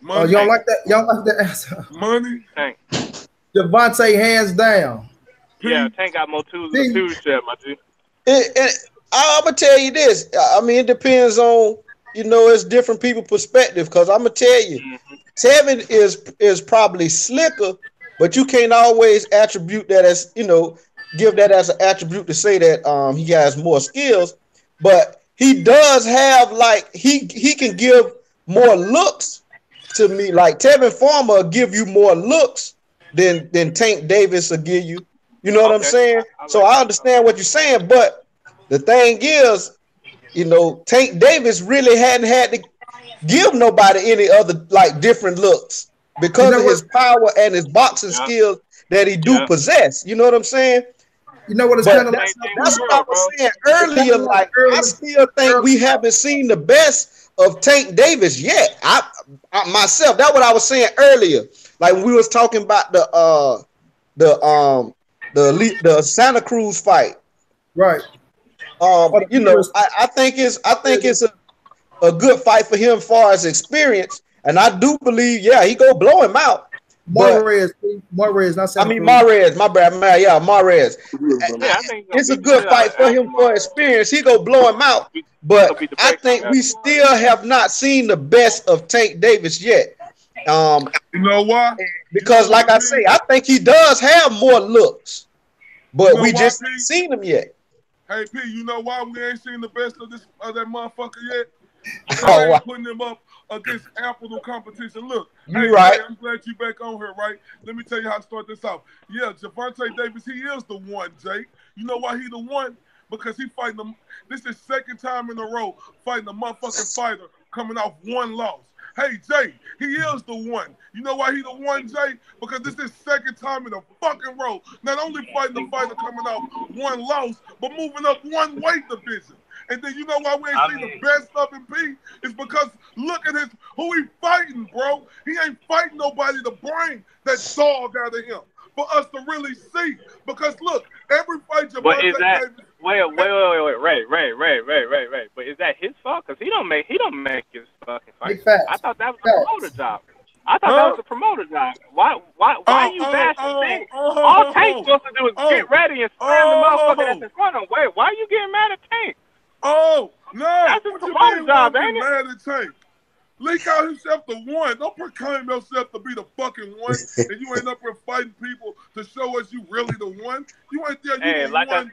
Money. Y'all like that? Y'all like that answer? Money. Tank. Devontae hands down. Yeah, Tank got more tools in the tool shed, my G. I'm gonna tell you this. I mean, it depends on, it's different people' perspective. Because I'm gonna tell you, Tevin is probably slicker, but you can't always attribute that as give that as an attribute to say that he has more skills. But he does have he can give more looks to me. Like Tevin Farmer will give you more looks than Tank Davis will give you. You know what I'm saying? So I understand what you're saying, but the thing is, Tank Davis really hadn't had to give nobody any other different looks because of his power and his boxing skills that he do possess. You know what I'm saying? You know what it's kind of like? That's what I was saying earlier. I still think we haven't seen the best of Tank Davis yet. I myself, that's what I was saying earlier. Like when we was talking about the Santa Cruz fight. Right. I think it's a good fight for him as far as experience, and I do believe, he go blow him out. Mahrez, not Santa Cruz. Mahrez, my bad, man. Yeah, Mahrez. It's a good fight for him for experience. He go blow him out, but I think we still have not seen the best of Tank Davis yet. You know why? Because, like I say, I think he does have more looks, but we just ain't seen him yet. Hey P, you know why we ain't seen the best of that motherfucker yet? Oh, I ain't putting him up against Apple competition. Look, right. I'm glad you back on here, right? Let me tell you how to start this off. Yeah, Javante Davis, he is the one, Jake. You know why he the one? because he fighting them. This is second time in a row fighting a motherfucking fighter coming off one loss. Hey, Jay, he is the one. You know why he the one, Jay? Because this is second time in a fucking row. Not only fighting the fighter coming off one loss, but moving up one weight division. And then you know why we ain't seen the best of him, P? It's because look at who he fighting, bro. He ain't fighting nobody to bring that dog out of him for us to really see. Because look, every fight But is that wait, Ray. But is that his fault? Because he don't make his fucking fight. I thought that was a promoter job. I thought that was a promoter job. Why you bashing Tank? All Tank's supposed to do is get ready and slam the motherfucker that's in front of him. Wait, why are you getting mad at Tank? Oh, no. That's his promoter job, ain't it? Mad at Tank. Leak out himself the one. Don't proclaim yourself to be the fucking one, and you ain't up here fighting people to show us you really the one. You ain't there. You the one.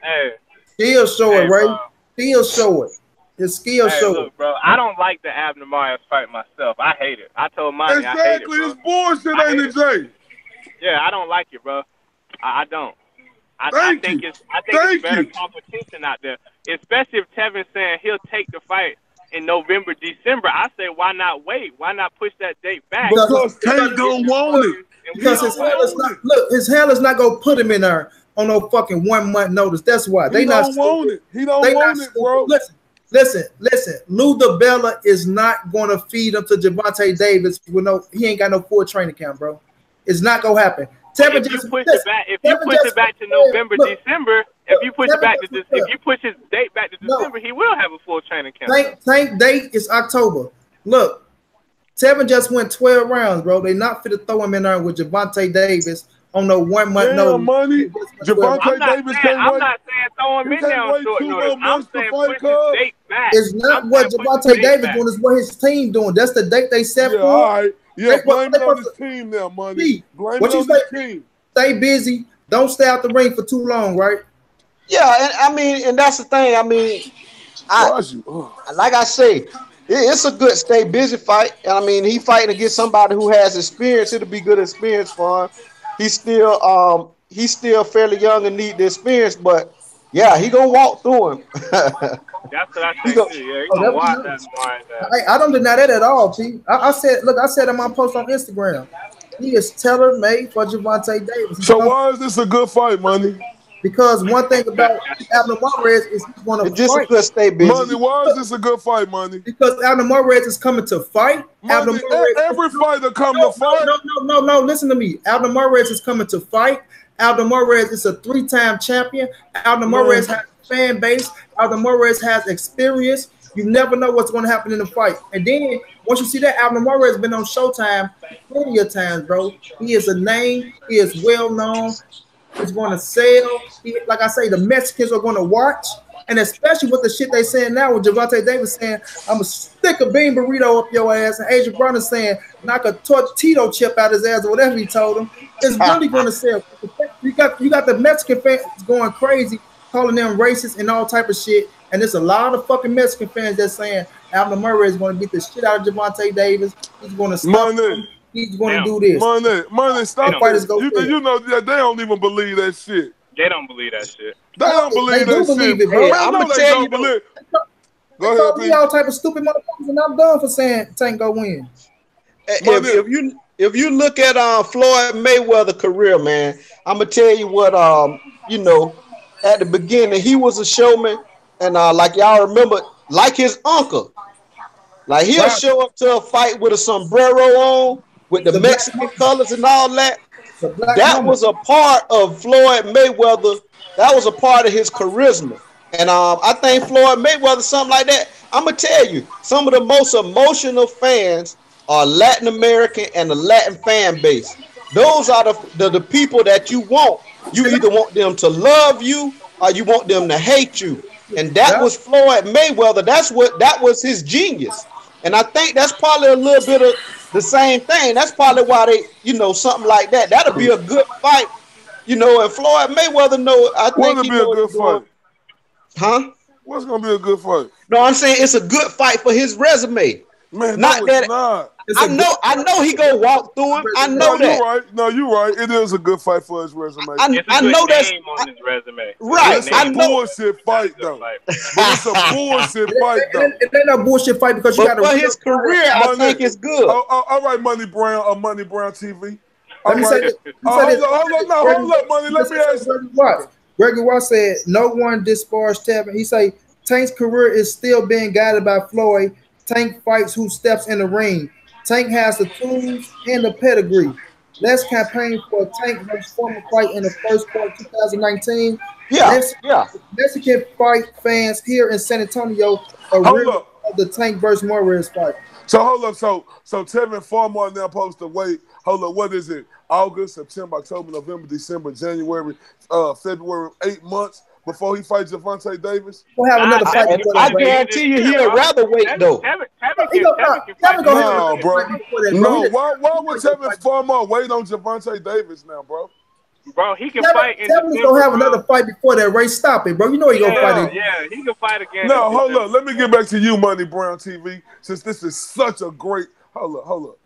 Still show it, Ray. Still show it. His skill show look, bro. I don't like the Abner Myers fight myself. I hate it. I told Monnie I hate it, bro. It's bullshit, ain't it, Jay? Yeah, I don't like it, bro. I don't. I think it's better competition out there, especially if Tevin's saying he'll take the fight in November, December. I say, why not wait? Why not push that date back? Because Tank don't want it. Because his hell is not gonna put him in there on no fucking 1 month notice. That's why He don't want it. He don't want it, bro. Listen. Lou DiBella is not gonna feed him to Gervonta Davis with he ain't got no full training camp, bro. It's not gonna happen. If you push it back to November, December, if you push his date back to December, he will have a full training camp. Tank date is October. Look, Tevin just went 12 rounds, bro. They not fit to throw him in there with Gervonta Davis on no 1 month notice. Money. Gervonta Davis can't wait. I'm not saying throw him in there on short notice. I'm saying push his date back. It's not what Gervonta Davis doing. It's what his team doing. That's the date they set for. All right. Yeah, blame it on his team now, Money. Blame it on his team. Stay busy. Don't stay out the ring for too long, right? Yeah, and that's the thing. I mean, like I say, it's a good stay busy fight. And I mean, he fighting against somebody who has experience. It'll be good experience for him. He's still fairly young and need the experience, but yeah, he gonna walk through him. That's what I think too. Yeah, he gonna watch that fight. I don't deny that at all, T. I said in my post on Instagram, he is tailor-made for Gervonta Davis. So why is this a good fight, Money? Because one thing about Abner Mares is he's going to fight. Just a good stay busy. Money, why is this a good fight, Money? Because Abner Mares is coming to fight. Money, every fighter come to fight. No. Listen to me. Abner Mares is coming to fight. Abner Mares is a 3-time champion. Abner Mares has a fan base. Abner Mares has experience. You never know what's going to happen in the fight. And then once you see that, Abner Mares has been on Showtime plenty of times, bro. He is a name. He is well known. He's going to sell. Like I say, the Mexicans are going to watch. And especially with the shit they saying now with Gervonta Davis saying, I'm going to stick a bean burrito up your ass. And Adrian Brown is saying, knock a tortito chip out his ass or whatever he told him. It's really going to sell. You got the Mexican fans going crazy, calling them racist and all type of shit. And there's a lot of fucking Mexican fans that's saying Abner Murray is going to beat the shit out of Gervonta Davis. He's going to stop him. He's going to do this. Money, stop. You know that they don't even believe that shit. They don't believe that shit. They don't believe that shit. Bro. I'm gonna tell you. Go ahead, all type of stupid motherfuckers, and I'm done for saying Tank go win. If you look at Floyd Mayweather's career, man, I'm gonna tell you what. At the beginning, he was a showman, and like y'all remember, like his uncle, like he'll show up to a fight with a sombrero on, with the Mexican colors and all that. That was a part of Floyd Mayweather. That was a part of his charisma. And I think Floyd Mayweather, something like that. I'm going to tell you, some of the most emotional fans are Latin American and the Latin fan base. Those are the people that you want. You either want them to love you or you want them to hate you. And that was Floyd Mayweather. That was his genius. And I think that's probably a little bit of the same thing. That's probably why they, something like that. That'll be a good fight. And Floyd Mayweather I think it'll be a good fight. Huh? What's gonna be a good fight? No, I'm saying it's a good fight for his resume. Man, Not no, that it's not. I know he gonna walk through him. I know No, you're that. right. No, you're right. It is a good fight for his resume. It's a I good know that's name on his resume. right. It's I a know. bullshit fight, though. But it's a bullshit fight, though. It ain't no bullshit fight because you But got a for real his career, I Money. think it's good. All right, Money Brown, Money Brown TV. Let All me say right. this. Hold up, Money. Let me ask you. Gregory Watts said no one disparaged Tevin. He say Tank's career is still being guided by Floyd. Tank fights who steps in the ring. Tank has the tools and the pedigree. Let's campaign for Tank versus former fight in the first quarter of 2019. Yeah, yeah. Mexican fight fans here in San Antonio are Hold real up. of the Tank versus Morris fight. So hold up. So Tevin Farmer now supposed to wait. Hold up. What is it? August, September, October, November, December, January, February. 8 months before he fights Javante Davis. We'll have another fight. I guarantee you, he'll rather wait though. Tevin gonna have No, another bro. fight before that, bro. No. Why would Tevin Farmer wait on Javante Davis now, bro? Bro, he can Tevin, fight in Tevin's December, gonna have bro. another fight before that race. Stop it, bro. You know he gonna fight it. Yeah, he can fight again. No, hold up. Let me get back to you, Money Brown TV. Since this is such a great hold up.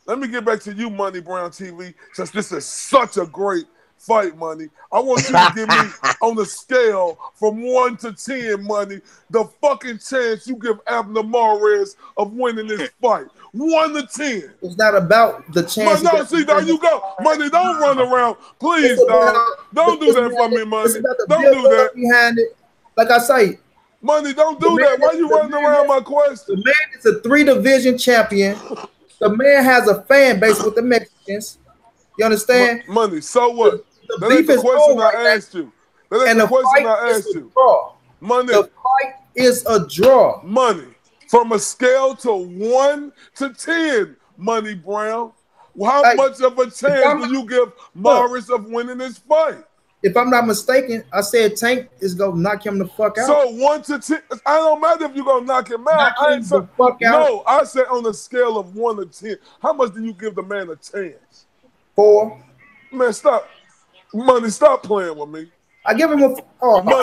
Let me get back to you, Money Brown TV. Since this is such a great fight, Money. I want you to give me on the scale from 1 to 10, Money, the fucking chance you give Abner Mares of winning this fight. 1 to 10. It's not about the chance. No, see, there you go. Money, don't run around. Please, dog. Don't do that for me, Money. Don't do that. Behind it. Like I say, Money, don't do that. Why you running around my question? the man is a 3-division champion. The man has a fan base with the Mexicans. You understand? Money, so what? The That ain't beef the is question over I right asked you. That ain't and the the question fight I is asked a you. draw. Money, The fight is a draw. Money. From a scale to 1 to 10, Money Brown, how Hey, much of a chance do you give Morris of winning this fight? If I'm not mistaken, I said Tank is gonna knock him the fuck out. So 1 to 10, I don't matter if you're gonna knock him out. Knock him the fuck out. No, I said on a scale of 1 to 10, how much do you give the man a chance? 4. Man, stop. Money, stop playing with me. I give him a Money,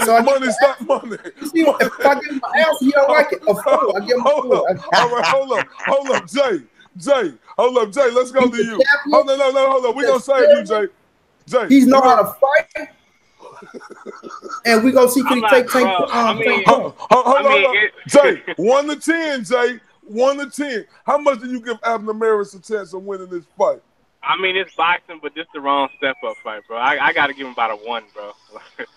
so I give money, him stop money. See, if I give him an answer, he don't like it. A 4. I give him a 4. All right, hold up, Jay, hold up, Jay. Let's go He's to the you. champion. Hold up. We gonna save you, Jay. He's know how to fight, and we gonna see can he take Tank. Hold on. Jay, 1 to 10, Jay. 1 to 10. How much do you give Abner Maris a chance of winning this fight? I mean, it's boxing, but this the wrong step-up fight, bro. I got to give him about a 1, bro.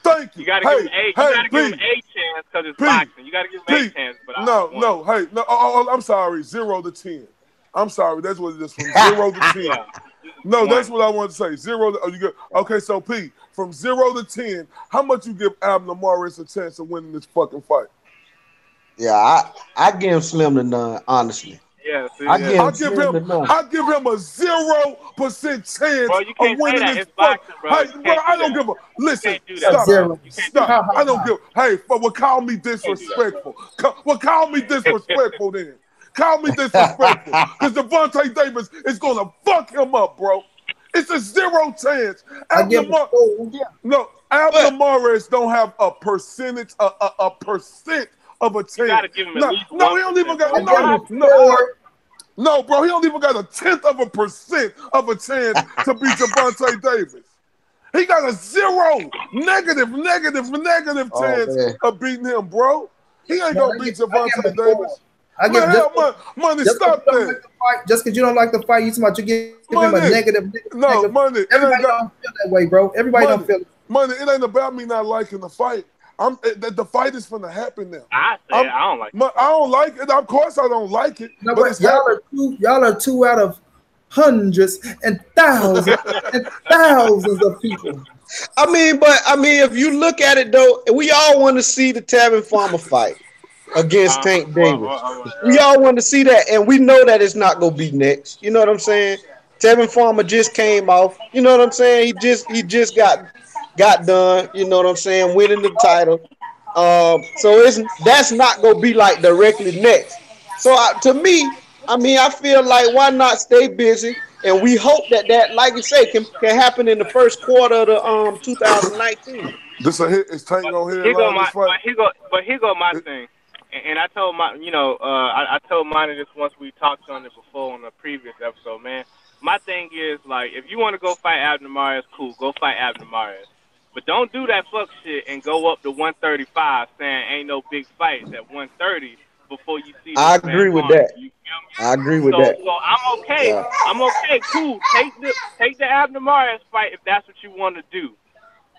Thank you. You got to give him a. You got to give him a chance because it's boxing. You got to give him a chance, but I'm sorry. 0 to 10. I'm sorry. That's what it is from 0 to 10. No, that's what I want to say. 0 to, you get, okay, so P, from 0 to 10, how much you give Abner Maris a chance of winning this fucking fight? Yeah, I give him slim to none, honestly. Yeah, see, I give him a 0% chance of winning this fight. Hey, bro, I don't give a listen. Stop. I don't give. Hey, call me disrespectful. Call me disrespectful then. Call me disrespectful because Javante Davis is gonna fuck him up, bro. It's a 0 chance. Abner Maris don't have a percentage, a percent of a chance. You gotta give him at least he don't even got no, bro. He don't even got a 1/10% of a chance to beat Javante Davis. He got a 0 negative chance of beating him, bro. He ain't gonna beat Javante Davis. Money, stop that. Just because you don't like the fight, you talking about you give him a negative. No, Money. Everybody don't feel that way, bro. Everybody don't feel it. Money, it ain't about me not liking the fight. The fight is finna happen now. I don't like it. I don't like it. Of course I don't like it. No, but y'all are 2 out of hundreds and thousands and thousands of people. I mean, if you look at it though, we all want to see the Tevin Farmer fight against Tank Davis. We all want to see that, and we know that it's not gonna be next. You know what I'm saying? Tevin Farmer just came off. You know what I'm saying? He just got done. You know what I'm saying? Winning the title. So that's not gonna be like directly next. So to me, I mean, I feel like why not stay busy, and we hope that like you say can happen in the first quarter of the 2019. This a hit. Is Tank gonna hit? Here go my thing. and I told my, I told Monnie this once we talked on it before on a previous episode, man. My thing is, like, if you want to go fight Abner Mares, cool, go fight Abner Mares. But don't do that fuck shit and go up to 135 saying ain't no big fights at 130 before you see I this man agree with harm. that. You feel me? I agree with So that. I'm okay. Yeah. I'm okay. Cool. Take the Abner Mares fight if that's what you want to do.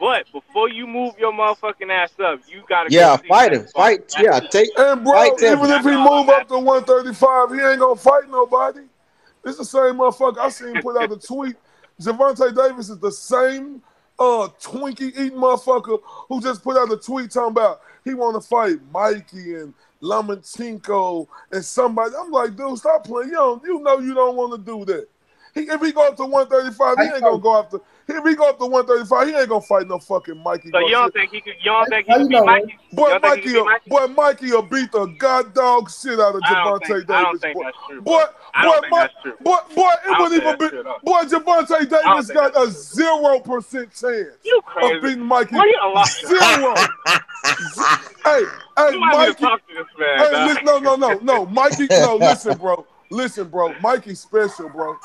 But before you move your motherfucking ass up, you gotta go see Fight him. Tevin Farmer. Fight. Yeah, And fight bro, even Tevin. if he That's all move I'm up to asking. 135, he ain't gonna fight nobody. It's the same motherfucker. I seen put out a tweet. Javante Davis is the same Twinkie eating motherfucker who just put out a tweet talking about he want to fight Mikey and Lomachenko and somebody. I'm like, dude, stop playing. You know you don't want to do that. If he go up to 135, he ain't gonna go after. If he go up to 135, he ain't gonna fight no fucking Mikey. So you Garcia. don't think he could? You don't think he could beat Mikey? Boy, Mikey will beat the god dog shit out of Javante Davis. I don't think that's true. Boy, I don't think that's true. Boy, it wouldn't even be. Boy, Javante Davis got a 0% chance of beating Mikey. Zero. Hey, Mikey. Talk to this man, no, Mikey. No, listen, bro. Mikey's special, bro.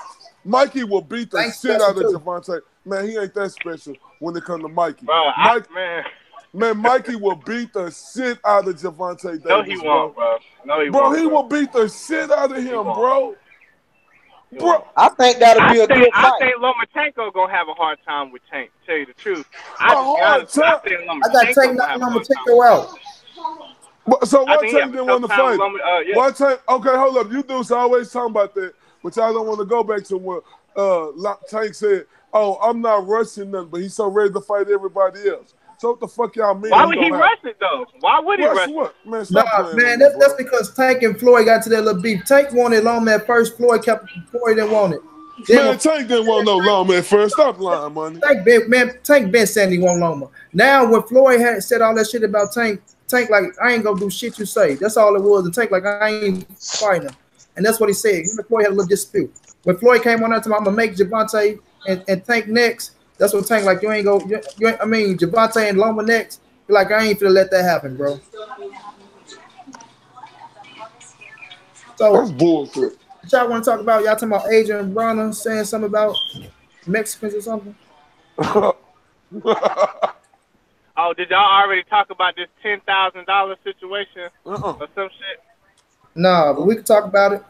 Mikey will beat the shit out of Javante. Man, he ain't that special when it comes to Mikey. Bro, man, Mikey will beat the shit out of Javante Davis. No, he won't, bro. No, he won't. Bro, he will beat the shit out of him, bro. Bro, I think that'll be a good fight. I think Lomachenko gonna have a hard time with Tank. Tell you the truth, I got Tank knocking Lomachenko out. So why Tank didn't want to fight? Why Tank? Okay, hold up. You dudes always talking about that, but y'all don't want to go back to what Tank said. Oh, I'm not rushing nothing, but he's so ready to fight everybody else. So what the fuck y'all mean? Why would he rush it though? Why would he rush what? it? Man, stop playing man, with me, that's because Tank and Floyd got to that little beef. Tank wanted Loma at first. Floyd didn't want it. Man, Tank didn't want no Loma at first. Stop lying, Money. Tank been saying he want Loma. Now when Floyd had said all that shit about Tank like, I ain't gonna do shit you say. That's all it was. And Tank like, I ain't fighting him. And that's what he said. Him and Floyd had a little dispute. When Floyd came on that time, I'm gonna make Javante and Tank next. That's what Tank like. Javante and Loma next. Like, I ain't finna let that happen, bro. So that's bullshit. What y'all want to talk about? Y'all talking about Adrian Bronner saying something about Mexicans or something? Oh, did y'all already talk about this $10,000 situation or some shit? No, but we can talk about it.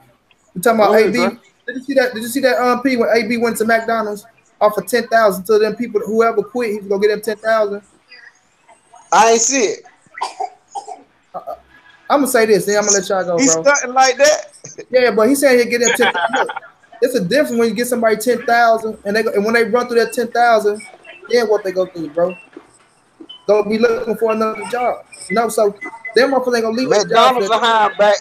We talking about AB. Did you see that? Did you see that P when AB went to McDonald's offer 10,000 to them people? Whoever quit, he's gonna get them 10,000. I ain't see it. I'm gonna say this, then I'm gonna let y'all go, bro. He's starting like that. Yeah, but he's saying he'll get them 10,000. It's a difference when you get somebody 10,000 and when they run through that 10,000, then what they go through, bro? They'll be looking for another job. So them motherfuckers ain't gonna leave. McDonald's are hiring back.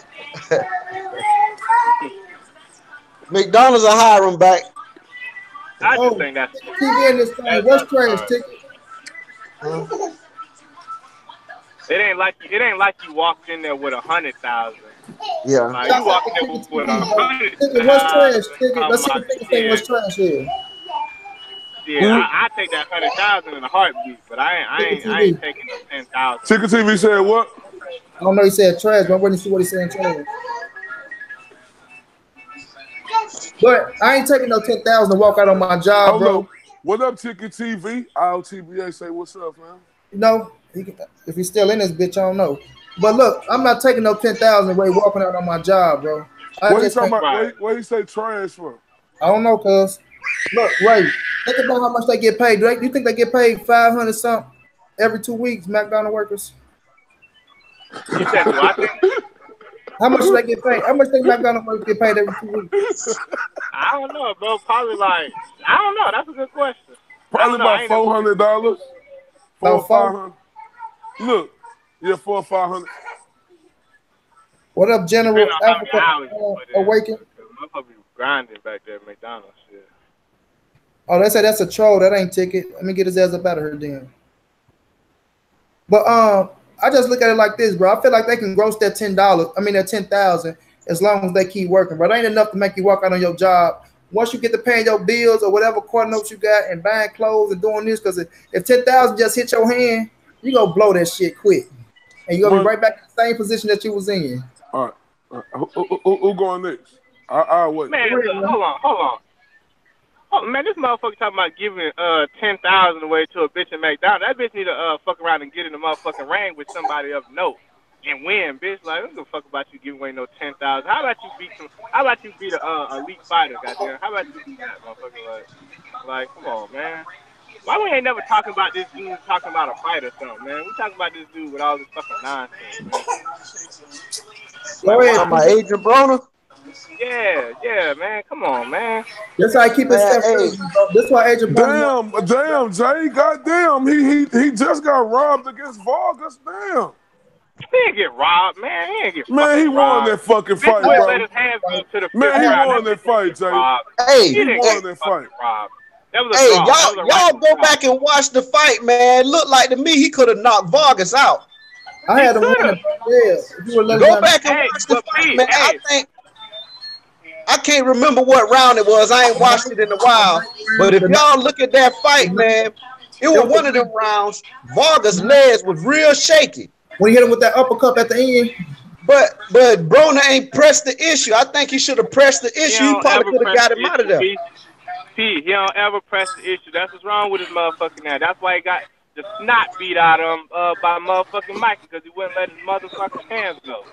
McDonald's are hiring back. I just think that's TV in this thing. What's trash ticket? It ain't like you walked in there with 100,000. Yeah. Like, you walked in there with 100,000. What's trash ticket? Let's see the ticket say what's trash here. Yeah, I take that 100,000 in a heartbeat, but I ain't taking the 10,000. Ticket TV said what? I don't know. He said trash, but I'm waiting to see what he's saying trash. But I ain't taking no 10,000 to walk out on my job, bro. What up, Ticket TV? IOTBA say what's up, man? You know, if he's still in this bitch, I don't know. But look, I'm not taking no 10,000 away walking out on my job, bro. What he talking about? What he say trash for? I don't know, cuz. Look, Ray, think about how much they get paid. Do you think they get paid 500 something every 2 weeks, McDonald's workers? You said what? How much do they get paid? How much think McDonald's workers get paid every 2 weeks? I don't know, bro. Probably like, I don't know. That's a good question. Probably about $400. $400 or $500. Look, yeah, $400 or $500. What up, General Africa Awaken? I'm be grinding back there at McDonald's. Yeah. Oh, they say that's a troll. That ain't ticket. Let me get his ass up out of here then. But I just look at it like this, bro. I feel like they can gross that $10. I mean that 10,000 as long as they keep working. But it ain't enough to make you walk out on your job. Once you get to paying your bills or whatever car notes you got and buying clothes and doing this, because if 10,000 just hit your hand, you gonna blow that shit quick. and you're gonna be right back in the same position that you was in. All right. Who going next? I'll wait. Man, look, hold on. Oh man, this motherfucker talking about giving 10,000 away to a bitch in McDonald's. That bitch need to fuck around and get in the motherfucking ring with somebody of note and win, bitch. Like, I don't give a fuck about you giving away no 10,000. How about you beat some? How about you beat a elite fighter, goddamn? How about you do that, motherfucker? Like, come on, man. Why we ain't never talking about this dude talking about a fight or something, man? We talking about this dude with all this fucking nonsense, man. Go ahead, my Agent Broner. Yeah, man. Come on, man. That's how I keep it steps. That's why Agent Broner. Damn, Jay. Goddamn, he just got robbed against Vargas. Damn. He didn't get robbed, man. He didn't get Man, he won that fucking fight, bro. Let his hands go to the man, he won that fight, Jay. Hey, he won that fight. Hey, y'all go back and watch the fight, man. Looked like to me he could have knocked Vargas out. I had to win it. Go back and watch the fight, man. I can't remember what round it was. I ain't watched it in a while. But if y'all look at that fight, man, it was one of them rounds. Vargas' legs was real shaky. When he hit him with that uppercut at the end. But Broner ain't pressed the issue. I think he should have pressed the issue. He probably could have got him out of there. He don't ever press the issue. That's what's wrong with his motherfucking ass. That's why he got the snot beat out of him by motherfucking Mikey, because he wouldn't let his motherfucking hands go.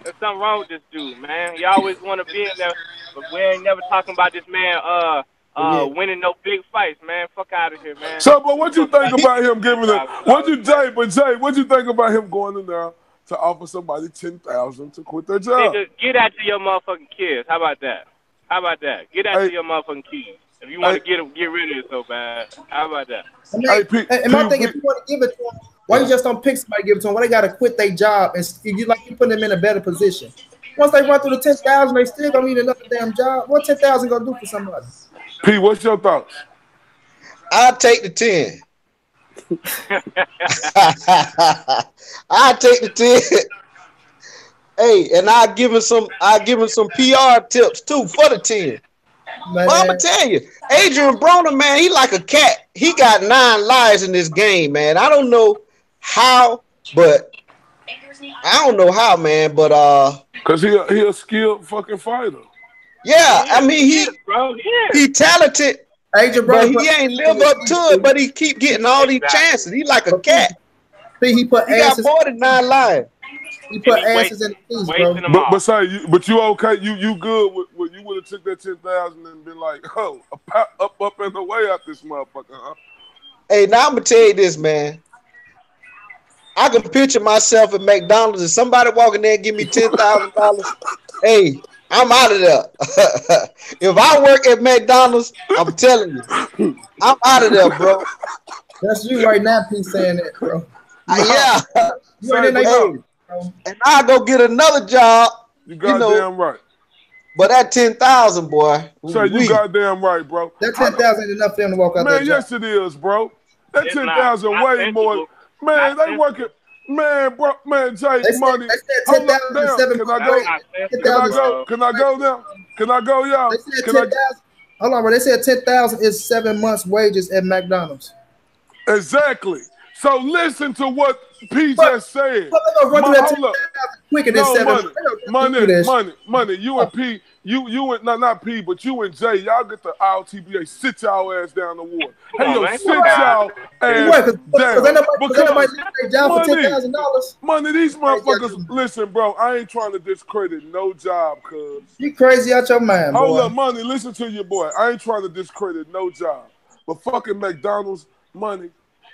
There's something wrong with this dude, man. He always want to be in there, but we ain't never talking about this man winning no big fights, man. Fuck out of here, man. So, but what you think about him giving it? What you think about him going in there to offer somebody 10,000 to quit their job? Nigga, get out to your motherfucking kids. How about that? Get out to your motherfucking kids. If you want to get rid of it so bad, how about that? And my thing, if you want to give it to him, why you just don't pick somebody to give it to them? Why they got to quit their job and you put them in a better position? Once they run through the 10,000, they still gonna need another damn job. What 10,000 gonna do for somebody? P, what's your thoughts? I'll take the 10. I'll take the 10. Hey, and I'll give him some PR tips too for the 10. Man. Well, I'm gonna tell you, Adrian Broner, man, he like a cat. He got 9 lives in this game, man. I don't know how, but man. But cause he a skilled fucking fighter. Yeah, I mean he talented, Adrian Broner, but he ain't live up to it. But he keep getting all these chances. He like a cat. See, he got more than 9 lives. He put asses in the feet, bro. But say, you okay? You good? With you would have took that 10,000 and been like, oh, up and away out this motherfucker, huh? Hey, now I'm gonna tell you this, man. I can picture myself at McDonald's and somebody walking there and give me $10,000. Hey, I'm out of there. If I work at McDonald's, I'm telling you, I'm out of there, bro. That's you right now, P, saying that, bro. Yeah. And I'll go get another job. You goddamn right. But that 10,000, boy. You goddamn right, bro. That 10,000 ain't enough for them to walk out there. Man, yes, it is, bro. That 10,000 way more. Man, they working. Man, bro, man, Jay, Money. Hold up, damn. Can I go now? Can I go, y'all? Hold on, bro. They said 10,000 is 7 months' wages at McDonald's. Exactly. So listen to what P just said. Money. You and P, you and not P, but you and Jay, y'all get the IOTBA. Sit y'all ass down the ward. Hey, yo, sit y'all ass down. Because Money, these motherfuckers. Listen, bro, I ain't trying to discredit no job, cuz. You crazy out your mind, boy. Hold up, Money. Listen to your boy. I ain't trying to discredit no job, but fucking McDonald's, Money.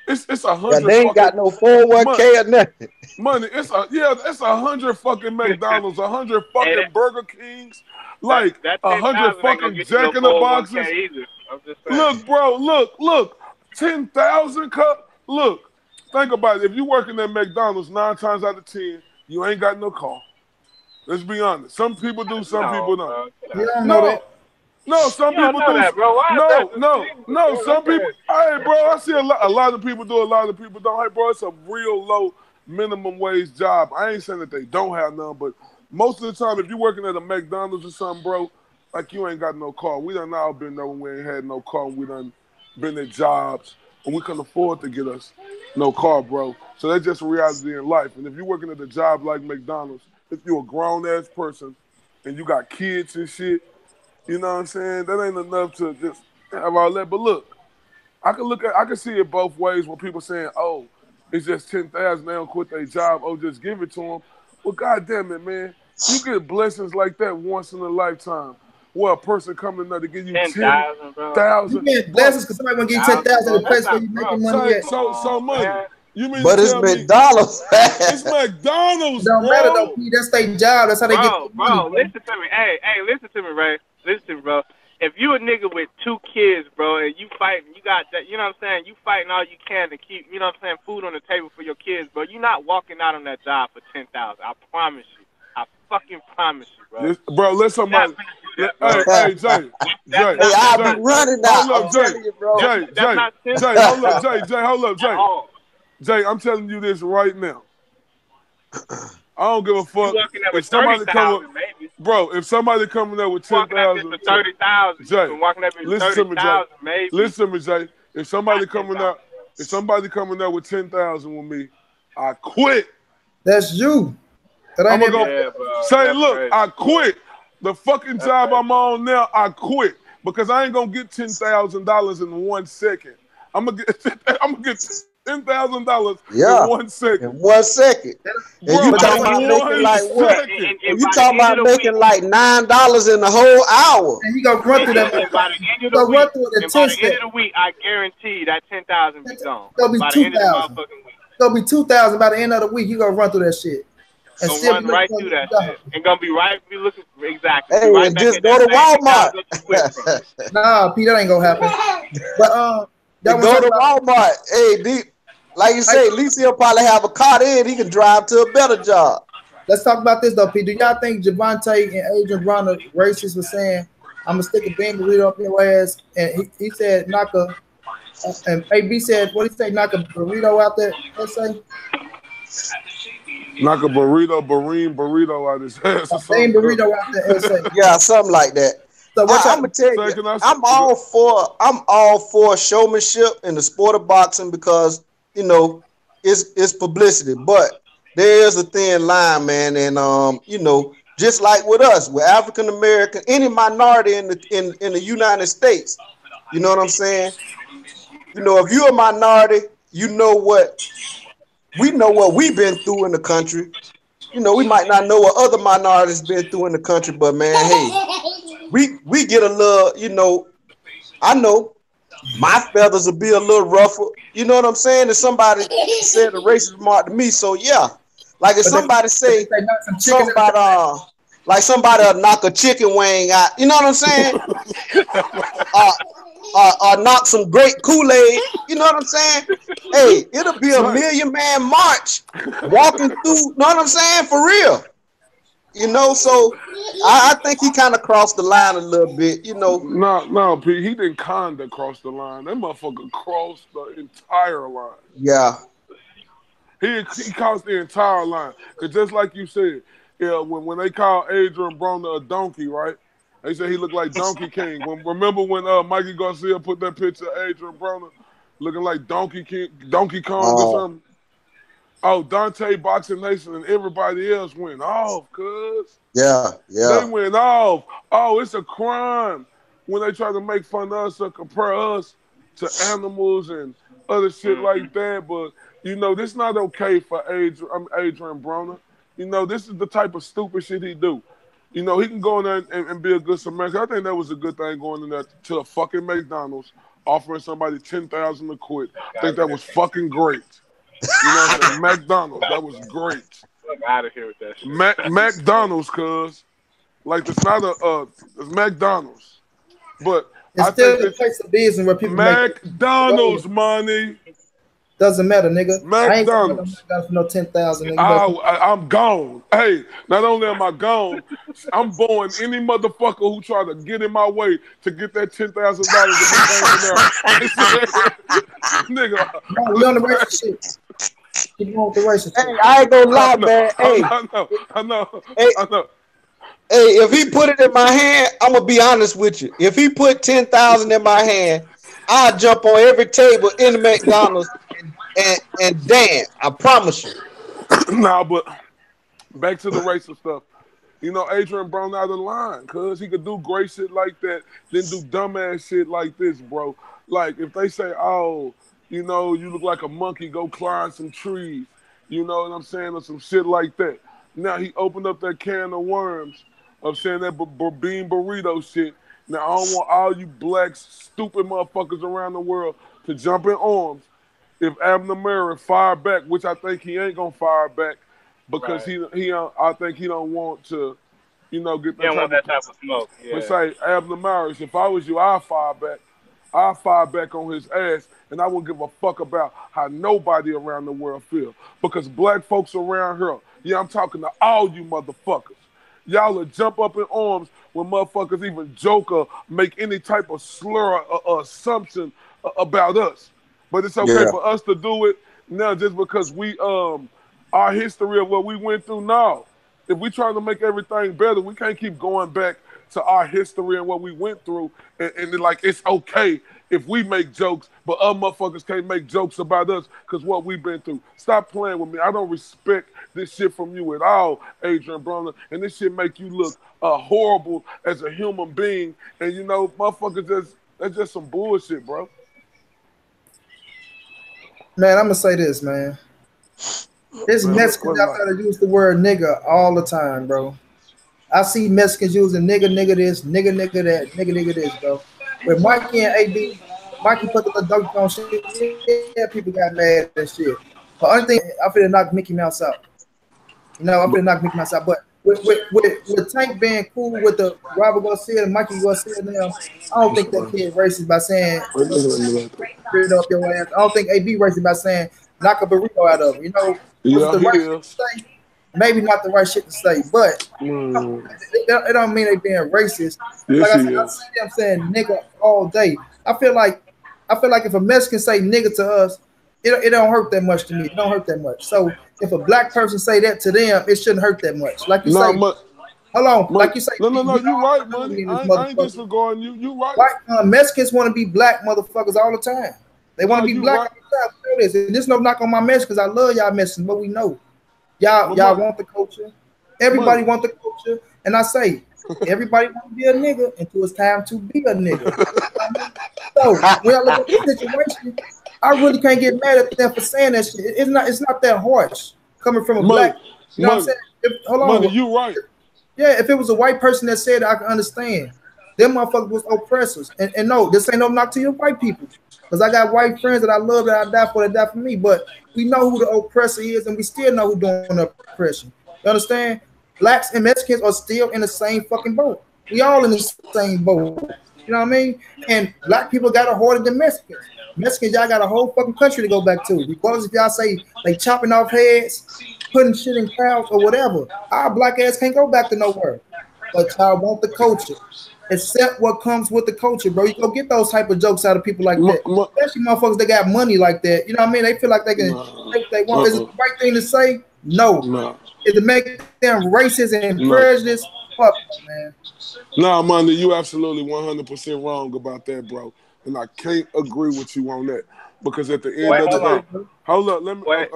It's 100. They ain't got no 401k or nothing. Money, it's 100 fucking McDonald's, 100 fucking Burger Kings, like 100 fucking Jack in the Boxes. Look, bro, look, 10,000 cup. Look, think about it. If you working at McDonald's 9 times out of 10, you ain't got no car. Let's be honest. Some people do, some people don't. You don't know that. No, some people do. That, bro. No. Some people. Hey, bro, I see a lot of people do. A lot of people don't. Hey, bro, it's a real low minimum wage job. I ain't saying that they don't have none, but most of the time, if you're working at a McDonald's or something, bro, like you ain't got no car. We done all been there when we ain't had no car. We done been at jobs or we couldn't afford to get us no car, bro. So that's just a reality in life. And if you're working at a job like McDonald's, if you're a grown-ass person and you got kids and shit, you know what I'm saying? That ain't enough to just have all that. But look, I can see it both ways when people saying, oh, it's just 10,000, they don't quit their job, oh, just give it to them. Well, goddamn it, man. You get blessings like that once in a lifetime. Where a person coming there to give you 10,000, bro. 10,000. You get blessings because somebody want to give you 10,000 at a place where you making money at. So money. You mean But to it's tell me McDonald's. it's McDonald's, It don't bro? matter though, P. That's their job. That's how they get their money. Bro, listen to me. Hey, listen to me, Ray. Listen to me, bro. If you a nigga with 2 kids, bro, and you fighting, you got that, you know what I'm saying? You fighting all you can to keep, you know what I'm saying, food on the table for your kids, bro. You're not walking out on that job for 10,000. I promise you. I fucking promise you, bro. Bro, let somebody. Hey, Jay. Hey, I'll be running out. Hold I'm up, Jay. telling you, bro. Jay, hold up, Jay. Jay, I'm telling you this right now. I don't give a fuck if somebody come with, maybe. Bro, if somebody coming there with 10,000, for 30,000, Jay, listen to me, Jay. Maybe. Listen to me, Jay. If somebody coming there with 10,000 with me, I quit. That's you. I'm gonna go say, look, crazy. I quit. The fucking job I'm on now, I quit because I ain't gonna get $10,000 in 1 second. I'm gonna get $10,000 in 1 second. In 1 second. And you talking about making like what? You talking about making like $9 in the whole hour. And you gonna run through that. By the end of the week, I guarantee that 10,000 be gone. Gonna be 2,000. Gonna be 2,000 by the end of the week. You gonna run through that shit. And gonna run right through that shit. And gonna be looking exactly. Hey, right just go to Walmart. Nah, Pete, that ain't gonna happen. But go to Walmart. Hey, like you say, at least he'll probably have a car there and he can drive to a better job. Let's talk about this though, Pete. Do y'all think Javante and Adrian Brown are racist for saying, I'm gonna stick a bean burrito up your ass? And he said knock a and AB said, what did he say, knock a burrito out there? Let's say knock a burrito out his ass. A bean burrito out there. Yeah, something like that. So I'm gonna tell you, I'm all for showmanship in the sport of boxing because you know it's publicity, but there is a thin line, man, and you know, just like with us, we're African American, any minority in the United States, you know what I'm saying? You know, if you're a minority, we know what we've been through in the country. You know, we might not know what other minorities been through in the country, but man, hey, we get a little, you know, I know my feathers will be a little ruffled. You know what I'm saying? If somebody said a racist remark to me, so yeah. Like if somebody say something about like somebody will knock a chicken wing out, you know what I'm saying? Or knock some great Kool-Aid, you know what I'm saying? Hey, it'll be a million-man march walking through, you know what I'm saying? For real. You know, so I think he kind of crossed the line a little bit, you know. No, Pete, he didn't kind of cross the line. That motherfucker crossed the entire line. Yeah. He crossed the entire line. Because just like you said, yeah, when they called Adrian Broner a donkey, right? They said he looked like Donkey King. Remember when Mikey Garcia put that picture of Adrian Broner looking like Donkey Kong or something? Oh, Dante, Boxing Nation, and everybody else went off, cuz. Yeah. They went off. Oh, it's a crime when they try to make fun of us or compare us to animals and other shit like that. But, you know, this not okay for Adrian Broner. You know, this is the type of stupid shit he do. You know, he can go in there and be a good Samaritan. I think that was a good thing going in there to a fucking McDonald's, offering somebody $10,000 to quit. I think that was fucking great. You know what I'm saying? McDonald's, that was great. Fuck out of here with that shit. McDonald's, cuz. Like, it's not it's McDonald's. But it's still a place of business where people McDonald's money. Doesn't matter, nigga. McDonald's. I ain't for no 10,000, nigga. I'm gone. Hey, not only am I gone, I'm booing any motherfucker who try to get in my way to get that $10,000 nigga. We on the racist shit. Keep on with the racist shit. Hey, I ain't gonna lie, man. Hey, I know. Hey, if he put it in my hand, I'm gonna be honest with you. If he put 10,000 in my hand, I'll jump on every table in the McDonald's and dance. I promise you. Nah, but back to the racist stuff. You know, Adrian Brown out of line, cuz he could do great shit like that, then do dumbass shit like this, bro. Like, if they say, oh, you know, you look like a monkey, go climb some trees, you know what I'm saying, or some shit like that. Now he opened up that can of worms of saying that bean burrito shit. Now I don't want all you black, stupid motherfuckers around the world to jump in arms if Abner Murray fire back, which I think he ain't gonna fire back, because I think he don't want to, you know, get that type of smoke. Yeah. But say Abner Murray, if I was you, I'd fire back. I'll fire back on his ass, and I won't give a fuck about how nobody around the world feel. Because black folks around here, yeah, I'm talking to all you motherfuckers. Y'all will jump up in arms when motherfuckers even joke or make any type of slur or assumption about us. But it's okay for us to do it now just because we our history of what we went through now. If we trying to make everything better, we can't keep going back to our history and what we went through and like it's okay if we make jokes, but other motherfuckers can't make jokes about us because what we've been through. Stop playing with me. I don't respect this shit from you at all, Adrian Broner, and this shit make you look horrible as a human being, and you know, motherfuckers that's just some bullshit, bro. Man, I'm gonna say this, man. There's Mexicans out there that use the word nigga all the time, bro. I see Mexicans using nigga this, nigga that, nigga this, bro. When Mikey and AB, Mikey put the dunk on shit, yeah, people got mad at that shit. But only thing, I feel knock Mickey Mouse out. You know, I feel knock Mickey Mouse out. But with Tank being cool with the Robert Garcia and Mikey Garcia now, I don't think that kid racist by saying burrito up your ass. I don't think AB racist by saying knock a burrito out of him. You know, what's the right shit to say? Maybe not the right shit to say, but it don't mean they being racist. Like I see them saying nigga all day. I feel like if a Mexican say nigga to us, it don't hurt that much to me. It don't hurt that much. So if a black person say that to them, it shouldn't hurt that much. Like you say, hold on. Like you say, no, you right, Money. I ain't disregarding you. You right. White Mexicans want to be black motherfuckers all the time. They want to be black all the time. And this no knock on my Mexicans. I love y'all Mexicans, but we know. Y'all want the culture. Everybody want the culture. And I say, everybody want to be a nigga until it's time to be a nigga. So when I look at this situation, I really can't get mad at them for saying that shit. It's not that harsh coming from a black. You know what I'm saying? Hold on. Money, you right. Yeah, if it was a white person that said it, I can understand. Them motherfuckers was oppressors. And no, this ain't no knock to your white people. Because I got white friends that I love that I die for, that die for me. But we know who the oppressor is, and we still know who doing the oppression. You understand? Blacks and Mexicans are still in the same fucking boat. We all in the same boat. You know what I mean? And black people got it harder than Mexicans. Mexicans, y'all got a whole fucking country to go back to. Regardless if y'all say they chopping off heads, putting shit in crowds or whatever, our black ass can't go back to nowhere. But y'all want the culture. Accept what comes with the culture, bro. You go get those type of jokes out of people like that. Especially motherfuckers that got money like that. You know what I mean? They feel like they can take what they want. Is it the right thing to say? No. Is it make them racist and prejudiced? Fuck, man. Nah, Money, you absolutely 100% wrong about that, bro. And I can't agree with you on that. Because at the end of the day, hold up, let me go ahead.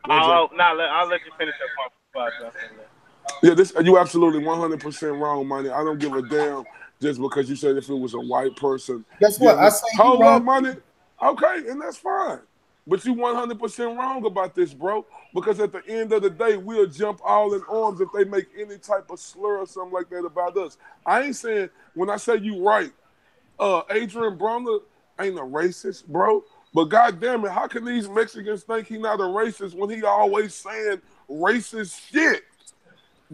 I'll let you finish that part. Yeah, you absolutely 100% wrong, Money. I don't give a damn just because you said if it was a white person. Guess what? I say hold up, Money. Okay, and that's fine. But you 100% wrong about this, bro. Because at the end of the day, we'll jump all in arms if they make any type of slur or something like that about us. I ain't saying, when I say you right, Adrian Broner ain't a racist, bro. But goddamn it, how can these Mexicans think he not a racist when he always saying racist shit?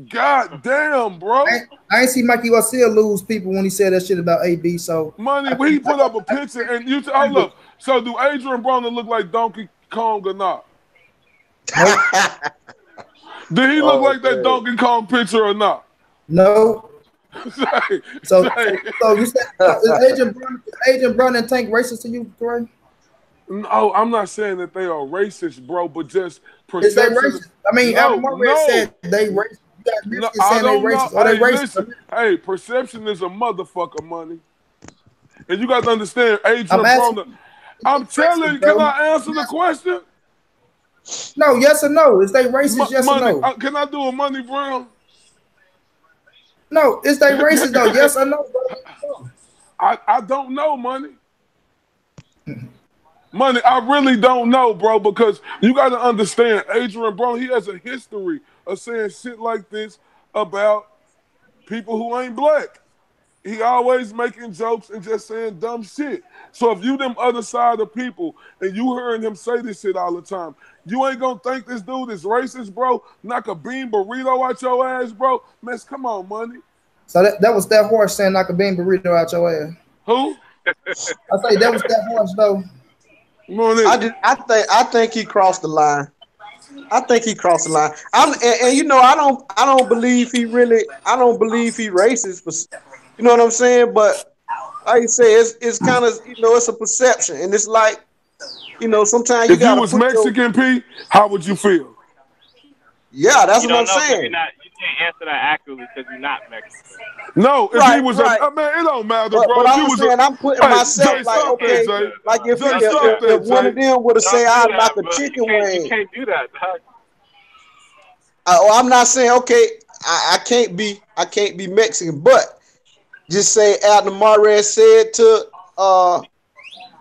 God damn, bro. I ain't see Mikey Garcia lose people when he said that shit about AB. So Money, when he put up a picture and you look. So do Adrian Broner look like Donkey Kong or not? Nope. Did he look like that Donkey Kong picture or not? No. So you said is Adrian Broner and Tank racist to you, Corey? No, I'm not saying that they are racist, bro, but just perception. Is they racist? I mean, no. Said they racist. No, I don't know. Hey, listen, hey, perception is a motherfucker, Money. And you got to understand, I'm Adrian asking Broner. you, I'm is they telling racist, you, can bro? I answer the question? No, yes or no? Is they racist? Yes or Money, no? can I do a Money Brown? No, is they racist though? Yes or no, bro? I don't know, Money. Money, I really don't know, bro, because you got to understand, Adrian Broner, he has a history of saying shit like this about people who ain't black. He always making jokes and just saying dumb shit. So if you them other side of people and you hearing him say this shit all the time, you ain't gonna think this dude is racist, bro. Knock a bean burrito out your ass, bro. Man, come on, Money. So that was that horse saying I could bean burrito out your ass. Who? I say that was that horse though. Money. I think he crossed the line. I think he crossed the line. And you know I don't believe he really I don't believe he racist, but you know what I'm saying. But like you say, it's kind of you know it's a perception, and it's like you know sometimes you If you gotta was put your Mexican, P, how would you feel? yeah. That's You what I'm don't know because saying. you can't answer that accurately because you're not Mexican. No, if he Right, was a right. man, it don't matter, bro. But If you I'm was a saying I'm putting hey, myself Jay, like stop that, okay, Jay. like Jay, Don't do stop that. if that, one of Jay. them would have Don't said do I that, like a bro. chicken You wing, can't do that, dog. I'm not saying okay, I I can't be Mexican, but just say Adam Mares said to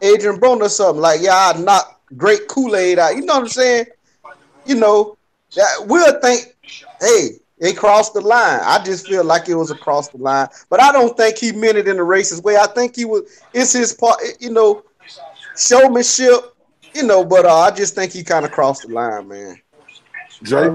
Adrian Broner something like, yeah, I knocked great Kool-Aid out. You know what I'm saying? You know, that we'll think, hey, they crossed the line. I just feel like it was across the line. But I don't think he meant it in a racist way. I think he was it's his part, you know, showmanship, you know, but I just think he kind of crossed the line, man. Jay.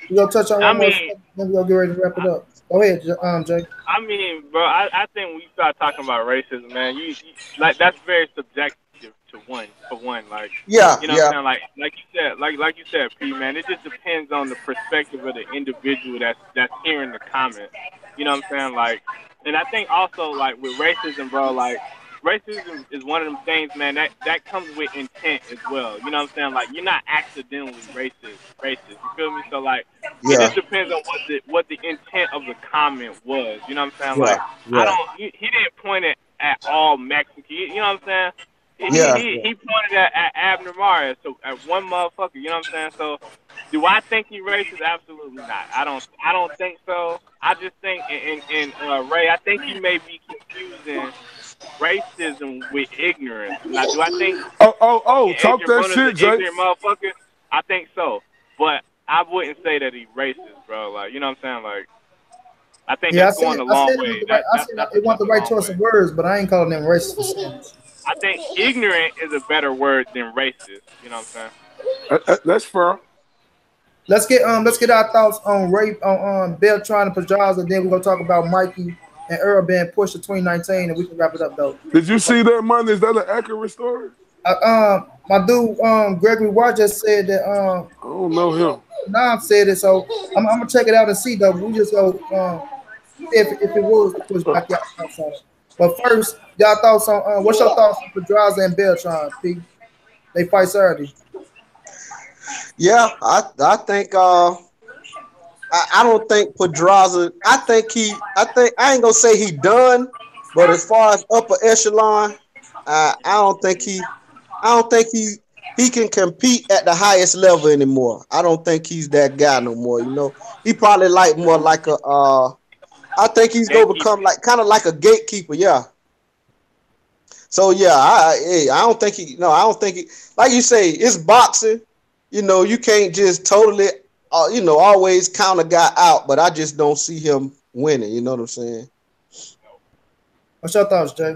We gonna touch on I one more mean, subject, then we gonna get ready to wrap it up. Go ahead, Jay. I mean, bro, I think when you start talking about racism, man, you like that's very subjective to one for one. Like, Yeah, you know what yeah, I'm saying? Like you said, like you said, P man, it just depends on the perspective of the individual that's hearing the comment. You know what I'm saying? Like, and I think also like with racism, bro, like racism is one of them things, man, that comes with intent as well. You know what I'm saying? Like you're not accidentally racist. You feel me? So like it yeah, just depends on what the intent of the comment was. You know what I'm saying? yeah, Like I yeah, don't he didn't point it at all Mexican. You know what I'm saying? yeah, He pointed at Abner Mares, so at one motherfucker. You know what I'm saying? So do I think he racist? Absolutely not. I don't think so. I just think in Ray, I think you may be confusing racism with ignorance. Now, do I think Oh, fucking talk Adrian that Broner's an shit, Jay. ignorant motherfucker? I think so, but I wouldn't say that he's racist, bro. Like, you know what I'm saying? Like, I think Yeah, that's going a I long said it was way. the right. I said it wasn't That's the a right long choice way. of words, but I ain't calling them racist for saying it. I think ignorant is a better word than racist. You know what I'm saying? That's fair. Let's get our thoughts on Ray on Beltran and Pedraza, and then we're gonna talk about Mikey and Earl being pushed to 2019, and we can wrap it up though. Did you see that, man? Is that an accurate story? My dude Gregory Ward just said that I don't know him. Nam said it, so I'm gonna check it out and see though. We just go see if it was the pushback y'all thoughts on it. But first, y'all thoughts on what's your thoughts on Pedraza and Beltran? P? They fight Saturday. yeah. I think I don't think Pedraza. I think I ain't gonna say he done, but as far as upper echelon, I don't think I don't think he can compete at the highest level anymore. I don't think he's that guy no more. You know, he probably like more like a. I think he's gonna become Gatekeeping. like kind of like a gatekeeper. Yeah. So yeah, I don't think he. No, I don't think he. Like you say, it's boxing. You know, you can't just totally, you know, always count a guy out. But I just don't see him winning. You know what I'm saying? What's your thoughts, Jay?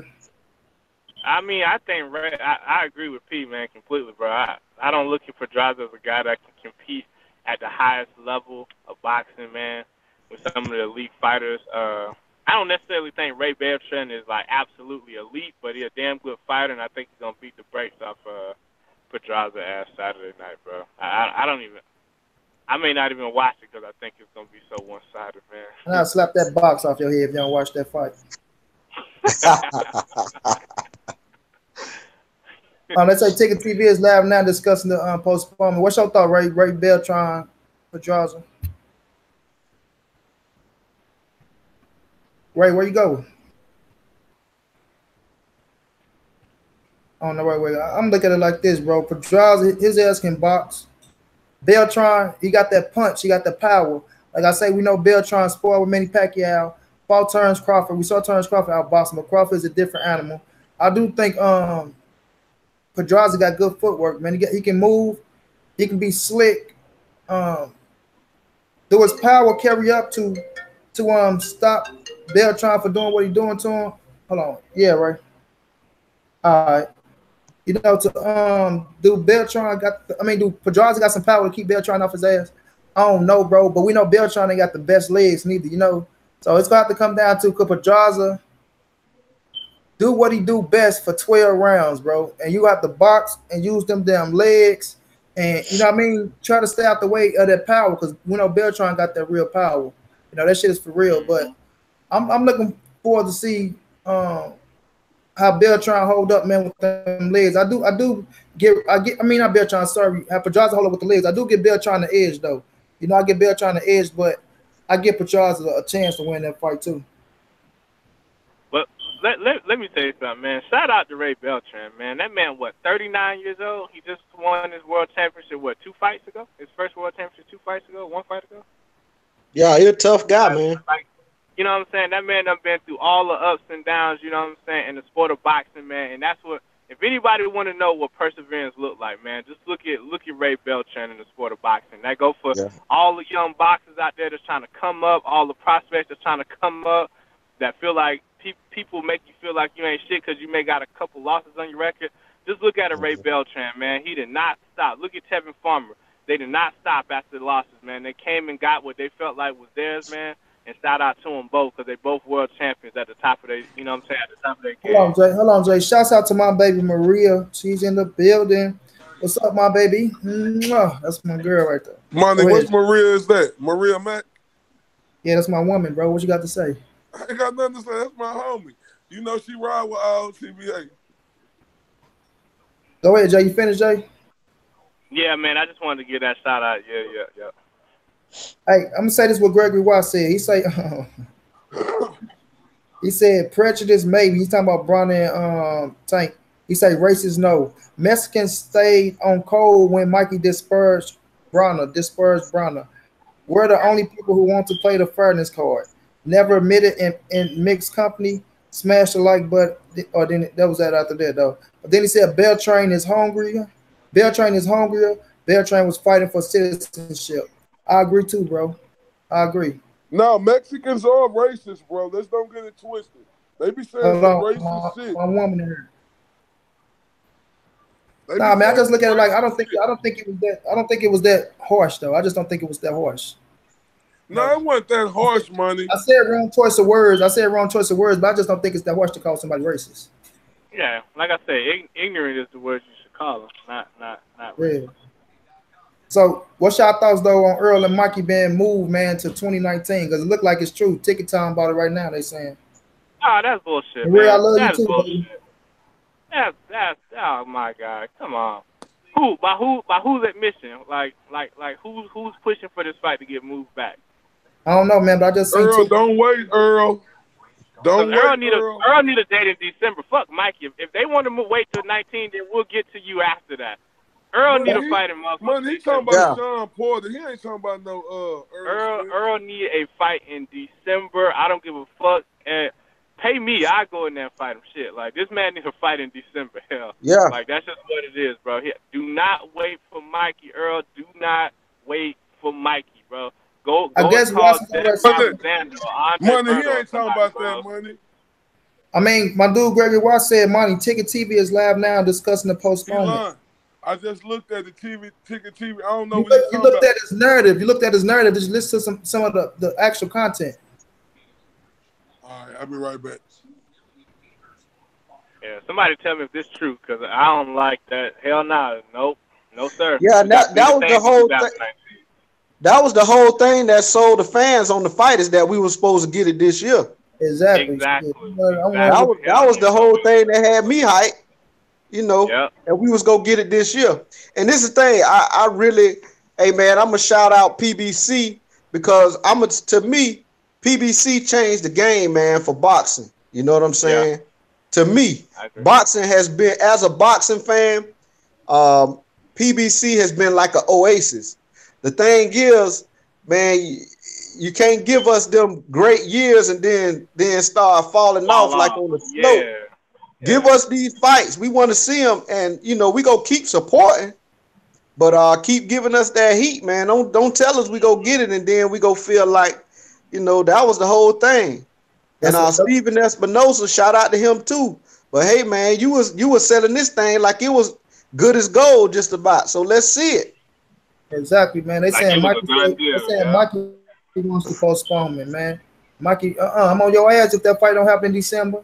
I mean, I think Ray. I agree with P man completely, bro. I don't look at Pedraza as a guy that can compete at the highest level of boxing, man, with some of the elite fighters. I don't necessarily think Ray Beltran is like absolutely elite, but he's a damn good fighter, and I think he's gonna beat the brakes off Pedraza ass Saturday night, bro. I don't even. I may not even watch it because I think it's gonna be so one sided, And I'll slap that box off your head if you don't watch that fight. Let's say Ticket TV is live now discussing the postponement. What's your thought, Ray Beltran, Pedraza? Ray, where you go? I don't know right way. I'm looking at it like this, bro. Pedraza, his ass can box. Beltron, he got that punch, he got the power. Like I say, we know Beltron spoiled with Manny Pacquiao. Fought Terrence Crawford. We saw Terrence Crawford out boxing, but Crawford is a different animal. I do think Pedraza got good footwork, man. He can move, he can be slick. Um, do his power carry up to stop Beltron for doing what he's doing to him? Hold on. Yeah, right. All right. You know, to do Beltron do Pedraza got some power to keep Beltron off his ass? I don't know, bro, but we know Beltron ain't got the best legs neither, you know. So it's gonna have to come down to could Pedraza do what he do best for 12 rounds, bro. And you have to box and use them damn legs. And you know what I mean? Try to stay out the way of that power because we know Beltron got that real power. You know, that shit is for real. But I'm looking forward to see how Beltron hold up, man, with them legs. I mean not Beltron, sorry, how Pedraza hold up with the legs. I do get Beltron the edge though. You know, I get Beltron the edge, but I give Pedraza a chance to win that fight too. But let me tell you something, man. Shout out to Ray Beltran, man. That man, what, 39 years old? He just won his world championship, what, 2 fights ago? His first world championship 2 fights ago? 1 fight ago? Yeah, he's a tough guy, man. You know what I'm saying? That man done been through all the ups and downs, you know what I'm saying, in the sport of boxing, man. And that's what, if anybody want to know what perseverance look like, man, just look at Ray Beltran in the sport of boxing. That go for all the young boxers out there that's trying to come up, all the prospects that's trying to come up, that feel like people make you feel like you ain't shit because you may got a couple losses on your record. Just look at Ray Beltran, man. He did not stop. Look at Tevin Farmer. They did not stop after the losses, man. They came and got what they felt like was theirs, man. And shout out to them both because they both world champions at the top of their, you know what I'm saying, at the top of their game. Hold on, Jay. Shouts out to my baby Maria. She's in the building. What's up, my baby? Mwah. That's my girl right there. Money, which Maria is that? Maria Mack? Yeah, that's my woman, bro. What you got to say? I ain't got nothing to say. That's my homie. You know she ride with all TBA. Go ahead, Jay. You finished, Jay? Yeah, man. I just wanted to give that shout out. Yeah. Hey, I'm gonna say this what Gregory Watts said. He said prejudice maybe. He's talking about Bronner and Tank. He said racist no. Mexicans stayed on cold when Mikey dispersed Bronner. We're the only people who want to play the fairness card. Never admitted in mixed company. Smash the like button. Or then that was that after that though. But then he said Beltran is hungrier. Beltran was fighting for citizenship. I agree too, bro. I agree. No, Mexicans are racist, bro. Let's don't get it twisted. They be saying some racist shit. My woman here. Nah, man, I just look at it like I don't think it was that harsh though. I just don't think it was that harsh. No, it wasn't that harsh, Money. I said wrong choice of words, but I just don't think it's that harsh to call somebody racist. Yeah, like I say, ignorant is the word you should call them, not racist. Yeah. So, what's y'all thoughts though on Earl and Mikey being moved, man, to 2019? Because it looked like it's true. Ticket time about it right now. They saying. Oh, that's bullshit. Man. I love that's you too, bullshit. baby. That's oh my God, come on. By whose admission? Like who's pushing for this fight to get moved back? I don't know, man, but I just seen Earl, don't wait, Earl. Don't wait, Earl need a date in December. Fuck Mikey. If they want to wait till 19, then we'll get to you after that. Earl need a fight in motherfucker. Money, he talking about Sean Porter. He ain't talking about no Earl need a fight in December. I don't give a fuck. And pay me, I go in there and fight him. Shit, like this man needs a fight in December. Hell, yeah, like that's just what it is, bro. Do not wait for Mikey, Earl. Do not wait for Mikey, bro. Go I guess Money, he ain't talking about that, Money. I mean, my dude Gregory Watts said, Money, Ticket TV is live now discussing the postponement. I just looked at the Ticket TV. I don't know what you looked at his narrative. You looked at his narrative. Just listen to some of the actual content. All right, I'll be right back. Yeah, somebody tell me if this is true, because I don't like that. Hell no. Nope. No, sir. Yeah, that was the whole thing. That was the whole thing that sold the fans on the fight is that we were supposed to get it this year. Exactly. That was the whole thing that had me hyped, you know, and we was going to get it this year. And this is the thing, I really, hey, man, I'm going to shout out PBC because to me, PBC changed the game, man, for boxing. You know what I'm saying? To me, boxing has been, as a boxing fan, PBC has been like an oasis. The thing is, man, you can't give us them great years and then start falling off like on the slope. Give us these fights. We want to see them, and we go keep supporting, but keep giving us that heat, man. Don't tell us we go get it and then we go feel like, that was the whole thing. And Steven Espinosa, shout out to him too. But hey, man, you was selling this thing like it was good as gold, just about. So let's see it. Exactly, man. They saying Mikey wants to postpone it, man. Mikey, I'm on your ass if that fight don't happen in December.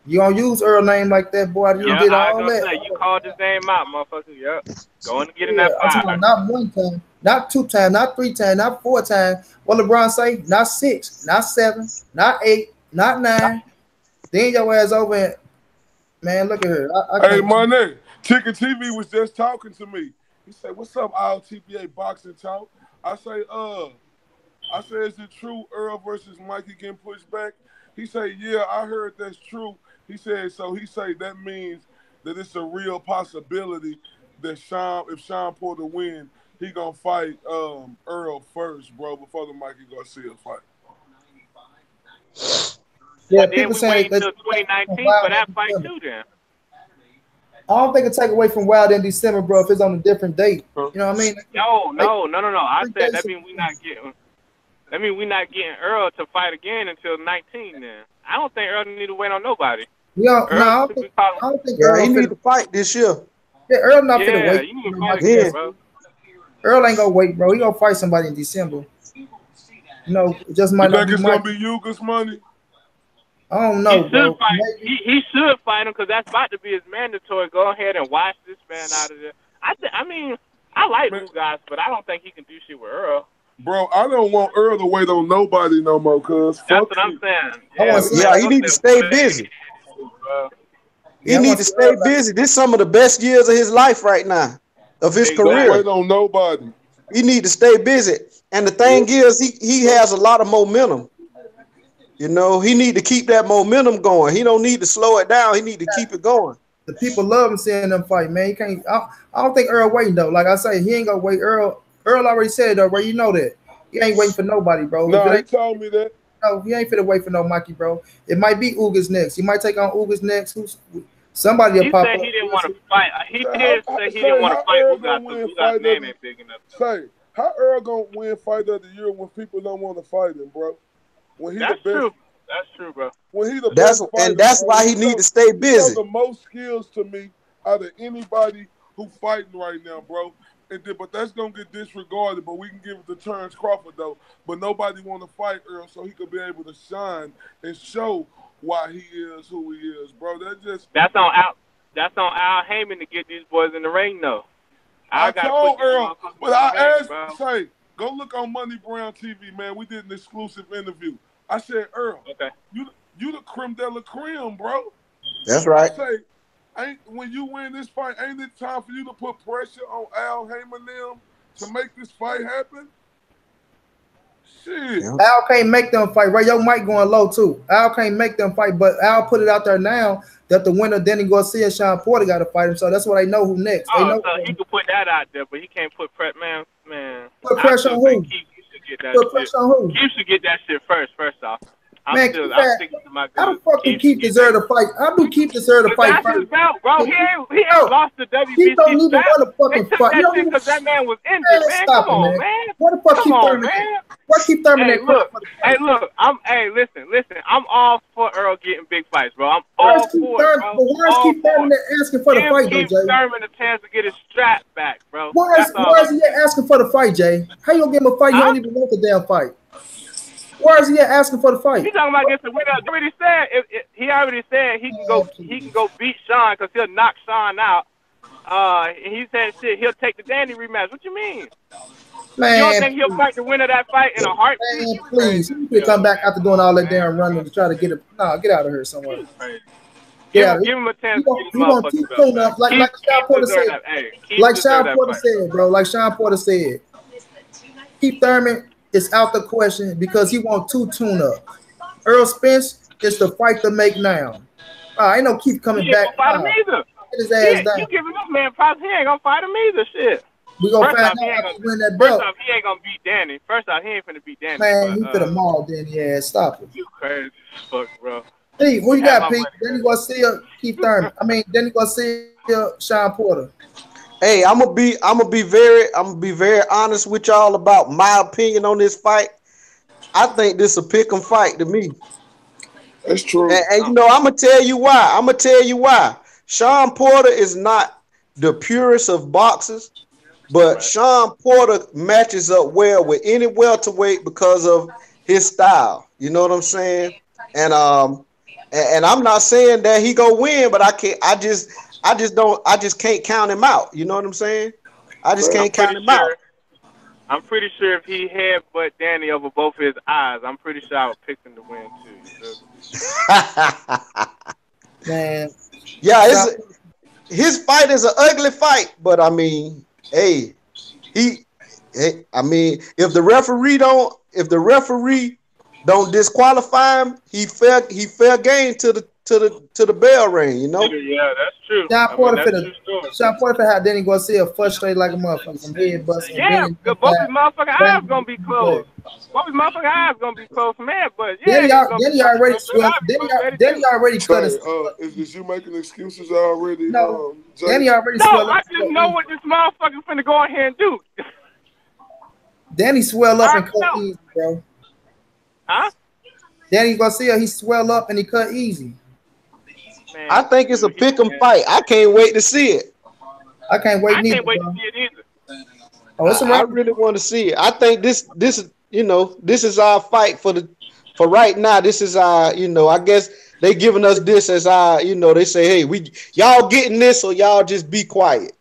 You don't use Earl name like that, boy. You did all that. Say, you called his name out, motherfucker. Yep. Going to get in that fight. Not one time, not two times, not three times, not four times. What LeBron say? Not 6, not 7, not 8, not 9. Then your ass over and, man, look at her. Hey, Monnie, Chicken TV was just talking to me. He said, "What's up, TBA boxing talk?" I say, "Is it true Earl versus Mikey getting pushed back?" He say, "Yeah, I heard that's true." He said, so he say that means that it's a real possibility that if Sean Porter win, he gonna fight Earl first, bro, before the Mikey Garcia fight. Yeah, then we wait until 2019 for that fight too. Then I don't think it take away from Wild in December, bro. If it's on a different date, you know what I mean? No. I said that means we not getting. That means we not getting Earl to fight again until 19. Then I don't think Earl need to wait on nobody. Yeah, I don't think Earl he need to fight this year. Yeah, Earl not finna wait. You need to fight again, bro. Earl ain't gonna wait, bro. He gonna fight somebody in December. It just might not be. You think it's gonna be Yuga's money? I don't know, bro. He should fight him because that's about to be his mandatory. Go ahead and watch this man out of there. I mean, I like Ugas, but I don't think he can do shit with Earl. Bro, I don't want Earl to wait on nobody no more, cuz. That's what I'm saying. Yeah, he need to stay busy. He need to stay busy. This is some of the best years of his life right now, of his career. Don't wait on nobody. He need to stay busy. And the thing is, he has a lot of momentum. He need to keep that momentum going. He don't need to slow it down. He need to keep it going. The people love him seeing them fight, man. You can't. I don't think Earl waiting though. Like I say, he ain't gonna wait. Earl already said it though, bro. You know that. He ain't waiting for nobody, bro. No, he told me that. No, he ain't finna wait for no Mikey, bro. It might be Ugas next. He might take on Ugas next. Somebody will pop up. He said he didn't want to fight. He did say he didn't want to fight Ugas because Ugas' name ain't big enough. Say, how Earl gonna win fight of the year when people don't want to fight him, bro? When That's true. That's true, bro. When he the best fighter, that's why he need to stay busy. The most skills to me out of anybody who fighting right now, bro. But that's gonna get disregarded. But we can give it to Terrence Crawford though. But nobody want to fight Earl, so he could be able to shine and show why he is who he is, bro. That's on Al Heyman to get these boys in the ring, though. I told Earl, but I asked, say, go look on Money Brown TV, man. We did an exclusive interview. I said, Earl, you the creme de la creme, bro. That's right. I say, when you win this fight, ain't it time for you to put pressure on Al Heyman them to make this fight happen? Shit. Al can't make them fight. Right, your mic going low too. Al can't make them fight, but Al put it out there now that the winner, Danny Garcia and Sean Porter, got to fight him. So that's what they know who next. They know so he could put that out there, but he can't put pressure. Man. Put pressure on who? Put pressure on who? Keith should get that shit first off. I'm sticking to my guns. How the fuck can Keith deserve to fight? How do Keith deserve to fight? That's his belt, bro. He ain't lost the WBC. Keith don't even want to fucking fight. That shit because that man was injured, man. Come on, man. What the fuck Keith Thurman? What Keith Thurman? Listen. I'm all for Earl getting big fights, bro. I'm all for it, bro. But why is Keith Thurman asking for the fight, though, Jay? Keith Thurman a chance to get his strap back, bro. Why is he asking for the fight, Jay? How you gonna give him a fight? You don't even want the damn fight. Why is he asking for the fight? He talking about against the winner. He already said he can go beat Sean because he'll knock Sean out. And he said shit, he'll take the Danny rematch. What you mean? Man, you don't think he'll fight the winner of that fight in a heartbeat? Man, please. He could come back after doing all that damn running to try to get it. Nah, get out of here somewhere. Give him a chance to get his motherfucking belt. Like Sean Porter said. Like Sean Porter said, bro. Like Sean Porter said. Keith Thurman is out the question because he wants 2 tune-ups. Earl Spence is the fight to make now. Ain't no Keith coming He ain't back. gonna fight him either. Get his ass You down. giving this man props? He ain't gonna fight him either. Shit. We gonna First find off, out he ain't after gonna. he win that First belt. off, he ain't gonna beat Danny. First off, he ain't finna beat Danny. Man, he but, could have mauled Danny ass. Stop it. You crazy as fuck, bro. Hey, who you Have got, my Pete? money, Danny Garcia, Keith Thurman. Danny Garcia, Sean Porter. Hey, I'm gonna be very honest with y'all about my opinion on this fight. I think this a pick 'em fight to me. That's true. And you know, I'm gonna tell you why. Sean Porter is not the purest of boxers, but Sean Porter matches up well with any welterweight because of his style. You know what I'm saying? And I'm not saying that he go win, but I just can't count him out. You know what I'm saying? I just can't count him out. I'm pretty sure if he had but Danny over both his eyes, I'm pretty sure I would pick him to win too. Man. Yeah, his fight is an ugly fight, but I mean, if the referee don't disqualify him, he fair game to the bell ring, you know? Yeah, that's true. Sean Porter had Danny Garcia frustrated like a motherfucker. Some head busting. Yeah, both his motherfucking eyes gonna be closed. Both his motherfucking eyes gonna be closed, man. But yeah, Danny already swept. Danny already cut his. Is you making excuses already? No, Danny already swelled up. I just know what this motherfucker finna go ahead and do. Danny swell up and cut easy, bro. Huh? Danny Garcia, he swell up and he cut easy. Man, I think it's a pick 'em fight. I can't wait to see it. I can't wait. I can't wait to see it either. Oh, I really want to see it. I think this is our fight for right now. This is our, I guess they giving us this as our, they say, hey, y'all getting this or y'all just be quiet.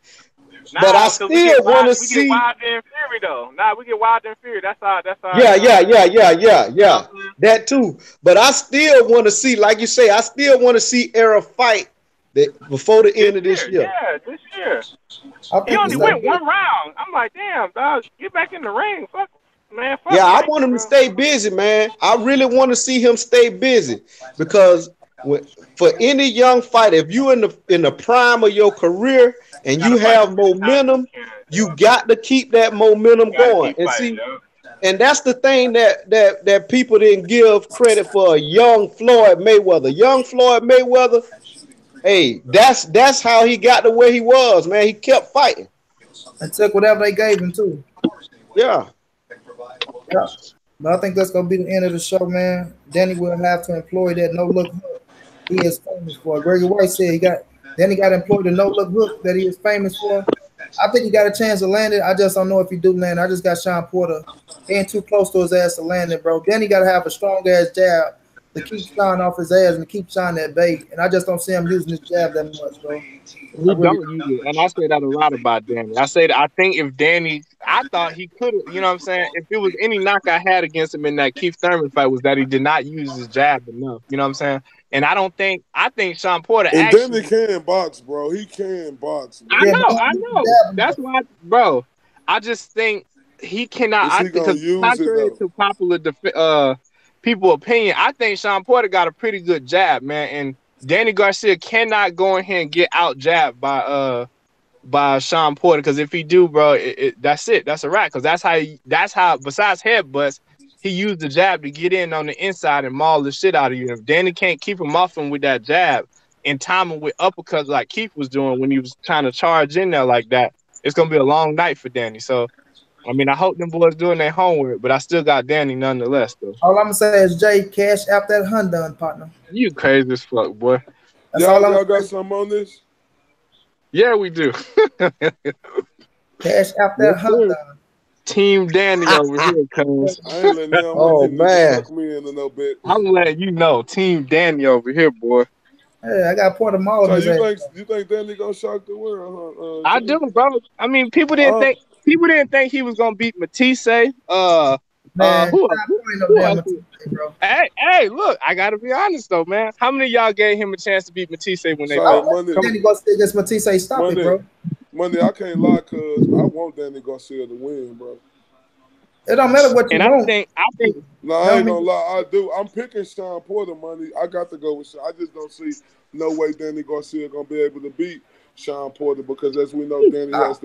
But I still want to see. We get Wilder and Fury though. We get Wilder and Fury. That's our. Yeah. That too. But I still want to see, like you say, I still want to see Era fight before the end of this year. Yeah, this year. He only went one round. I'm like, damn, dog, get back in the ring. Fuck, man. Fuck I want him to stay busy, man. I really want to see him stay busy because for any young fighter, if you in the prime of your career and you have momentum, you got to keep that momentum going. And see, and that's the thing that people didn't give credit for. Young Floyd Mayweather. Young Floyd Mayweather, hey, that's how he got to where he was, man. He kept fighting. And took whatever they gave him too. Yeah. But I think that's gonna be the end of the show, man. Danny will have to employ that no look hook he is famous for. Gregory White said Danny got employed the no look hook that he is famous for. I think he got a chance to land it. I just don't know if he do land it. I just got Sean Porter being too close to his ass to land it, bro. Danny got to have a strong ass jab to keep Sean off his ass and to keep Sean that bait. And I just don't see him using his jab that much, bro. He don't use it. And I say that a lot about Danny. I think if Danny, I thought he could have, you know what I'm saying? If it was any knock I had against him in that Keith Thurman fight was that he did not use his jab enough. You know what I'm saying? And I think Sean Porter and actually. Danny can box, bro. He can box. Bro. I know. That's why, bro. I just think he cannot. Because contrary to popular people opinion, I think Sean Porter got a pretty good jab, man. And Danny Garcia cannot go in here and get out jabbed by Sean Porter. Because if he do, bro, that's it. That's a wrap. Because that's how. Besides headbutts, he used the jab to get in on the inside and maul the shit out of you. If Danny can't keep him off him with that jab and time him with uppercuts like Keith was doing when he was trying to charge in there like that, it's gonna be a long night for Danny. So, I mean, I hope them boys doing their homework, but I still got Danny nonetheless, though. All I'm gonna say is Jay, cash out that Hyundai, partner. You crazy as fuck, boy. Y'all got something on this? Yeah, we do. Cash out that Hyundai. Team Danny over here, cuz. I ain't letting them suck me in a little bit. I'm letting you know, Team Danny over here, boy. Hey, I got Porter Mall. So you think Danny gonna shock the world? Huh? I do, bro. I mean, people didn't think he was gonna beat Matisse. Man, who else? Bro. Hey, look, I gotta be honest though, man. How many of y'all gave him a chance to beat Matisse when they Danny Garcia against Matisse? Stop it, bro. Money, I can't lie, cuz I want Danny Garcia to win, bro. It don't matter what you And want. I think. No, I ain't gonna lie, I do. I'm picking Sean Porter, Money. I got to go with Sean. I just don't see no way Danny Garcia gonna be able to beat Sean Porter because, as we know, Danny has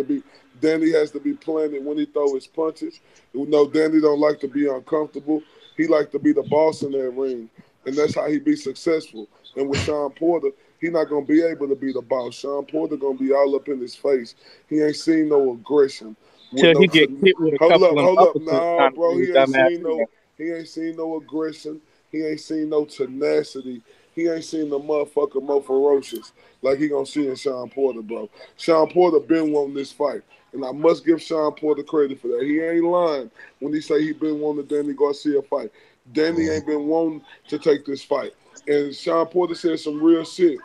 to be planted when he throw his punches. We know Danny don't like to be uncomfortable. He like to be the boss in that ring, and that's how he be successful. And with Sean Porter, he not gonna be able to be the boss. Sean Porter gonna be all up in his face. He ain't seen no aggression. Till he get hit with a couple of Hold up. uppercuts. Nah, bro, he ain't seen no aggression. He ain't seen no tenacity. He ain't seen the motherfucker more ferocious like he gonna see in Sean Porter, bro. Sean Porter been wanting this fight, and I must give Sean Porter credit for that. He ain't lying when he say he been wanting the Danny Garcia fight. Danny ain't been wanting to take this fight, and Sean Porter said some real shit.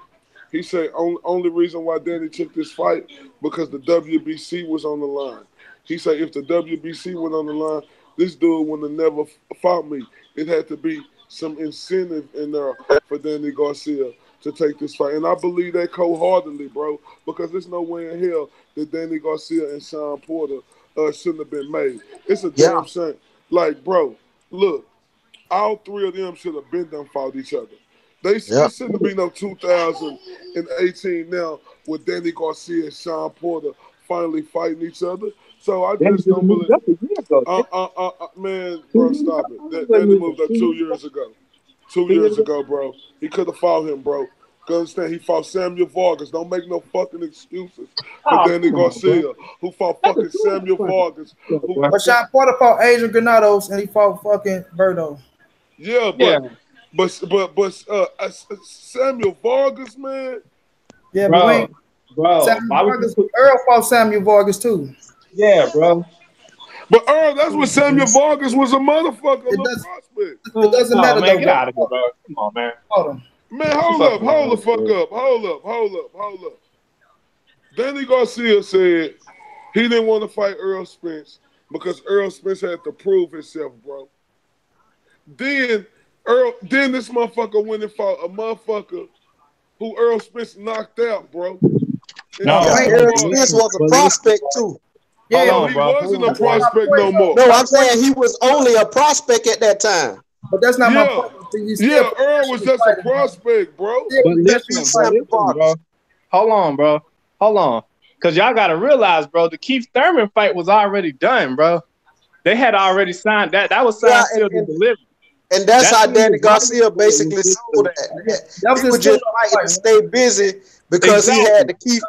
He said only reason why Danny took this fight because the WBC was on the line. He said if the WBC went on the line, this dude would have never fought me. It had to be some incentive in there for Danny Garcia to take this fight. And I believe that cold-heartedly, bro, because there's no way in hell that Danny Garcia and Sean Porter shouldn't have been made. It's a damn shame. Like, bro, look, all three of them should have been done fought each other. It shouldn't be no 2018 now with Danny Garcia and Sean Porter finally fighting each other. So I just don't believe. Man, bro, stop it. Danny moved up 2 years ago. 2 years ago, bro. He could have fought him, bro. You understand? He fought Samuel Vargas. Don't make no fucking excuses for Danny Garcia, who fought fucking Samuel Vargas. But Sean Porter fought Adrian Granados and he fought fucking Berto. Yeah, but Samuel Vargas, man. Yeah, bro. Earl fought Samuel Vargas too. Yeah, bro. But Earl, that's when Samuel Vargas was a motherfucker. Prospect. It doesn't matter, man, though. Get out of here, bro. Come on, man. Man, hold the fuck up. Hold up. Danny Garcia said he didn't want to fight Earl Spence because Earl Spence had to prove himself, bro. Then this motherfucker went and fought a motherfucker who Earl Spence knocked out, bro. Earl Spence was a prospect too. Yeah, he wasn't a prospect no more. No, I'm saying he was only a prospect at that time. But that's not my point. Earl was just a prospect, bro. But listen, bro. Hold on. Because y'all got to realize, bro, the Keith Thurman fight was already done, bro. They had already signed that. That was signed, sealed, and delivered. And that's how Danny Garcia basically sold that. He was just fighting to stay busy because he had the Keith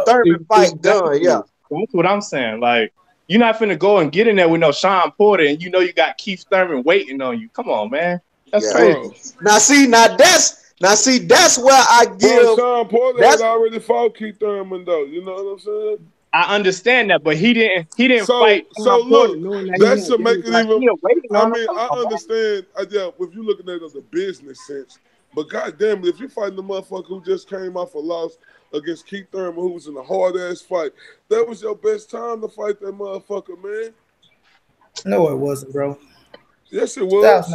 Thurman fight done. Yeah. That's what I'm saying. Like, you're not finna go and get in there with no Sean Porter and you know you got Keith Thurman waiting on you. Come on, man. That's crazy. That's where I give. Sean Porter had already fought Keith Thurman, though. You know what I'm saying? I understand that, but he didn't fight. So look, that should make it even. I mean, I understand. If you're looking at it as a business sense, but goddamn it, if you're fighting the motherfucker who just came off a loss against Keith Thurman, who was in a hard ass fight, that was your best time to fight that motherfucker, man. No, it wasn't, bro. Yes, it was. That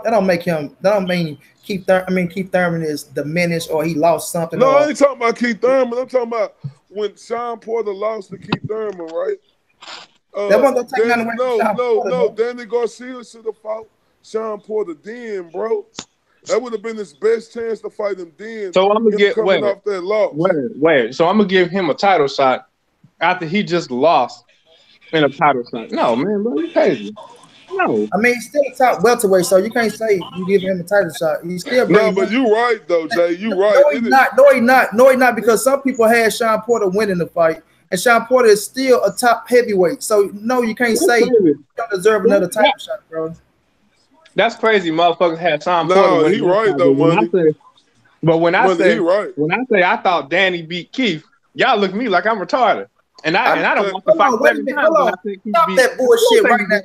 don't make him. That don't mean Keith Thurman is diminished or he lost something. No, I ain't talking about Keith Thurman. I'm talking about when Sean Porter lost to Keith Thurman, right? Danny Garcia should have fought Sean Porter then, bro. That would have been his best chance to fight him then. So I'm gonna off that loss. Wait. So I'm gonna give him a title shot after he just lost in a title shot. No, man, bro, you crazy. No, I mean he's still a top welterweight, so you can't say you give him a title shot. He's still but you right though, Jay. You right. No, he's not. Because some people had Sean Porter winning the fight, and Sean Porter is still a top heavyweight. So no, you can't say you don't deserve another title shot, bro. That's crazy. Motherfuckers had Sean Porter. No, he right though, Money. But when I say I thought Danny beat Keith, y'all look at me like I'm retarded, and I don't want to fight 7 times. Stop that bullshit right now.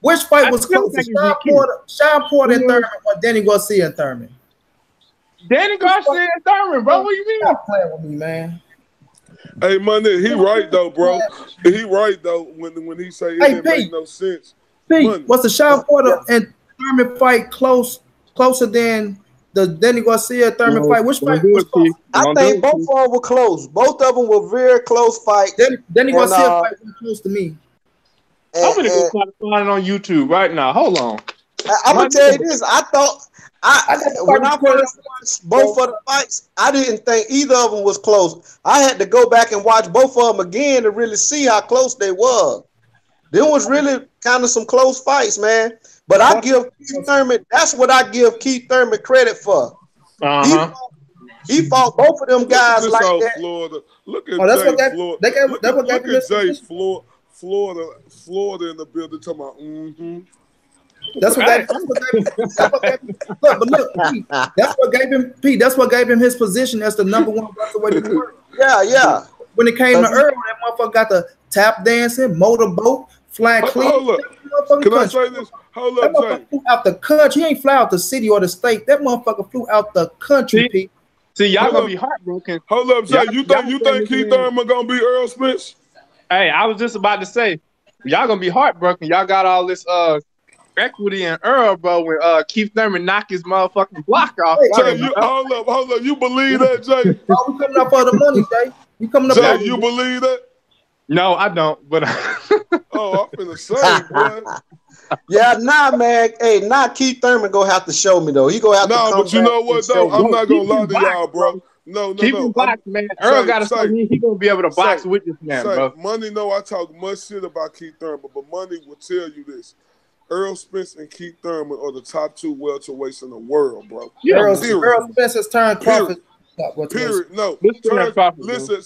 Which fight was closer, Sean Porter and Thurman or Danny Garcia and Thurman? Danny Garcia and Thurman, bro. What do you mean? Stop playing with me, man. Hey, Money, he right though, bro. He right though when he say it didn't make no sense. Pete, was the Sean Porter and Thurman fight closer than the Danny Garcia Thurman fight? Which fight was close? I think both of them were close. Both of them were very close fights. Danny Garcia fight was close to me. I'm gonna go try to find it on YouTube right now. Hold on. I'm gonna tell you this. I thought when I first watched both of the fights, I didn't think either of them was close. I had to go back and watch both of them again to really see how close they were. There was really kind of some close fights, man. But I give Keith Thurman. That's what I give Keith Thurman credit for. He fought both of them guys like that. Florida. Look at Jay Florida. Look at Jay Florida in the building talking about. That's what gave him. That's what gave him his position as the number one welterweight in the world. Yeah. When it came to Earl, that motherfucker got the tap dancing, motorboat, flying clean. Hold up. Can I say this? Hold up, Jay. Flew out the country. He ain't fly out the city or the state. That motherfucker flew out the country, Pete. See, y'all gonna be heartbroken. Hold up, Jay. You think Keith Thurman gonna be Earl Spence? Hey, I was just about to say, y'all gonna be heartbroken. Y'all got all this equity in Earl, bro. When Keith Thurman knock his motherfucking block off. Jay, hold up. You believe that, Jay? Oh, we coming up for the money, Jay. You coming up? Jay, you believe that? No, I don't. But I'm finna say, boy. Yeah, man. Hey, Keith Thurman gonna have to show me though. He gonna have to come but you know what though? I'm not gonna lie to y'all, bro. No. Keep him box, man. Earl gotta show me he gonna be able to box with this man, bro. Money know I talk much shit about Keith Thurman, but Money will tell you this. Earl Spence and Keith Thurman are the top two welterweights in the world, bro. Earl Spence has turned Crawford. Period. No. Listen,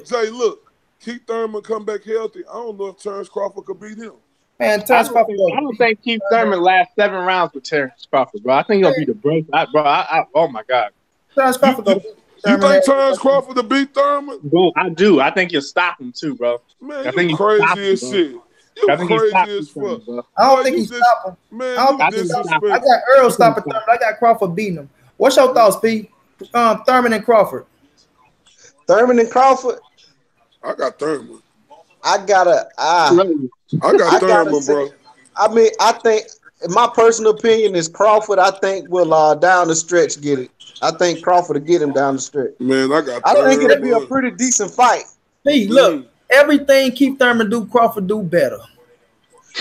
Jay, look. Keith Thurman come back healthy. I don't know if Terrence Crawford could beat him. Man, Terrence Crawford. I don't think Keith Thurman lasts 7 rounds with Terrence Crawford, bro. I think he'll be the break. Oh my God. Terrence Crawford. You think Terrence Crawford to beat Thurman? Bro, I do. I think you'll stop him too, bro. Man, you crazy as shit. You crazy as fuck. I don't think he stopped him. Man, I got Earl stopping Thurman. I got Crawford beating him. What's your thoughts, P? Thurman and Crawford. Thurman and Crawford. I got Thurman. I got Thurman, bro. I mean, I think my personal opinion is Crawford. I think will down the stretch get it. I think Crawford will get him down the stretch. Man, I think it'll be a pretty decent fight. Hey, look, everything Keith Thurman do, Crawford do better.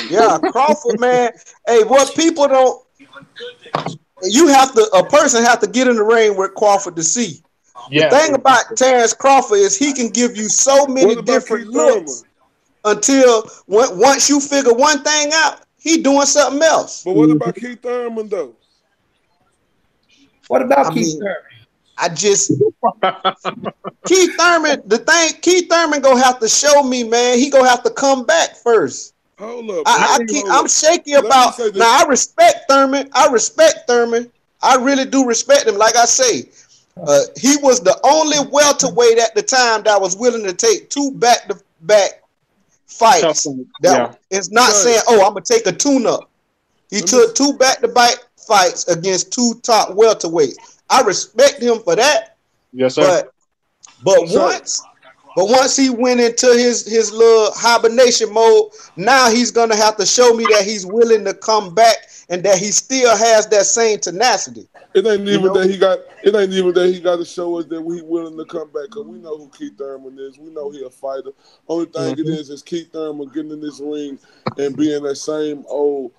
Yeah, Crawford, man. Hey, what people don't, a person have to get in the ring with Crawford to see. Yeah. The thing about Terrence Crawford is he can give you so many different looks until once you figure one thing out, he doing something else. But what about Keith Thurman though? What about Keith Thurman? Keith Thurman, Keith Thurman gonna have to show me, man. He gonna have to come back first. Hold up. I'm shaky about. Now I respect Thurman. I really do respect him. Like I say, he was the only welterweight at the time that was willing to take 2 back-to-back fights. It's not saying, I'm gonna take a tune-up. He took 2 back-to-back fights against 2 top welterweights. I respect him for that. Yes, sir. But once he went into his little hibernation mode, now he's gonna have to show me that he's willing to come back and that he still has that same tenacity. It ain't even that he got. It ain't even that he got to show us that we willing to come back. Cause we know who Keith Thurman is. We know he a fighter. Only thing it is Keith Thurman getting in this ring and being that same old,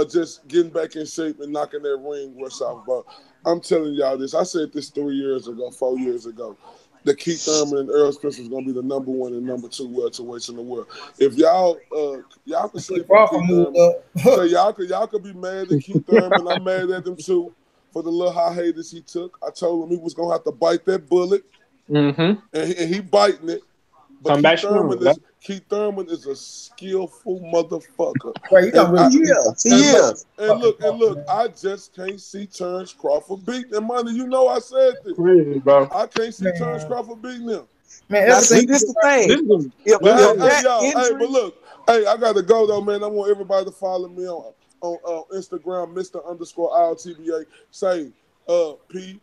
just getting back in shape and knocking that ring rush off. But I'm telling y'all this. I said this 3 years ago, 4 years ago. That Keith Thurman and Earl Spence was gonna be the number 1 and number 2 welterweights in the world. If y'all can say Keith Thurman, so y'all could be mad at Keith Thurman. I'm mad at him too for the little hiatus he took. I told him he was gonna have to bite that bullet, and he biting it. But Keith Thurman is a skillful motherfucker. Right, he is. And look, I just can't see Terrence Crawford beating him. Money, you know I said this. Crazy, bro. I can't see Terrence Crawford beating him. Man, everything is the thing. But look, I gotta go though, man. I want everybody to follow me on Instagram, Mr._IOTBA. Say, P.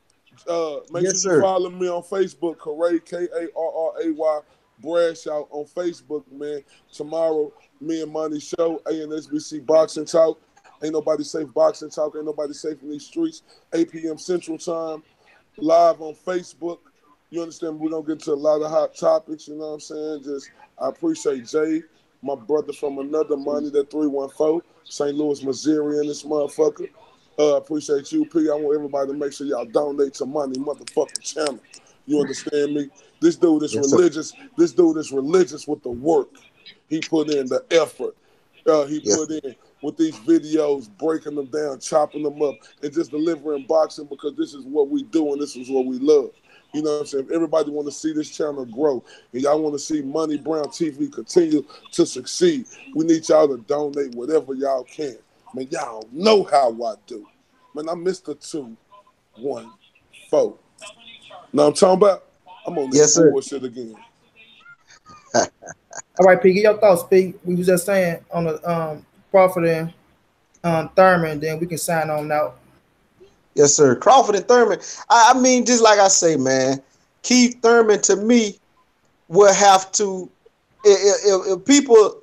Make sure you follow me on Facebook, Karray, Karray. Bradshaw on Facebook, man. Tomorrow, me and Money show, ANSBC Boxing Talk. Ain't nobody safe boxing talk. Ain't nobody safe in these streets. 8 p.m. Central Time. Live on Facebook. You understand? We're gonna get to a lot of hot topics, you know what I'm saying? Just I appreciate Jay, my brother from another Money, that 314, St. Louis, Missouri, and this motherfucker. Appreciate you, P. I want everybody to make sure y'all donate to Money motherfucking channel. You understand me? This dude is Yes, sir. religious. This dude is religious with the work. He put in the effort. He Yes. put in with these videos, breaking them down, chopping them up, and just delivering boxing because this is what we do and this is what we love. You know what I'm saying? If everybody want to see this channel grow and y'all want to see Money Brown TV continue to succeed, we need y'all to donate whatever y'all can. Man, y'all know how I do. Man, I'm Mr. 214. Now I'm talking about, I'm on Yes, that sir. bullshit again. All right, P, get your thoughts, P. We was just saying on the Crawford and Thurman, then we can sign on out. Yes, sir. Crawford and Thurman. I mean, just like I say, man, Keith Thurman to me will have to. If people,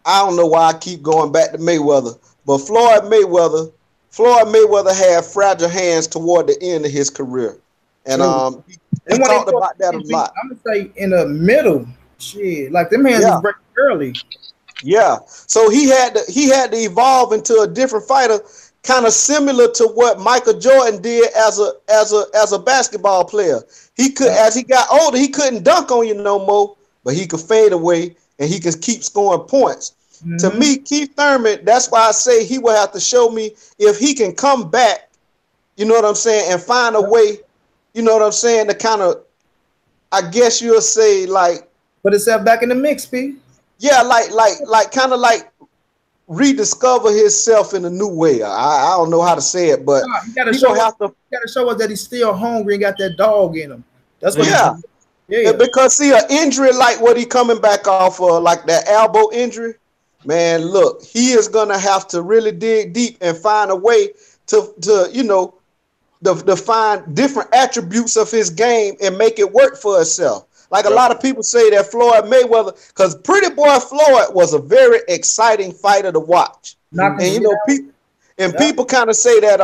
I don't know why I keep going back to Mayweather, but Floyd Mayweather had fragile hands toward the end of his career, and True. he And when talked about that a lot. I'm gonna say in the middle, shit, like them hands Yeah. was breaking early. Yeah. So he had to evolve into a different fighter, kind of similar to what Michael Jordan did as a basketball player. He could, as he got older, he couldn't dunk on you no more, but he could fade away and he could keep scoring points. To me, Keith Thurman, that's why I say he will have to show me if he can come back, you know what I'm saying, and find a way, you know what I'm saying, to kind of, I guess you'll say, like, Put himself back in the mix, P. yeah, like kind of like rediscover himself in a new way. I don't know how to say it, but Nah, you gotta he show gonna us. have to. You gotta show us that he's still hungry and got that dog in him. That's what. Yeah, Yeah. because see, an injury like what he coming back off of, like that elbow injury, man. Look, he is gonna have to really dig deep and find a way to you know to find different attributes of his game and make it work for itself. Like a lot of people say that Floyd Mayweather, because Pretty Boy Floyd was a very exciting fighter to watch. And you know, people kind of say that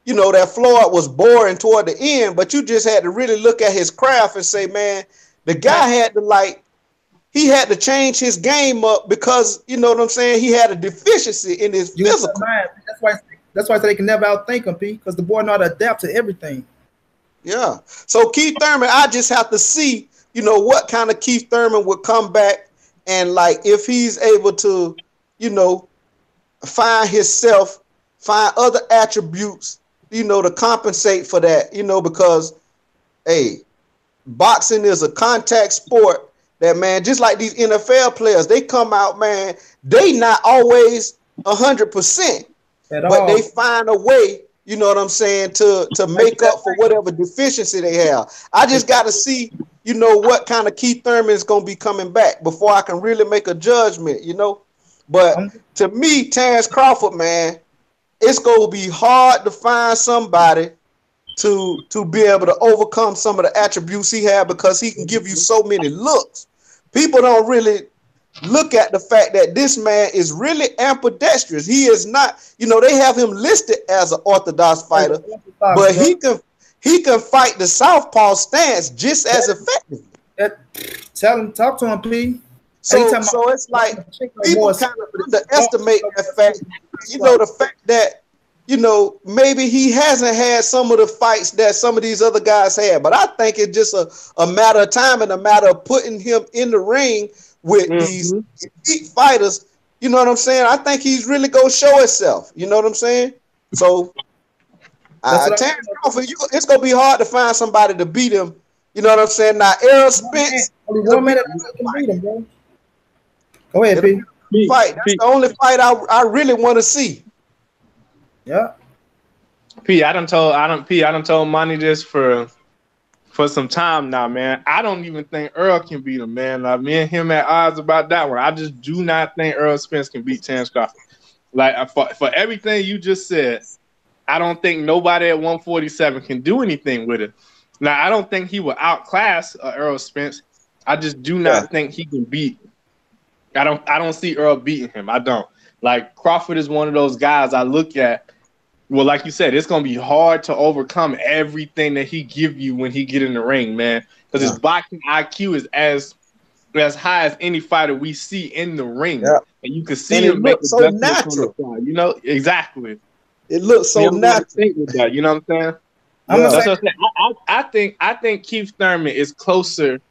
you know, that Floyd was boring toward the end, but you just had to really look at his craft and say, man, the guy had to he had to change his game up because, you know what I'm saying, he had a deficiency in his physical. That's why they can never outthink him, P, because the boy know how to adapt to everything. Yeah. So Keith Thurman, I just have to see, you know, what kind of Keith Thurman would come back and like if he's able to, you know, find himself, find other attributes, you know, to compensate for that, you know, because hey, boxing is a contact sport that, man, just like these NFL players, they come out, man, they not always 100%, but they find a way, you know what I'm saying, to make up for whatever deficiency they have. I just got to see, you know, what kind of Keith Thurman is going to be coming back before I can really make a judgment, you know. But to me, Terrence Crawford, man, it's going to be hard to find somebody to be able to overcome some of the attributes he had because he can give you so many looks. People don't really look at the fact that this man is really ambidextrous. He is not, you know, they have him listed as an orthodox fighter, but he can fight the southpaw stance just as effectively. Talk to him, P. So it's like people kind of underestimate that fact. You know, the fact that, you know, maybe he hasn't had some of the fights that some of these other guys had, but I think it's just a matter of time and a matter of putting him in the ring with these elite fighters. You know what I'm saying? I think he's really going to show himself. You know what I'm saying? So, Terrence Crawford, it's going to be hard to find somebody to beat him. You know what I'm saying? Now, Errol Spence. Only 1 minute can beat him, bro. Go ahead, P. Fight. That's the only fight I really want to see. Yeah. I done told Money this for some time now, man. I don't even think Earl can beat him, man. Like, me and him at odds about that one. I just do not think Errol Spence can beat Terrence Crawford. Like, for everything you just said, I don't think nobody at 147 can do anything with it. Now, I don't think he will outclass Errol Spence. I just do not think he can beat. I don't see Earl beating him. I don't. Like, Crawford is one of those guys I look at. Well, like you said, it's gonna be hard to overcome everything that he give you when he get in the ring, man. Because his boxing IQ is as high as any fighter we see in the ring, and you can see And it him make looks so adjustments on the natural. fly. You know exactly. It looks so You don't gotta natural. think with that. You know what I'm saying? I'm gonna That's say, what I'm saying. I think Keith Thurman is closer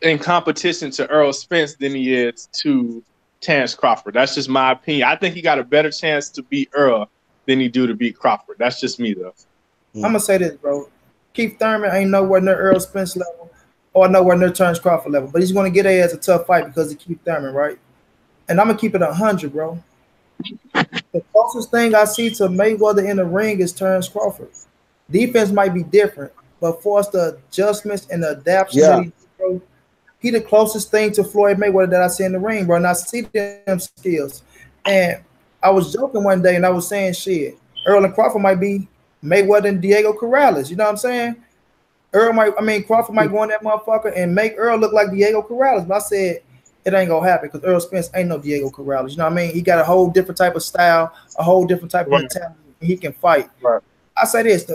in competition to Earl Spence than he is to Terrence Crawford. That's just my opinion. I think he got a better chance to beat Earl than he do to beat Crawford. That's just me, though. I'm gonna say this, bro. Keith Thurman ain't nowhere near Earl Spence level or nowhere near Terrence Crawford level, but he's gonna get a as a tough fight because of Keith Thurman, right? And I'm gonna keep it 100, bro. The closest thing I see to Mayweather in the ring is Terrence Crawford. Defense might be different, but for us the adjustments and the adaptation that he did, bro, he the closest thing to Floyd Mayweather that I see in the ring, bro. And I see them skills. And I was joking one day and I was saying, shit, Earl and Crawford might be Mayweather and Diego Corrales. You know what I'm saying? Crawford might go in that motherfucker and make Earl look like Diego Corrales. But I said it ain't gonna happen because Earl Spence ain't no Diego Corrales. You know what I mean? He got a whole different type of style, a whole different type of mentality. And he can fight. Right. I say this: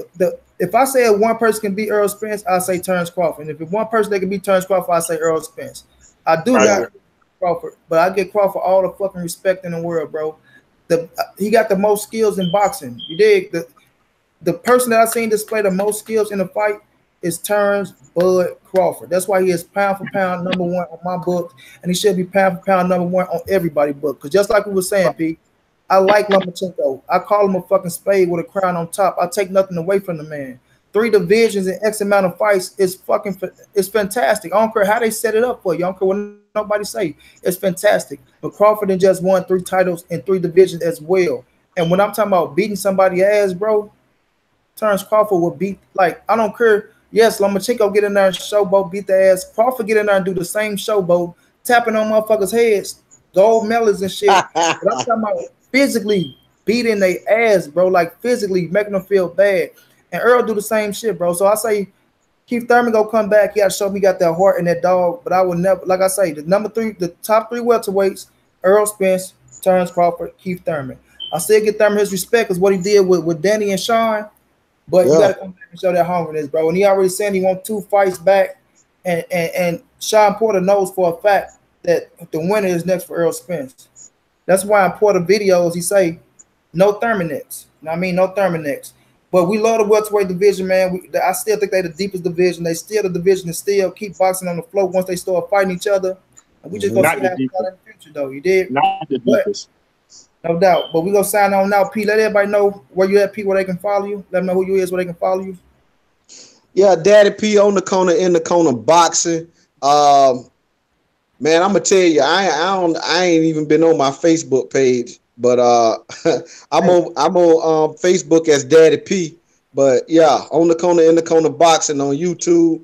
if I say one person can beat Earl Spence, I say Terrence Crawford. And if one person that can beat Terrence Crawford, I say Earl Spence. I do got Crawford, but I give Crawford all the fucking respect in the world, bro. He got the most skills in boxing. You dig? The person that I seen display the most skills in the fight is Terrence Bud Crawford. That's why he is pound for pound number one on my book, and he should be pound for pound number one on everybody's book. Because just like we were saying, Pete, I like Lomachenko. I call him a fucking spade with a crown on top. I take nothing away from the man. 3 divisions and X amount of fights is fantastic. I don't care how they set it up for you. I don't care what nobody say. It's fantastic. But Crawford had just won 3 titles in 3 divisions as well. And when I'm talking about beating somebody's ass, bro, Terrence Crawford will beat, like, I don't care. Yes, Lomachenko get in there and showboat, beat the ass. Crawford get in there and do the same showboat, tapping on motherfuckers' heads, gold medals and shit. But I'm talking about physically beating their ass, bro, like physically making them feel bad. And Earl do the same shit, bro. So I say Keith Thurman go come back. He got to show me he got that heart and that dog. But I will never, like I say, the top 3 welterweights, Earl Spence, Terrence Crawford, Keith Thurman. I still get Thurman his respect because what he did with Danny and Sean. But you got to come back and show that hungriness, bro. And he already said he wants 2 fights back. And Sean Porter knows for a fact that the winner is next for Earl Spence. That's why in Porter videos he say, no Thurman next. You know what I mean? No Thurman next. But we love the welterweight division, man. I still think they're the deepest division. They still the division that still keep boxing on the floor once they start fighting each other. And we just going to see how it's in the future, though. You did? Not the deepest. No doubt. But we're going to sign on now, Pete. Let everybody know where you at, Pete, where they can follow you. Let them know who you is, where they can follow you. Yeah, Daddy P on the corner, in the corner boxing. Man, I'm gonna tell you, I ain't even been on my Facebook page, but I'm on Facebook as Daddy P. But yeah, on the corner, in the corner boxing on YouTube,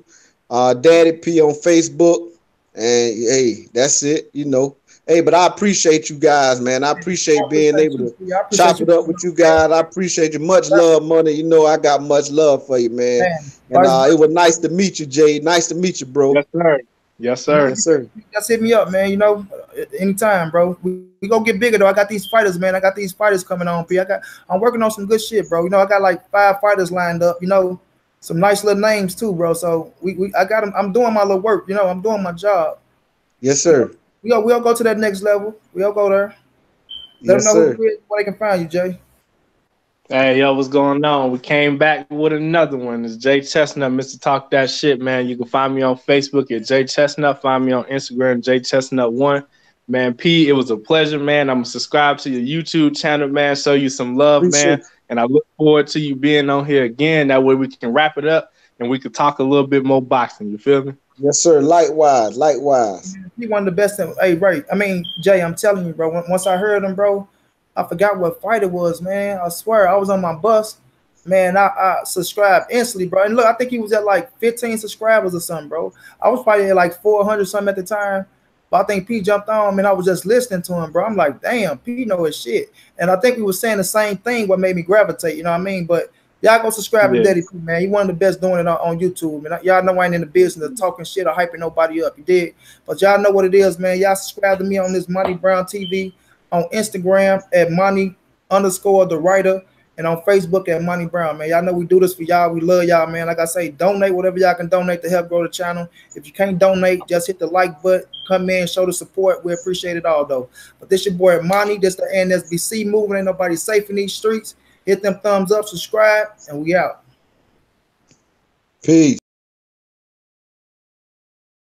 Daddy P on Facebook, and hey, that's it, you know. Hey, but I appreciate you guys, man. I appreciate being able to chop it up with you guys. I appreciate you. Much love, Money. You know I got much love for you, man. And it was nice to meet you, Jay. Nice to meet you, bro. Yes, sir. Yes, sir. Yes, sir. Just hit me up, man. You know, anytime, bro. We gonna get bigger though. I got these fighters, man. I got these fighters coming on, P. I'm working on some good shit, bro. You know, I got like 5 fighters lined up. You know, some nice little names too, bro. So I got them. I'm doing my little work. You know, I'm doing my job. Yes, sir. We'll go to that next level. We'll go there. Let them know where they can find you, Jay. Hey, yo, what's going on? We came back with another one. It's J.Chestnut, Mr. Talk That Shit, man. You can find me on Facebook at J.Chestnut. Find me on Instagram, J.Chestnut1. Man, P, it was a pleasure, man. I'm going to subscribe to your YouTube channel, man. Show you some love, man. And I look forward to you being on here again. That way we can wrap it up and we can talk a little bit more boxing. You feel me? Yes, sir. Likewise. Likewise. He one of the best. Hey, right. I mean, Jay, I'm telling you, bro. Once I heard him, bro, I forgot what fight it was, man. I swear, I was on my bus, man. I subscribed instantly, bro. And look, I think he was at like 15 subscribers or something, bro. I was probably at like 400 something at the time. But I think P jumped on, man. I was just listening to him, bro. I'm like, damn, P know his shit. And I think he was saying the same thing, what made me gravitate, you know what I mean? But y'all go subscribe to Daddy P, man. He one of the best doing it on YouTube. And y'all know I ain't in the business of talking shit or hyping nobody up. You did. But y'all know what it is, man. Y'all subscribe to me on this Monnie Brown TV, on Instagram at Monnie_the writer. and on Facebook at Monnie Brown, man. Y'all know we do this for y'all. We love y'all, man. Like I say, donate whatever y'all can donate to help grow the channel. If you can't donate, just hit the like button. Come in, show the support. We appreciate it all, though. But this your boy Monnie. This the NSBC movement. Ain't nobody safe in these streets. Hit them thumbs up, subscribe, and we out. Peace.